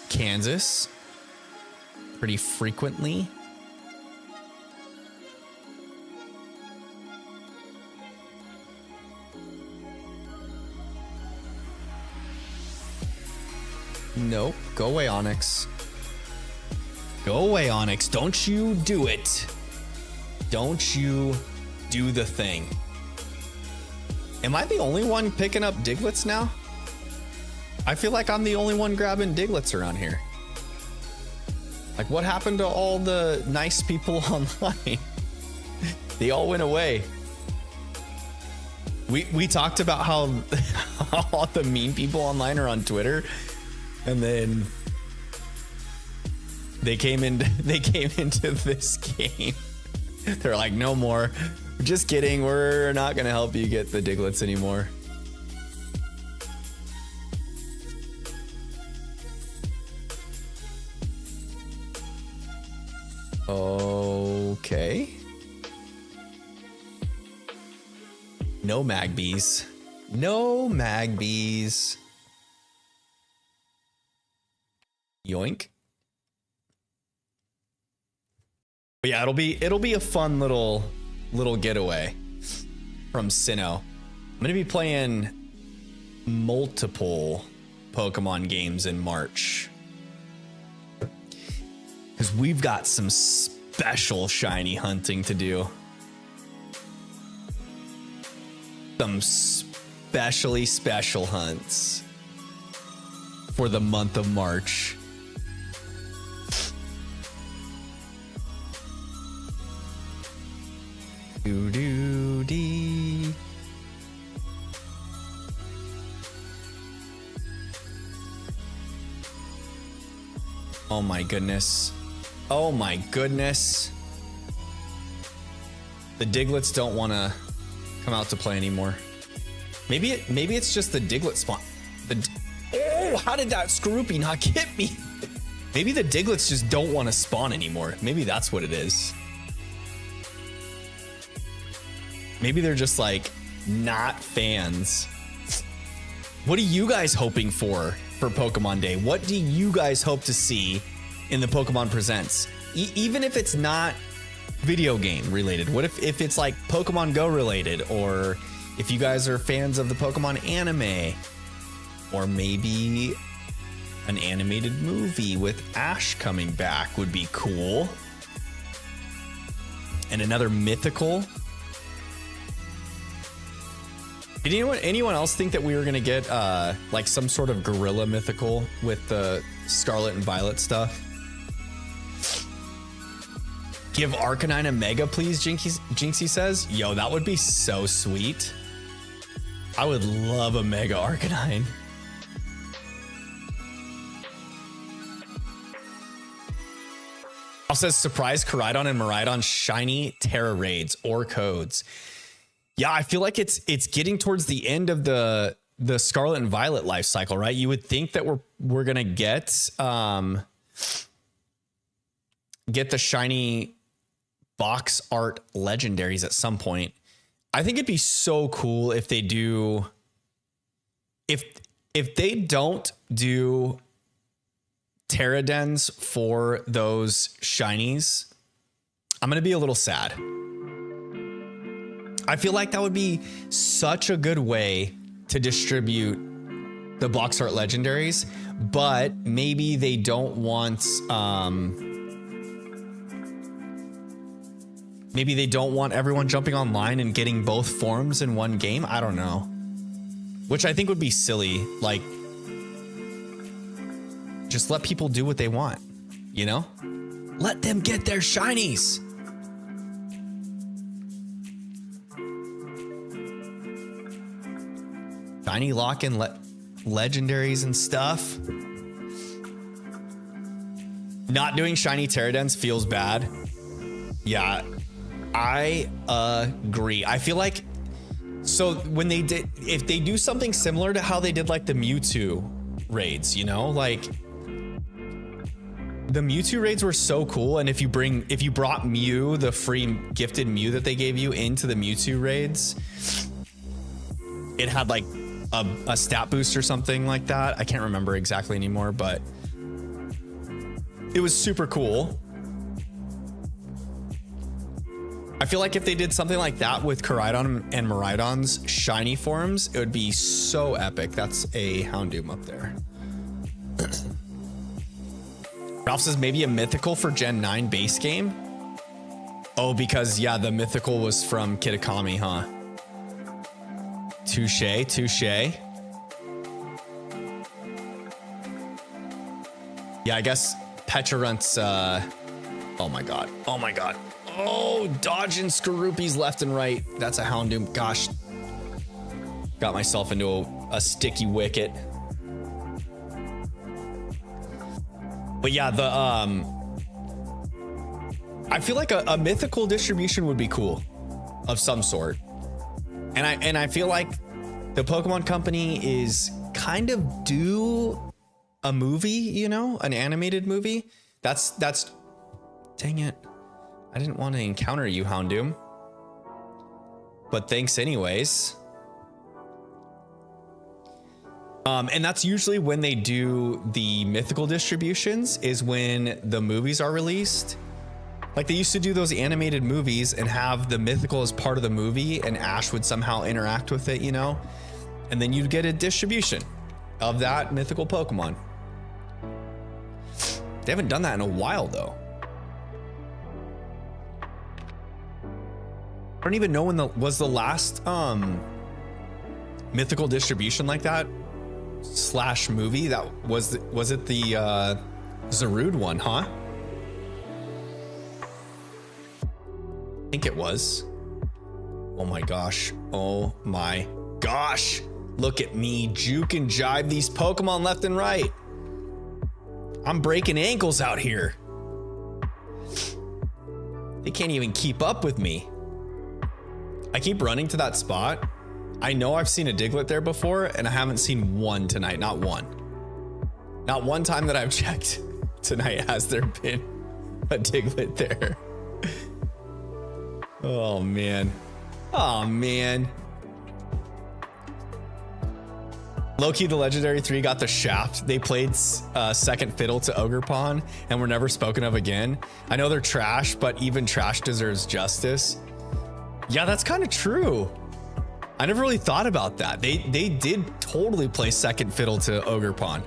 Kansas pretty frequently. Nope. Go away, Onyx. Go away, Onyx. Don't you do it. Don't you do the thing. Am I the only one picking up Diglets now? I feel like I'm the only one grabbing Diglets around here. Like, what happened to all the nice people online? They all went away. We talked about how all the mean people online are on Twitter, and then they came into this game. They're like, no more. Just kidding. We're not gonna help you get the Diglets anymore. Okay. No Magbees. No Magbees. Yoink. But yeah, it'll be a fun little getaway from Sinnoh. I'm gonna be playing multiple Pokemon games in March, because we've got some special shiny hunting to do. Some specially special hunts for the month of March. Dee. Oh my goodness. Oh my goodness. The Diglets don't want to come out to play anymore. Maybe it's just the Diglet spawn. Oh, how did that Skorupi not get me? Maybe the Diglets just don't want to spawn anymore. Maybe that's what it is. Maybe they're just like not fans. What are you guys hoping for Pokemon Day? What do you guys hope to see in the Pokemon Presents? Even if it's not video game related, what if it's like Pokemon Go related, or if you guys are fans of the Pokemon anime, or maybe an animated movie with Ash coming back would be cool. And another mythical. Did anyone else think that we were gonna get like some sort of gorilla mythical with the Scarlet and Violet stuff? Give Arcanine a Mega, please, Jinxie says. Yo, that would be so sweet. I would love a Mega Arcanine. Also says surprise Koraidon and Miraidon shiny Terra raids or codes. Yeah, I feel like it's getting towards the end of the Scarlet and Violet life cycle, right? You would think that we're gonna get the shiny box art legendaries at some point. I think it'd be so cool if they do. If they don't do Terradens for those shinies, I'm gonna be a little sad. I feel like that would be such a good way to distribute the box art legendaries, but maybe they don't want maybe they don't want everyone jumping online and getting both forms in one game. I don't know. Which I think would be silly. Like, just let people do what they want, you know? Let them get their shinies. Shiny lock-in legendaries and stuff. Not doing shiny Terradens feels bad. Yeah, I agree. I feel like So when they did, if they do something similar to how they did like the Mewtwo raids, you know, like the Mewtwo raids were so cool. And if you brought Mew, the free gifted Mew that they gave you into the Mewtwo raids, it had like a stat boost or something like that. I can't remember exactly anymore, but it was super cool. I feel like if they did something like that with Koraidon and Miraidon's shiny forms, it would be so epic. That's a Houndoom up there. Ralph says maybe a mythical for Gen 9 base game. Oh, because yeah, the mythical was from Kitakami, huh? Touche, touche. Yeah, I guess Pecharunt's, oh my god. Oh my god. Oh, dodging Skorupi's left and right. That's a Houndoom. Gosh. Got myself into a sticky wicket. But yeah, the I feel like a mythical distribution would be cool of some sort. And I feel like the Pokemon Company is kind of due a movie, you know, an animated movie. That's dang it. I didn't want to encounter you, Houndoom. But thanks anyways. And that's usually when they do the mythical distributions, is when the movies are released. Like they used to do those animated movies and have the mythical as part of the movie, and Ash would somehow interact with it, you know? And then you'd get a distribution of that mythical Pokemon. They haven't done that in a while though. I don't even know when was the last mythical distribution like that / movie. That was it the Zarude one, huh? I think it was. Oh my gosh. Oh my gosh. Look at me juke and jive these Pokemon left and right. I'm breaking ankles out here. They can't even keep up with me. I keep running to that spot. I know I've seen a Diglett there before, and I haven't seen one tonight. Not one. Not one time that I've checked tonight has there been a Diglett there. Oh man. Oh man. Loki the Legendary 3 got the shaft. They played second fiddle to Ogerpon and were never spoken of again. I know they're trash, but even trash deserves justice. Yeah, that's kind of true. I never really thought about that. They did totally play second fiddle to Ogerpon.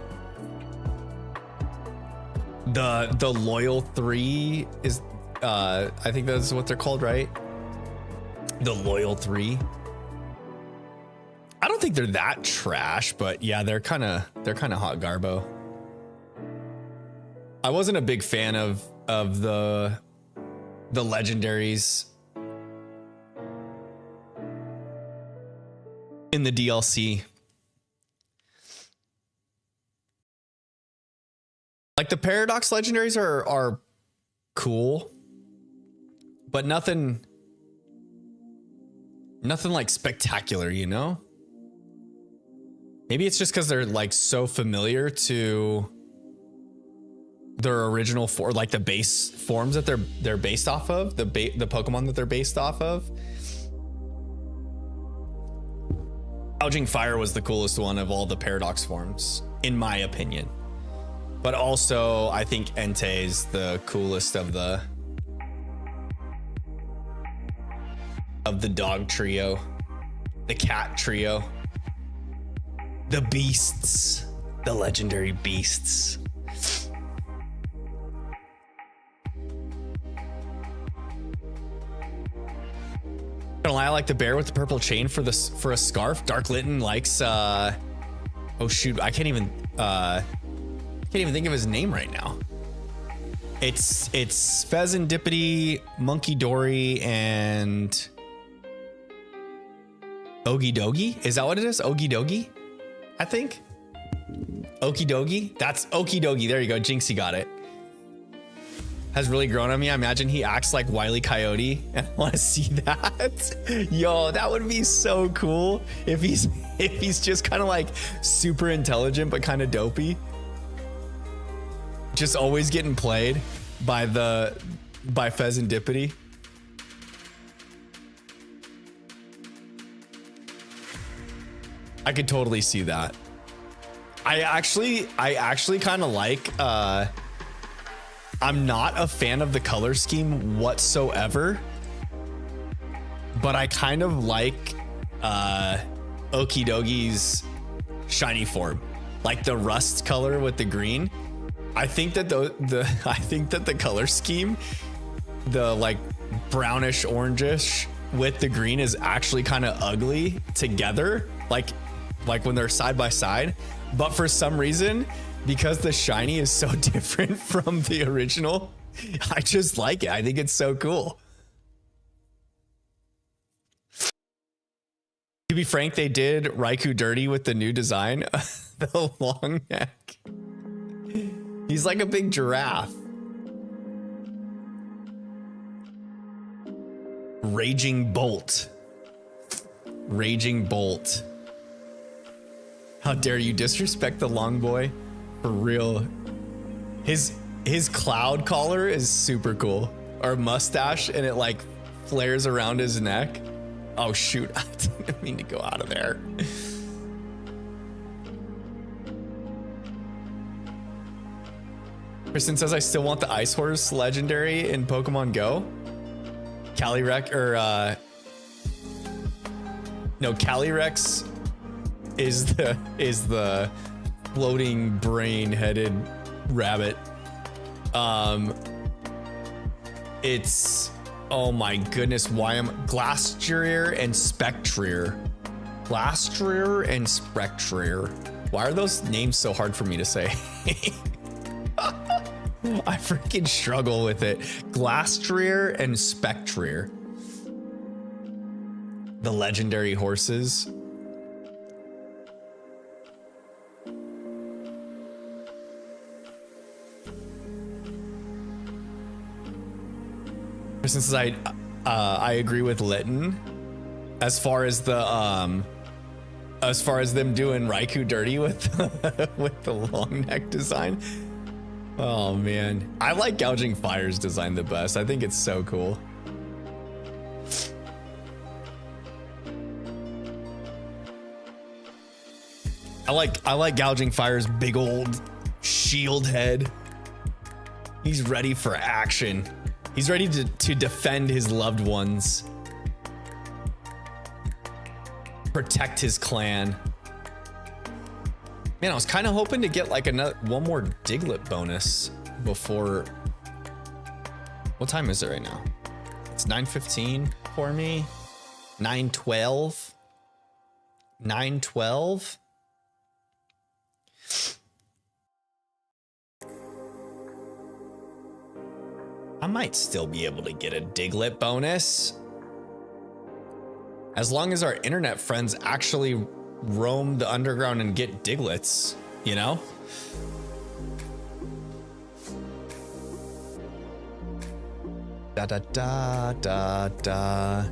The Loyal 3 is I think that's what they're called, right? The Loyal 3. I don't think they're that trash, but yeah, they're kind of hot garbo. I wasn't a big fan of the legendaries in the DLC. Like the Paradox legendaries are cool, but nothing like spectacular, you know? Maybe it's just because they're like so familiar to their original like the base forms that they're based off of, the Pokemon that they're based off of. Gouging Fire was the coolest one of all the Paradox forms, in my opinion. But also, I think Entei is the coolest of the dog trio, the cat trio, the beasts, the legendary beasts. Gonna lie, I like the bear with the purple chain for a scarf. Dark Litten likes oh shoot, I can't even think of his name right now. It's Pheasantipity, Monkey Dory, and Okie Dogie. Is that what it is? Okie Dogie, I think. Okie Dogie. That's Okie Dogie. There you go. Jinxie got it. has really grown on me. I imagine he acts like Wile E. Coyote, and I want to see that. Yo, that would be so cool if he's just kind of like super intelligent but kind of dopey, just always getting played by Pheasantipity. I could totally see that. I actually kind of like, I'm not a fan of the color scheme whatsoever, but I kind of like Okidogi's shiny form, like the rust color with the green. I think that the color scheme, the like brownish orangish with the green, is actually kind of ugly together, like when they're side by side. But for some reason, because the shiny is so different from the original, I just like it. I think it's so cool. To be frank, they did Raikou dirty with the new design. The long neck. He's like a big giraffe. Raging Bolt. Raging Bolt. How dare you disrespect the long boy? For real. His cloud collar is super cool. Or mustache, and it like flares around his neck. Oh shoot, I didn't mean to go out of there. Kristen says I still want the Ice Horse legendary in Pokemon Go. Calyrex, or no, Calyrex is the floating brain-headed rabbit. It's, oh my goodness, why am Glastrier and Spectrier. Glastrier and Spectrier. Why are those names so hard for me to say? I freaking struggle with it. Glastrier and Spectrier. The legendary horses. Since I agree with Litton as far as them doing Raikou dirty with the long neck design. Oh man, I like Gouging Fire's design the best. I think it's so cool. I like Gouging Fire's big old shield head. He's ready for action. He's ready to defend his loved ones. Protect his clan. Man, I was kind of hoping to get like one more Diglett bonus before. What time is it right now? It's 9:15 for me. 9:12. 9:12. I might still be able to get a Diglett bonus. As long as our internet friends actually roam the underground and get Digletts, you know? Da da da da da.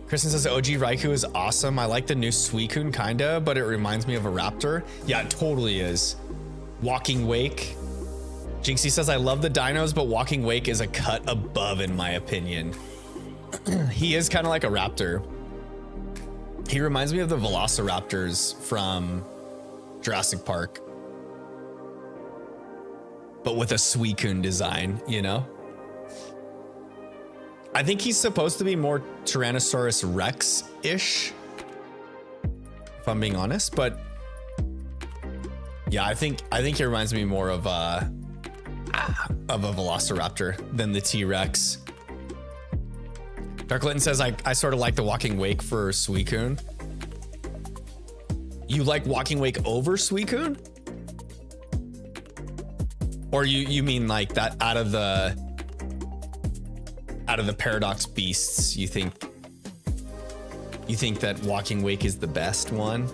Kristen says OG Raikou is awesome. I like the new Suicune kinda, but it reminds me of a raptor. Yeah, it totally is. Walking Wake. Jinxie says I love the dinos, but Walking Wake is a cut above in my opinion. He is kind of like a raptor. He reminds me of the velociraptors from Jurassic Park, but with a Suicune design, you know? I think he's supposed to be more Tyrannosaurus Rex-ish, if I'm being honest, but yeah, I think he reminds me more of a velociraptor than the T-Rex. Dark Linton says I sort of like the Walking Wake for Suicune. You like Walking Wake over Suicune? Or you mean like that out of the Paradox Beasts, you think that Walking Wake is the best one?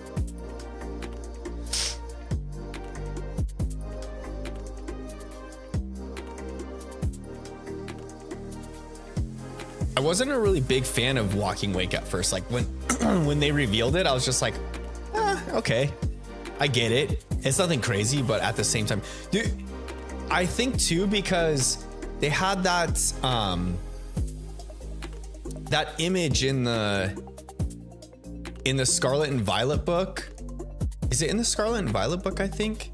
I wasn't a really big fan of Walking Wake at first. Like when when they revealed it, I was just like, okay, I get it. It's nothing crazy, but at the same time, dude, I think too, because they had that that image in the Scarlet and Violet book. Is it in the Scarlet and Violet book? I think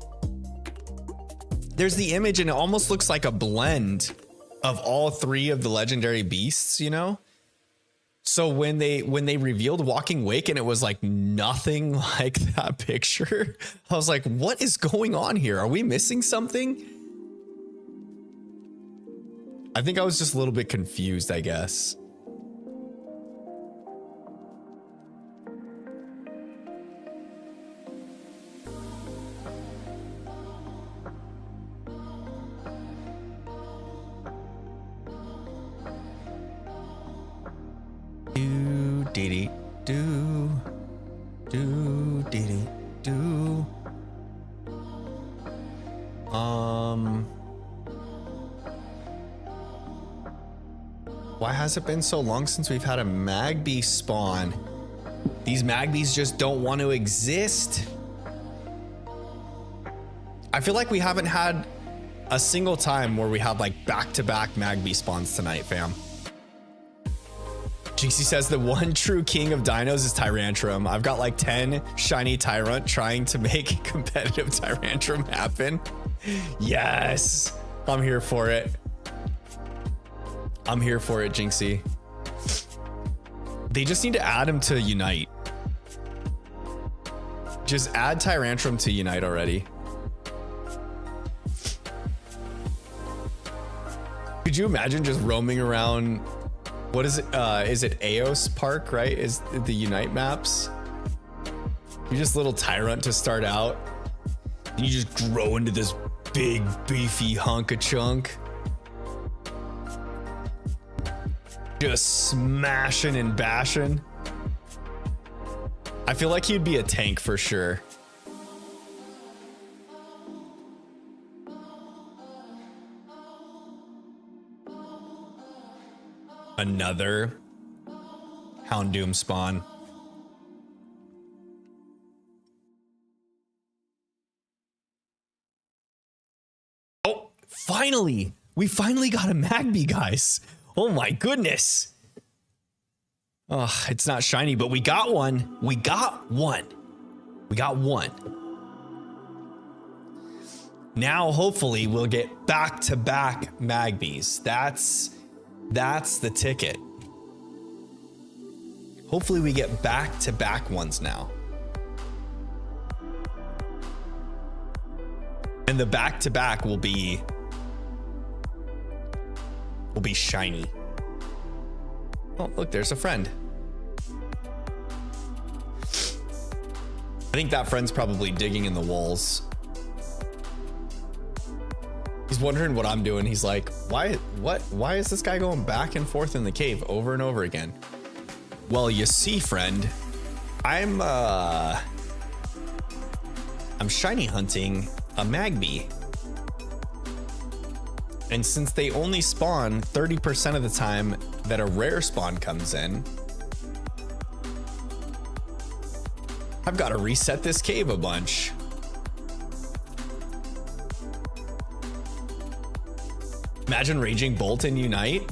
there's the image, and it almost looks like a blend of all three of the legendary beasts, you know? So when they revealed Walking Wake and it was like nothing like that picture, I was like, what is going on here? Are we missing something? I think I was just a little bit confused, I guess. Why has it been so long since we've had a Magby spawn? These Magbies just don't want to exist. I feel like we haven't had a single time where we have like back-to-back Magby spawns tonight, fam. Jinxie says the one true king of dinos is Tyrantrum. I've got like 10 shiny Tyrant trying to make competitive Tyrantrum happen. Yes, I'm here for it. I'm here for it, Jinxie. They just need to add him to Unite. Just add Tyrantrum to Unite already. Could you imagine just roaming around? What is it? Is it Eos Park, right? Is the Unite maps? You're just little Tyrant to start out. And you just grow into this big, beefy hunk of chunk. Just smashing and bashing. I feel like he'd be a tank for sure. Another Houndoom spawn. Oh, finally! We finally got a Magby, guys. Oh my goodness. Oh, it's not shiny, but we got one. We got one. We got one. Now, hopefully, we'll get back-to-back Magbies. That's the ticket. Hopefully, we get back-to-back ones now. And the back-to-back will be shiny. Oh, look, there's a friend. I think that friend's probably digging in the walls. He's wondering what I'm doing. He's like, why is this guy going back and forth in the cave over and over again? Well, you see, friend, I'm shiny hunting a Magby. And since they only spawn 30% of the time that a rare spawn comes in, I've got to reset this cave a bunch. Imagine Raging Bolt in Unite.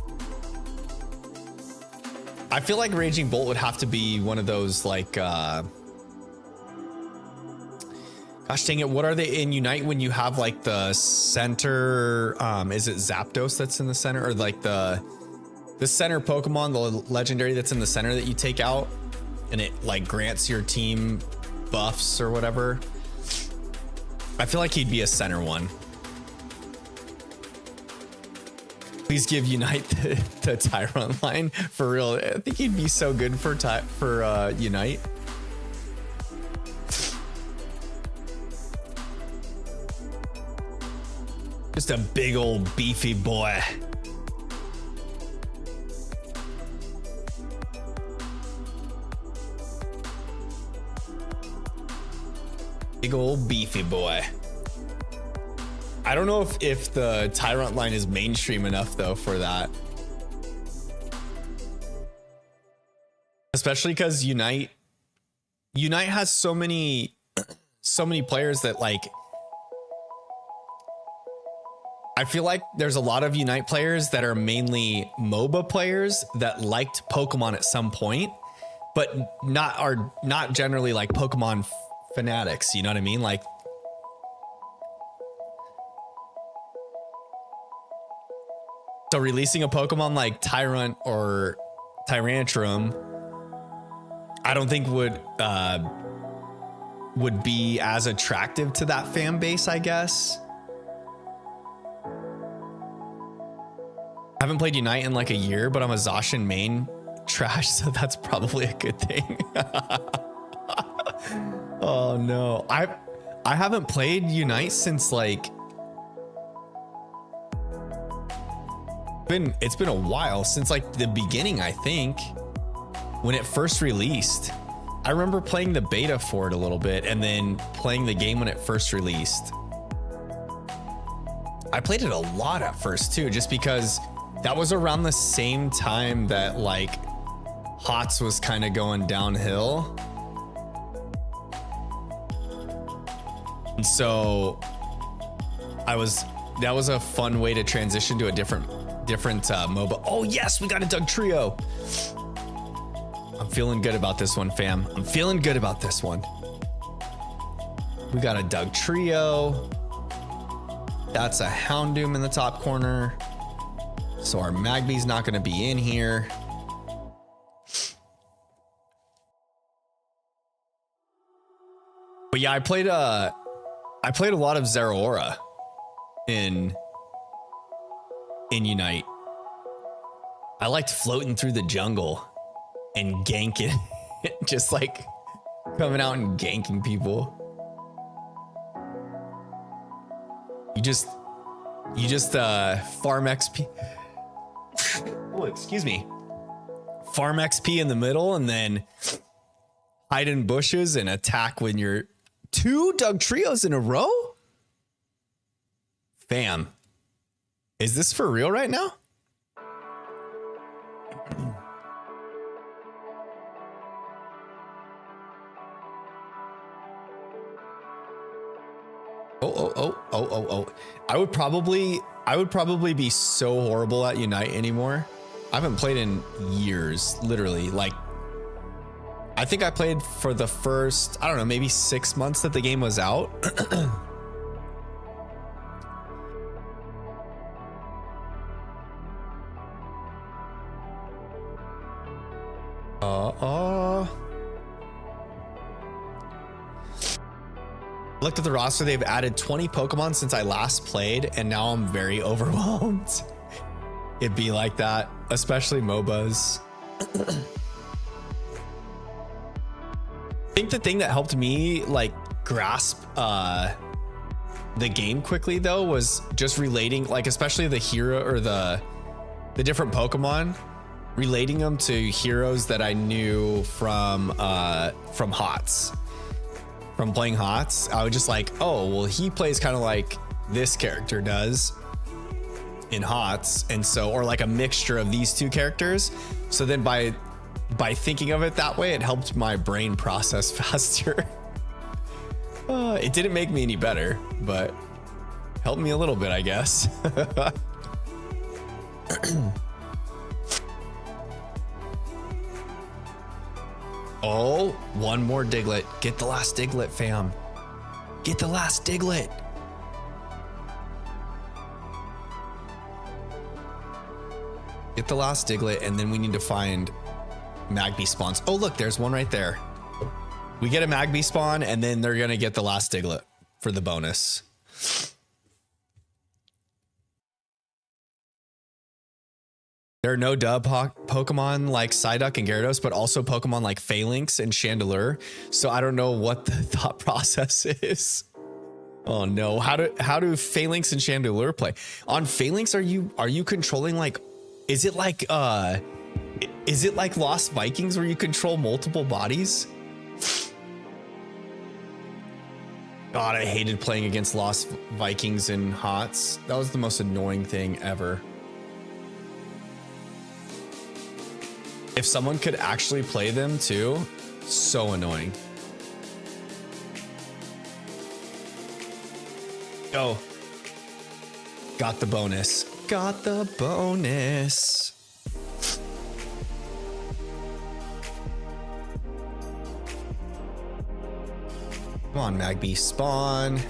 I feel like Raging Bolt would have to be one of those like, gosh dang it, what are they in Unite when you have like the center, is it Zapdos that's in the center, or like the center Pokemon, the legendary that's in the center that you take out and it like grants your team buffs or whatever? I feel like he'd be a center one. Please give Unite the Tyrant line for real. I think he'd be so good for Unite. Just a big old beefy boy. Big old beefy boy. I don't know if the Tyrant line is mainstream enough though for that. especially because Unite has so many players that like, I feel like there's a lot of Unite players that are mainly MOBA players that liked Pokemon at some point, but are not generally like Pokemon fanatics. You know what I mean? Like, so releasing a Pokemon like Tyrant or Tyrantrum, I don't think would be as attractive to that fan base, I guess. I haven't played Unite in like a year, but I'm a Zacian main trash, so that's probably a good thing. Oh no. I haven't played Unite since like it's been a while, since like the beginning, I think, when it first released. I remember playing the beta for it a little bit and then playing the game when it first released. I played it a lot at first too, just because that was around the same time that like HOTS was kind of going downhill. And so that was a fun way to transition to a different MOBA. Oh yes, we got a Doug Trio. I'm feeling good about this one, fam. I'm feeling good about this one. We got a Doug Trio. That's a Houndoom in the top corner. So our Magby's not going to be in here. But yeah, I played a lot of Zeraora in Unite. I liked floating through the jungle and ganking, just like coming out and ganking people. You just farm XP. Oh, excuse me. Farm XP in the middle and then hide in bushes and attack when you're 2 Doug Trios in a row? Fam, is this for real right now? Oh. I would probably be so horrible at Unite anymore. I haven't played in years, literally. Like, I think I played for the first, I don't know, maybe 6 months that the game was out. Looked at the roster, they've added 20 Pokemon since I last played, and now I'm very overwhelmed. It'd be like that, especially MOBAs. I think the thing that helped me like grasp the game quickly though was just relating, like especially the hero or the different Pokemon, relating them to heroes that I knew from HOTS. From playing HOTS, I was just like, oh, well, he plays kind of like this character does in HOTS, and so, or like a mixture of these two characters. So then by thinking of it that way, it helped my brain process faster. It didn't make me any better, but helped me a little bit, I guess. Oh, one more Diglett. Get the last Diglett, fam. Get the last Diglett. Get the last Diglett, and then we need to find Magby spawns. Oh, look, there's one right there. We get a Magby spawn, and then they're going to get the last Diglett for the bonus. There are no dub Pokemon like Psyduck and Gyarados, but also Pokemon like Phalanx and Chandelure. So I don't know what the thought process is. Oh no, how do Phalanx and Chandelure play? On Phalanx, are you controlling like, is it like Lost Vikings where you control multiple bodies? God, I hated playing against Lost Vikings in HOTS. That was the most annoying thing ever. If someone could actually play them too, so annoying. Go. Got the bonus. Got the bonus. Come on, Magby, spawn.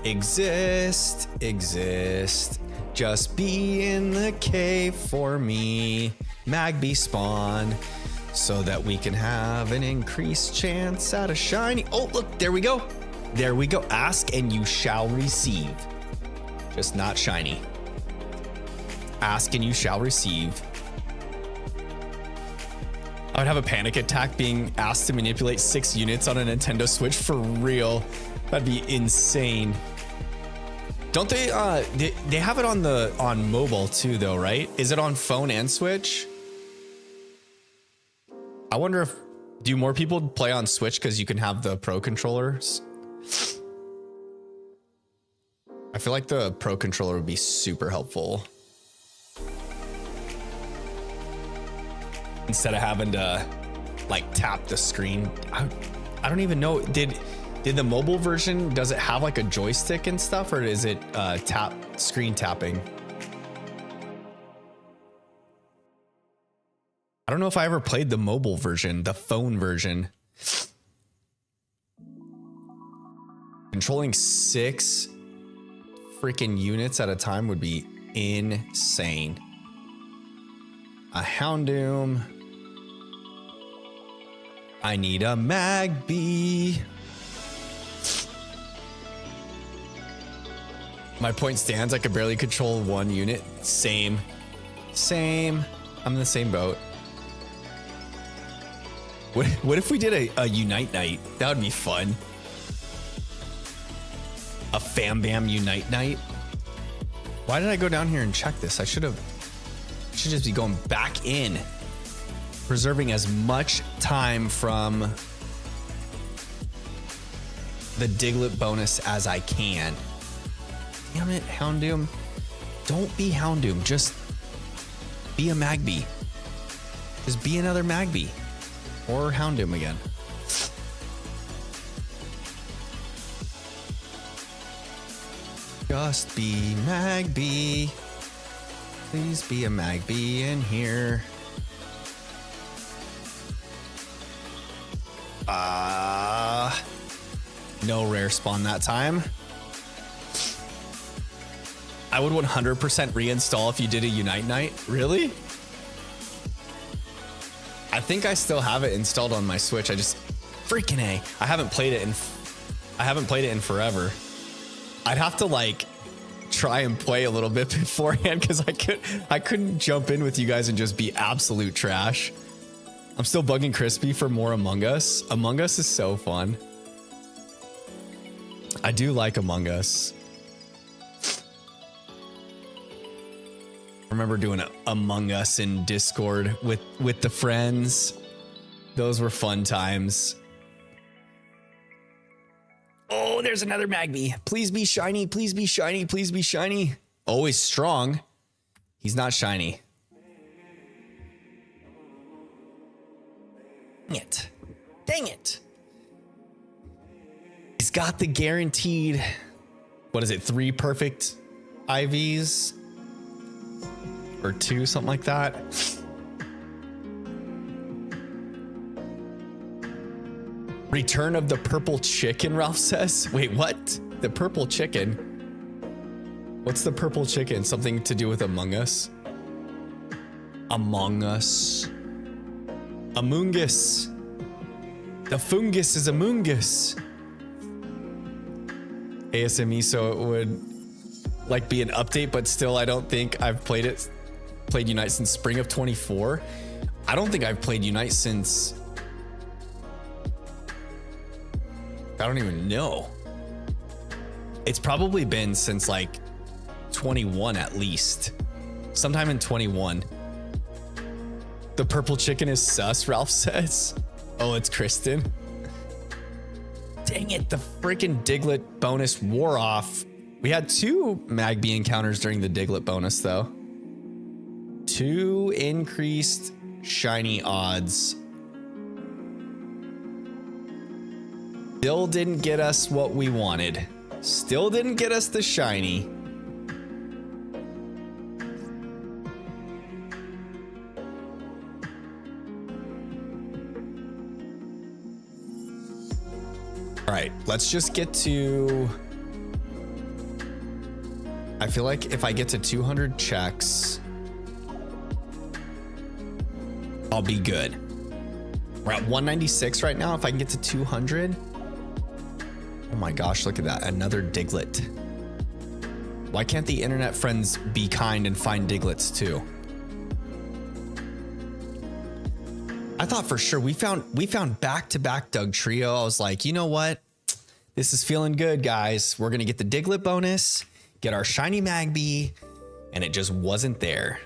Exist, exist. Just be in the cave for me. Magby spawn. So that we can have an increased chance at a shiny. Oh, look, there we go. There we go. Ask and you shall receive. Just not shiny. Ask and you shall receive. I would have a panic attack being asked to manipulate 6 units on a Nintendo Switch for real. That'd be insane. Don't they they have it on mobile too though, right? Is it on phone and Switch? I wonder if do more people play on Switch because you can have the Pro controllers? I feel like the Pro controller would be super helpful. Instead of having to like tap the screen. I don't even know. Did the mobile version, does it have like a joystick and stuff, or is it screen tapping? I don't know if I ever played the mobile version, the phone version. Controlling 6 freaking units at a time would be insane. A Houndoom. I need a Magby. My point stands. I could barely control 1 unit. Same. I'm in the same boat. What if we did a Unite night? That would be fun. A Fam Bam Unite night. Why did I go down here and check this? I should just be going back in, preserving as much time from the Diglett bonus as I can. Damn it, Houndoom. Don't be Houndoom. Just be a Magby. Just be another Magby. Or Houndoom again. Just be Magby. Please be a Magby in here. No rare spawn that time. I would 100% reinstall if you did a Unite night. Really? I think I still have it installed on my Switch. I just freaking A. I haven't played it in forever. I'd have to like try and play a little bit beforehand because I couldn't jump in with you guys and just be absolute trash. I'm still bugging Crispy for more Among Us. Among Us is so fun. I do like Among Us. I remember doing Among Us in Discord with the friends. Those were fun times. Oh, there's another Magby. Please be shiny. Please be shiny. Please be shiny. Always strong. He's not shiny. Dang it. Dang it. He's got the guaranteed, what is it, 3 perfect IVs? Or 2, something like that. Return of the purple chicken, Ralph says. Wait, what? The purple chicken? What's the purple chicken? Something to do with Among Us? Among Us. Among Us. The fungus is Among Us. ASME, so it would like be an update, but still I don't think I've played Unite since spring of 24. I don't think I've played Unite since, I don't even know. It's probably been since like 21 at least. Sometime in 21. The purple chicken is sus, Ralph says. Oh, it's Kristen. Dang it, the freaking Diglett bonus wore off. We had 2 Magby encounters during the Diglett bonus though. 2 increased shiny odds. Still didn't get us what we wanted. Still didn't get us the shiny. All right, let's just get to... I feel like if I get to 200 checks, I'll be good. We're at 196 right now. If I can get to 200... Oh my gosh, look at that. Another Diglett. Why can't the internet friends be kind and find Diglets too? I thought for sure we found back-to-back Doug Trio. I was like, you know what? This is feeling good, guys. We're gonna get the Diglett bonus, get our shiny Magby, and it just wasn't there.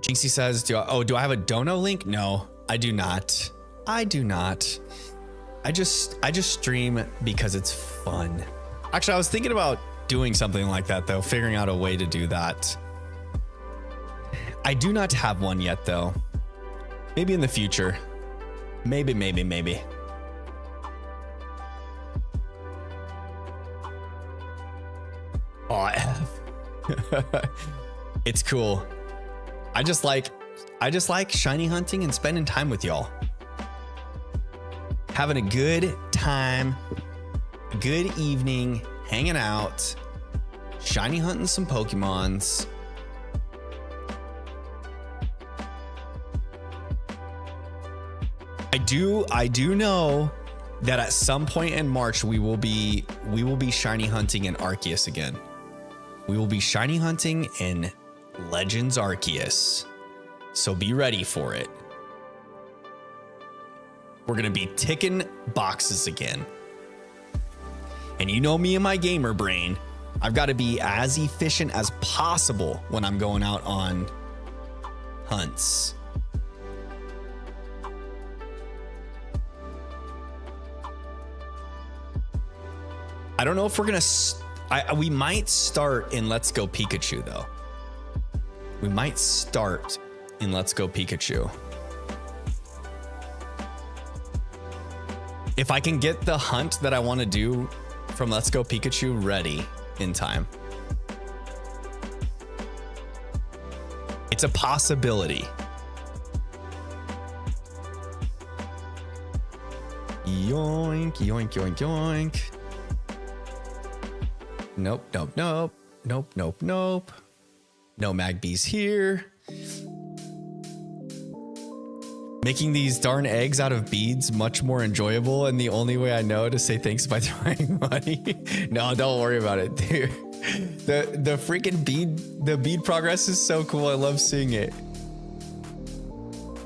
Jinxie says, do I have a dono link? No, I do not. I do not. I just stream because it's fun. Actually, I was thinking about doing something like that though, figuring out a way to do that. I do not have one yet though. Maybe in the future. Maybe. Oh, I have. It's cool. I just like shiny hunting and spending time with y'all. Having a good time, a good evening, hanging out, shiny hunting some Pokemons. I do know that at some point in March we will be shiny hunting in Arceus again. We will be shiny hunting in Legends Arceus. So be ready for it. We're going to be ticking boxes again. And you know me and my gamer brain. I've got to be as efficient as possible when I'm going out on hunts. I don't know if we're going to... we might start in Let's Go Pikachu, though. We might start in Let's Go Pikachu. If I can get the hunt that I want to do from Let's Go Pikachu ready in time. It's a possibility. Yoink, yoink, yoink, yoink. Nope. No Magby's here. Making these darn eggs out of beads much more enjoyable, and the only way I know to say thanks is by throwing money. No, don't worry about it, dude. The freaking bead progress is so cool. I love seeing it.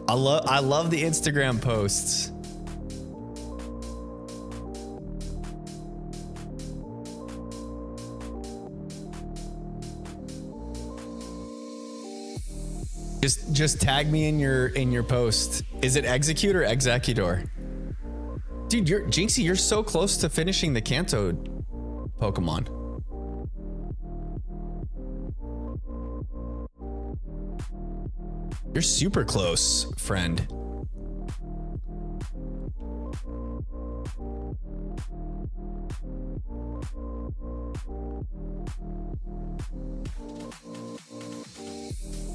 I love the Instagram posts. Just tag me in your post. Is it execute or executor? Dude, Jinxie, you're so close to finishing the Kanto Pokemon. You're super close, friend.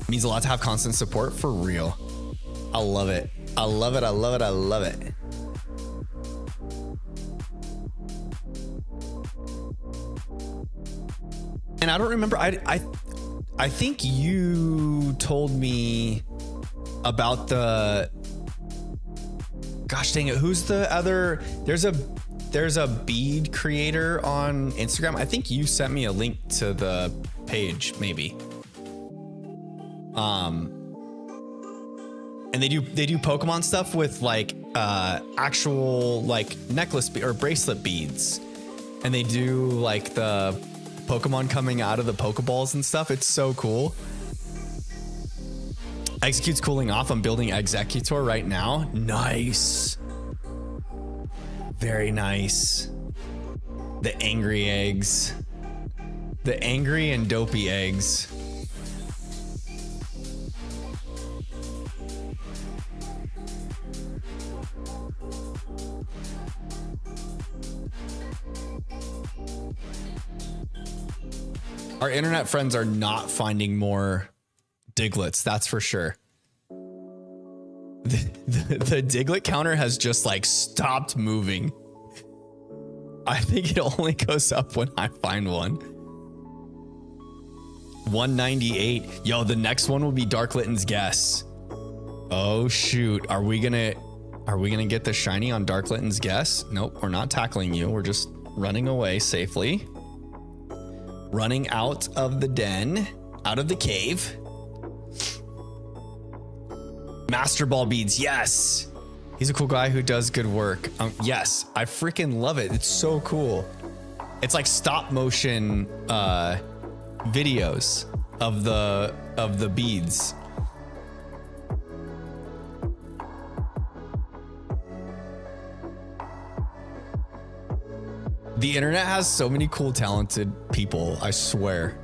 Means a lot to have constant support, for real. I love it. I love it. And I don't remember. I think you told me about the. Gosh dang it! Who's the other? There's a bead creator on Instagram. I think you sent me a link to the page, maybe. And they do Pokemon stuff with like actual like necklace or bracelet beads, and they do like the Pokemon coming out of the Pokeballs and stuff. It's so cool. Execute's cooling off. I'm building Executor right now. Nice. Very nice. The angry eggs. The angry and dopey eggs. Our internet friends are not finding more Diglets, that's for sure. The Diglett counter has just like stopped moving. I think it only goes up when I find one. 198. Yo, the next one will be Dark Litton's Guess. Oh shoot. Are we gonna get the shiny on Dark Litton's Guess? Nope, we're not tackling you. We're just running away safely. Running out of the den, out of the cave. Master Ball Beads, yes. He's a cool guy who does good work. Yes, I freaking love it. It's so cool. It's like stop motion videos of the beads. The internet has so many cool, talented people, I swear.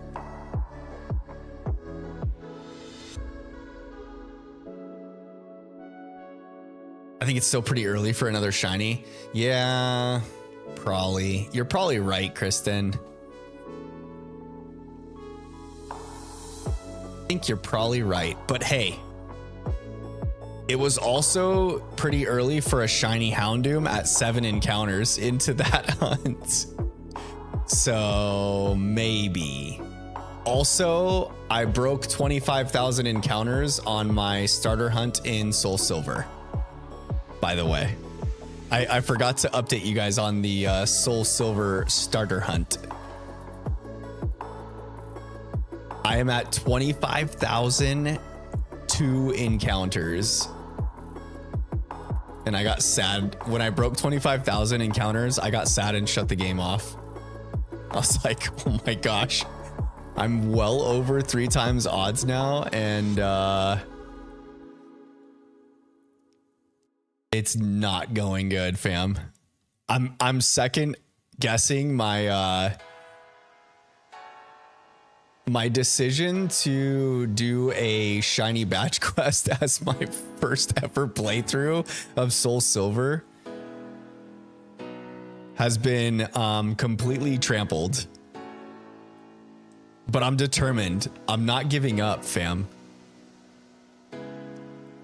I think it's still pretty early for another shiny. Yeah, probably. You're probably right, Kristen. I think you're probably right, but hey, it was also pretty early for a shiny Houndoom at 7 encounters into that hunt. So maybe. Also, I broke 25,000 encounters on my starter hunt in Soul Silver. By the way, I forgot to update you guys on the Soul Silver starter hunt. I am at 25,002 encounters. And I got sad when I broke 25,000 encounters. I got sad and shut the game off. I was like, oh my gosh, I'm well over 3 times odds now. And it's not going good, fam. I'm second guessing my my decision to do a shiny badge quest as my first ever playthrough of Soul Silver has been completely trampled. But I'm determined. I'm not giving up, fam.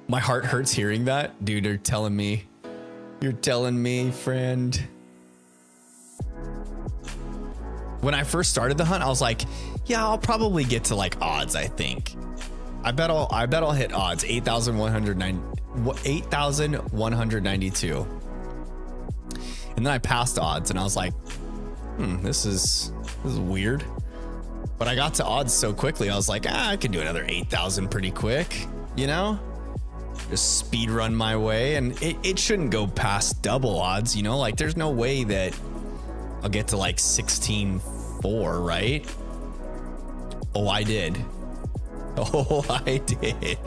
My heart hurts hearing that. Dude, you're telling me, friend. When I first started the hunt, I was like, yeah, I'll probably get to like odds, I think. I bet I'll hit odds. 8,192. And then I passed odds and I was like, this is weird. But I got to odds so quickly. I was like, I can do another 8,000 pretty quick, you know? Just speed run my way, and it shouldn't go past double odds, you know? Like there's no way that I'll get to like 16.4, right? Oh, I did. Oh, I did.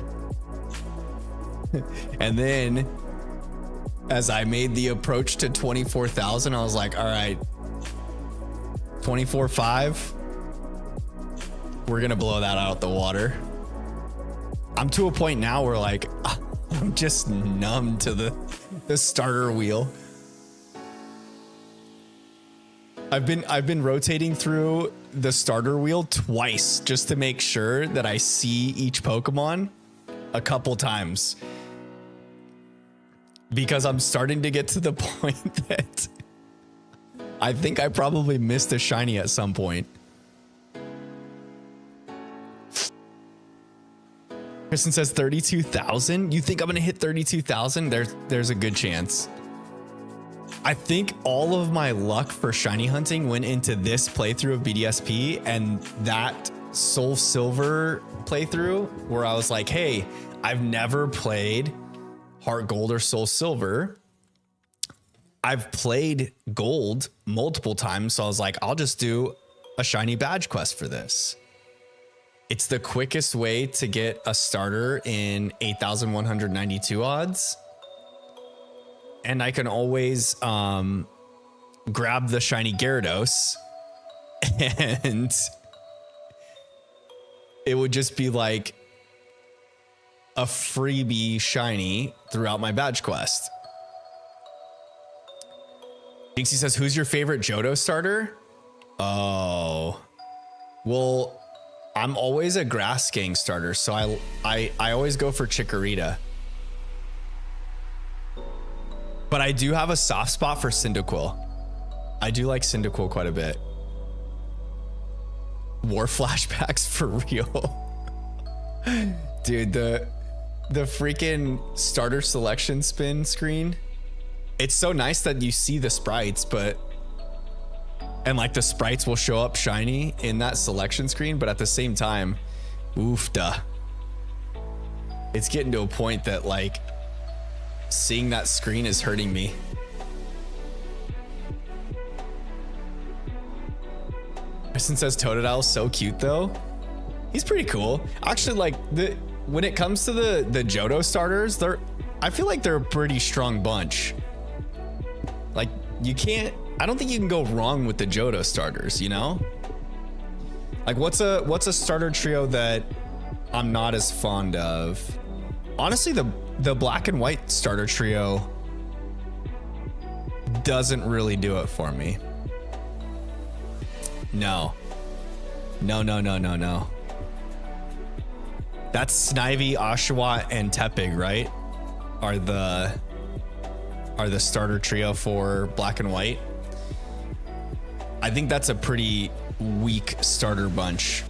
And then as I made the approach to 24,000, I was like, all right, 24.5. We're gonna blow that out the water. I'm to a point now where like I'm just numb to the starter wheel. I've been rotating through the starter wheel twice just to make sure that I see each Pokemon a couple times, because I'm starting to get to the point that I think I probably missed a shiny at some point. Kristen says 32,000. You think I'm gonna hit 32,000? There's a good chance. I think all of my luck for shiny hunting went into this playthrough of BDSP and that Soul Silver playthrough where I was like, hey, I've never played Heart Gold or Soul Silver. I've played Gold multiple times, so I was like, I'll just do a shiny badge quest for this. It's the quickest way to get a starter in 8,192 odds. And I can always grab the shiny Gyarados and it would just be like a freebie shiny throughout my badge quest. Jinxie says, who's your favorite Johto starter? Oh, Well, I'm always a grass gang starter, so I always go for Chikorita. But I do have a soft spot for Cyndaquil. I do like Cyndaquil quite a bit. War flashbacks for real. Dude, the freaking starter selection spin screen. It's so nice that you see the sprites, and like the sprites will show up shiny in that selection screen, but at the same time, oof duh. It's getting to a point that like seeing that screen is hurting me. Kristen says Totodile is so cute though. He's pretty cool. Actually, like when it comes to the Johto starters, I feel like they're a pretty strong bunch. Like I don't think you can go wrong with the Johto starters, you know? Like what's a starter trio that I'm not as fond of? Honestly, the black and white starter trio doesn't really do it for me. No. That's Snivy, Oshawott, and Tepig, right? Are the starter trio for black and white. I think that's a pretty weak starter bunch.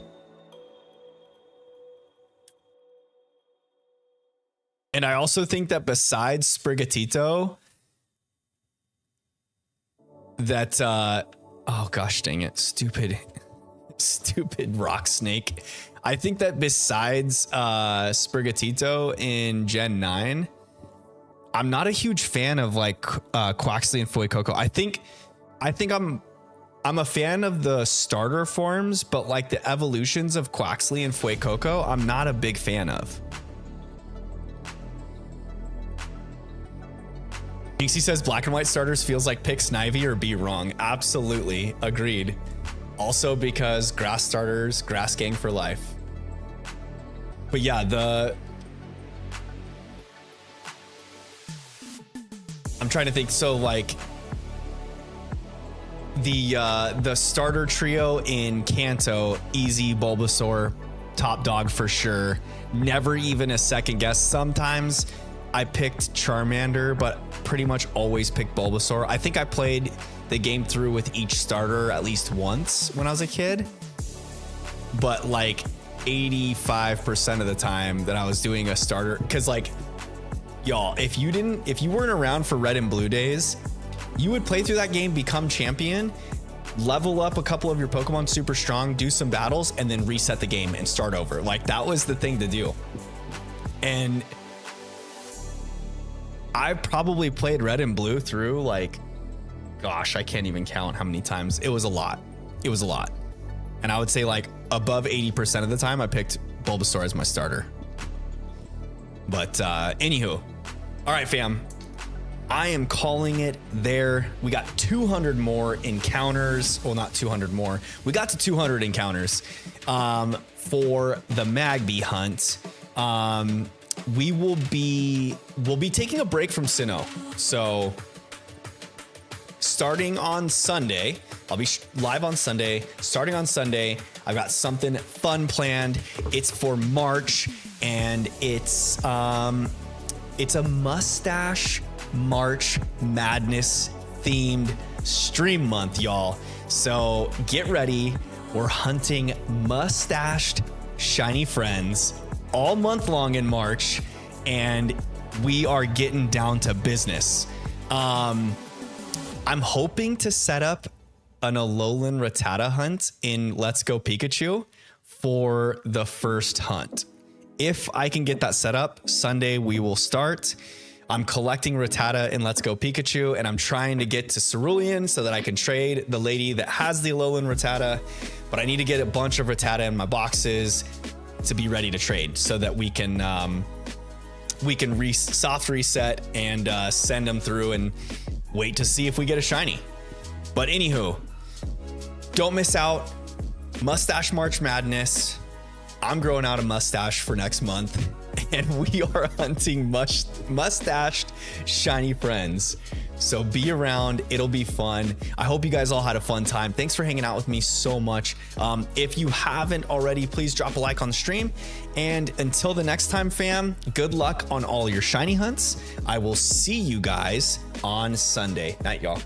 And I also think that besides Sprigatito, that oh gosh dang it, stupid rock snake. I think that besides Sprigatito in Gen 9, I'm not a huge fan of like Quaxley and Fuecoco. I think I'm a fan of the starter forms, but like the evolutions of Quaxley and Fuecoco, I'm not a big fan of. Dixie says black and white starters feels like pick Snivy or be wrong. Absolutely. Agreed. Also because grass starters, grass gang for life. But yeah, I'm trying to think. So like the starter trio in Kanto, easy, Bulbasaur, top dog for sure. Never even a second guess. Sometimes I picked Charmander, but pretty much always picked Bulbasaur. I think I played the game through with each starter at least once when I was a kid, but like 85% of the time that I was doing a starter, because like y'all, if you weren't around for Red and Blue days, you would play through that game, become champion, level up a couple of your Pokemon super strong, do some battles, and then reset the game and start over. Like that was the thing to do. And I probably played Red and Blue through like, gosh, I can't even count how many times. It was a lot. And I would say like above 80% of the time I picked Bulbasaur as my starter. But anywho, all right, fam. I am calling it there. We got 200 more encounters. Well, not 200 more. We got to 200 encounters for the Magby hunt. We'll be taking a break from Sinnoh. So starting on Sunday, I'll be live on Sunday. Starting on Sunday, I've got something fun planned. It's for March, and it's a mustache March Madness themed stream month, y'all. So get ready. We're hunting mustached shiny friends all month long in March, and we are getting down to business. I'm hoping to set up an Alolan Rattata hunt in Let's Go Pikachu for the first hunt. If I can get that set up, Sunday we will start. I'm collecting Rattata in Let's Go Pikachu, and I'm trying to get to Cerulean so that I can trade the lady that has the Alolan Rattata, but I need to get a bunch of Rattata in my boxes to be ready to trade so that we can soft reset and send them through and wait to see if we get a shiny. But anywho, don't miss out. Mustache March Madness. I'm growing out a mustache for next month, and we are hunting mustached shiny friends. So be around. It'll be fun. I hope you guys all had a fun time. Thanks for hanging out with me so much. If you haven't already, please drop a like on the stream. And until the next time, fam, good luck on all your shiny hunts. I will see you guys on Sunday. Night, y'all.